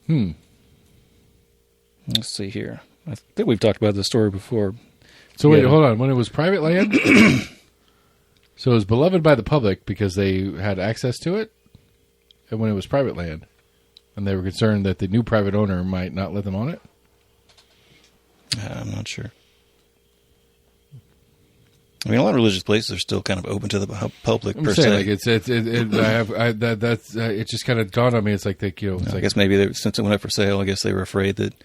Let's see here. I think we've talked about this story before. So wait, hold on. When it was private land, so it was beloved by the public because they had access to it, and when it was private land, and they were concerned that the new private owner might not let them own it? I'm not sure. I mean, a lot of religious places are still kind of open to the public. I'm saying, like it just kind of dawned on me. It's like I guess maybe since it went up for sale, I guess they were afraid that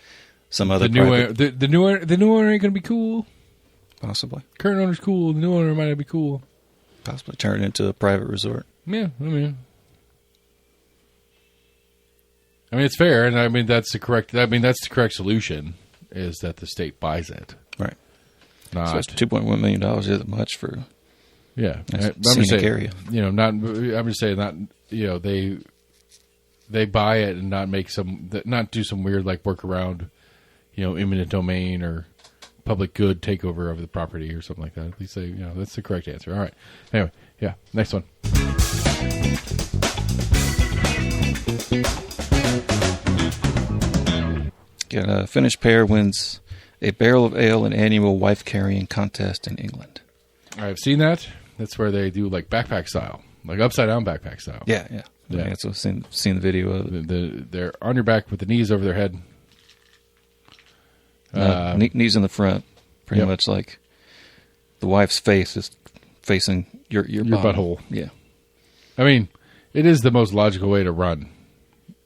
some other the new owner ain't gonna be cool. Possibly. Current owner's cool. The new owner might not be cool. Possibly turn it into a private resort. Yeah, I mean, it's fair, and I mean that's the correct solution is that the state buys it. Right. Not so it's $2.1 million isn't much for I'm just saying, area. I'm just saying not they buy it and not do some weird like workaround, eminent domain or public good takeover of the property or something like that. At least that's the correct answer. All right. Anyway, yeah, next one. A Finnish pair wins a barrel of ale and annual wife-carrying contest in England. I've seen that. That's where they do like backpack style, like upside-down backpack style. Yeah. That's what I've seen the video of it. They're on your back with the knees over their head. Knees in the front, pretty much like the wife's face is facing your butthole. Yeah. I mean, it is the most logical way to run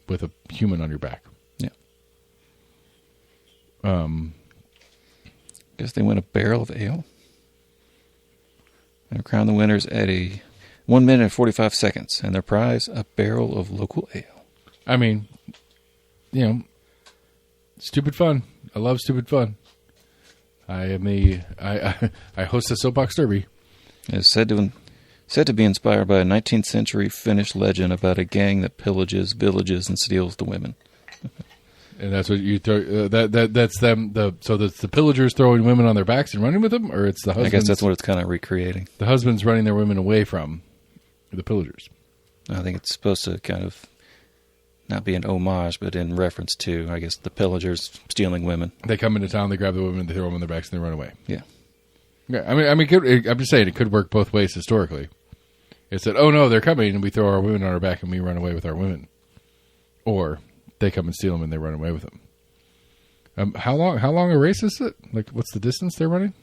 with a human on your back. Yeah. Guess they win a barrel of ale. And crown the winners at 1 minute and 45 seconds. And their prize, a barrel of local ale. I mean, stupid fun. I love stupid fun. I host a soapbox derby. It's said to be inspired by a 19th century Finnish legend about a gang that pillages villages and steals the women. And that's what you throw. That's them. So that's the pillagers throwing women on their backs and running with them, or it's the husbands. I guess that's what it's kind of recreating. The husbands running their women away from the pillagers. I think it's supposed to kind of not be an homage, but in reference to, I guess, the pillagers stealing women. They come into town, they grab the women, they throw them on their backs, and they run away. Yeah. Yeah. I'm just saying it could work both ways historically. It's that, oh no, they're coming, and we throw our women on our back, and we run away with our women, or they come and steal them and they run away with them. How long a race is it? Like, what's the distance they're running?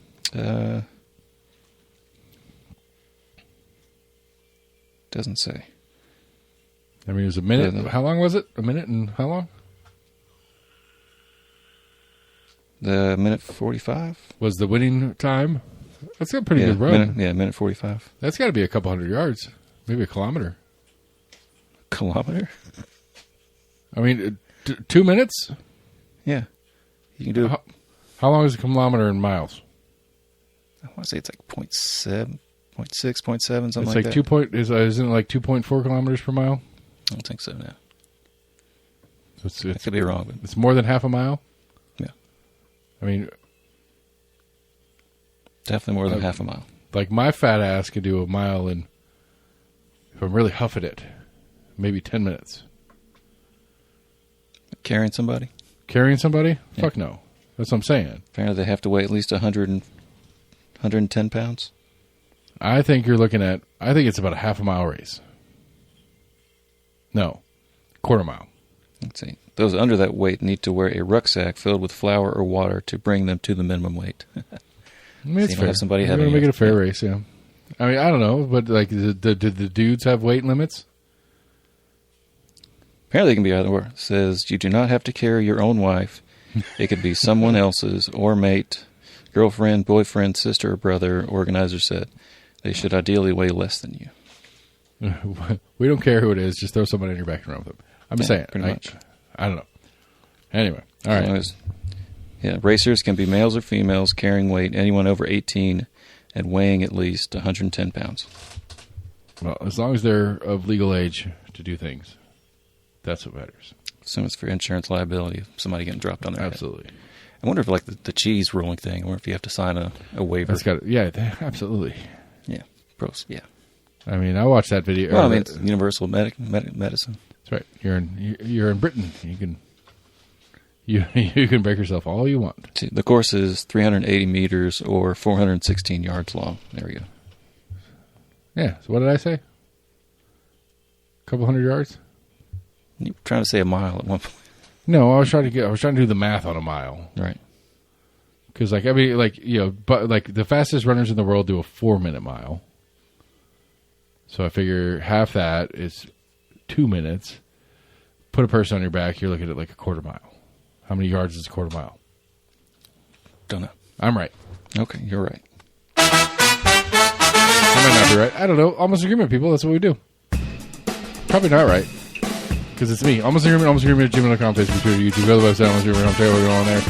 Doesn't say. I mean, it was a minute. How long was it? A minute and how long? The minute 45 was the winning time. That's a pretty good run. Minute 45. That's got to be a couple hundred yards, maybe a kilometer. Kilometer? I mean, 2 minutes? Yeah. You can do it. How long is a kilometer in miles? I want to say it's like 0.7, 0.6, 0.7, something it's like like that. Isn't it like 2.4 kilometers per mile? I don't think so now. So I could be wrong. But it's more than half a mile? Yeah. I mean, definitely more than half a mile. Like my fat ass could do a mile in, if I'm really huffing it, maybe 10 minutes. Carrying somebody? Carrying somebody? Yeah. Fuck no. That's what I'm saying. Apparently they have to weigh at least 110 pounds. I think it's about a half a mile race. No, quarter mile. Let's see. Those under that weight need to wear a rucksack filled with flour or water to bring them to the minimum weight. I mean, it's fair. Have somebody You're going to make it a fair race, yeah. I mean, I don't know, but like, did the dudes have weight limits? Apparently it can be either or. It says you do not have to carry your own wife. It could be someone else's or mate. girlfriend, boyfriend, sister, or brother, organizer said. They should ideally weigh less than you. We don't care who it is. Just throw somebody in your back and run with them. I'm just saying. Pretty much. I don't know. Anyway. All right. Racers can be males or females carrying weight, anyone over 18 and weighing at least 110 pounds. Well, as long as they're of legal age to do things, that's what matters. Assume it's for insurance liability. Somebody getting dropped on their Absolutely. head. I wonder if like the cheese rolling thing, or if you have to sign a waiver. Absolutely. Yeah. Pros. Yeah. I mean, I watched that video. Well, I mean, it's universal medicine. That's right. You're in Britain. You can break yourself all you want. The course is 380 meters or 416 yards long. There we go. Yeah. So what did I say? A couple hundred yards? You were trying to say a mile at one point. No, I was trying to do the math on a mile. Right. Because but the fastest runners in the world do a 4-minute mile. So I figure half that is 2 minutes. Put a person on your back, you're looking at like a quarter mile. How many yards is a quarter mile? Don't know. I'm right. Okay, you're right. I might not be right. I don't know. Almost agreement, people. That's what we do. Probably not right. Because it's me. Almost agreement at gmail.com, Facebook, Twitter, YouTube. Go to the website, almost agreement. We're going on there.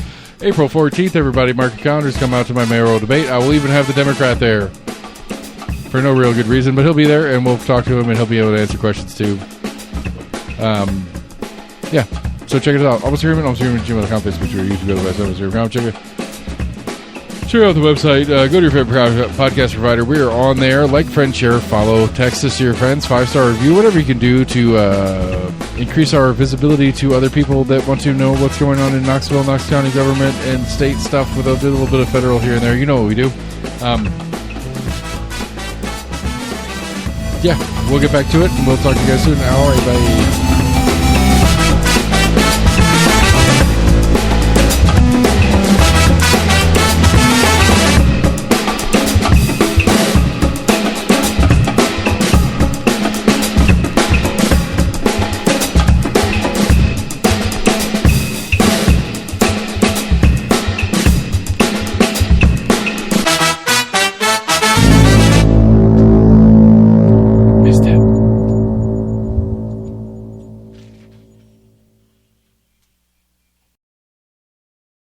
April 14th, everybody, mark your calendars. Come out to my mayoral debate. I will even have the Democrat there for no real good reason, but he'll be there, and we'll talk to him, and he'll be able to answer questions, too. Yeah. So check it out. Almost agreement at gmail.com, Facebook, Twitter, YouTube. Go to the website, almost agreement. Check out the website. Go to your favorite podcast provider. We are on there. Like, friend, share, follow, text us to your friends, 5-star review, whatever you can do to increase our visibility to other people that want to know what's going on in Knoxville, Knox County government, and state stuff with a little bit of federal here and there. You know what we do. Yeah, we'll get back to it, and we'll talk to you guys soon. All right, bye.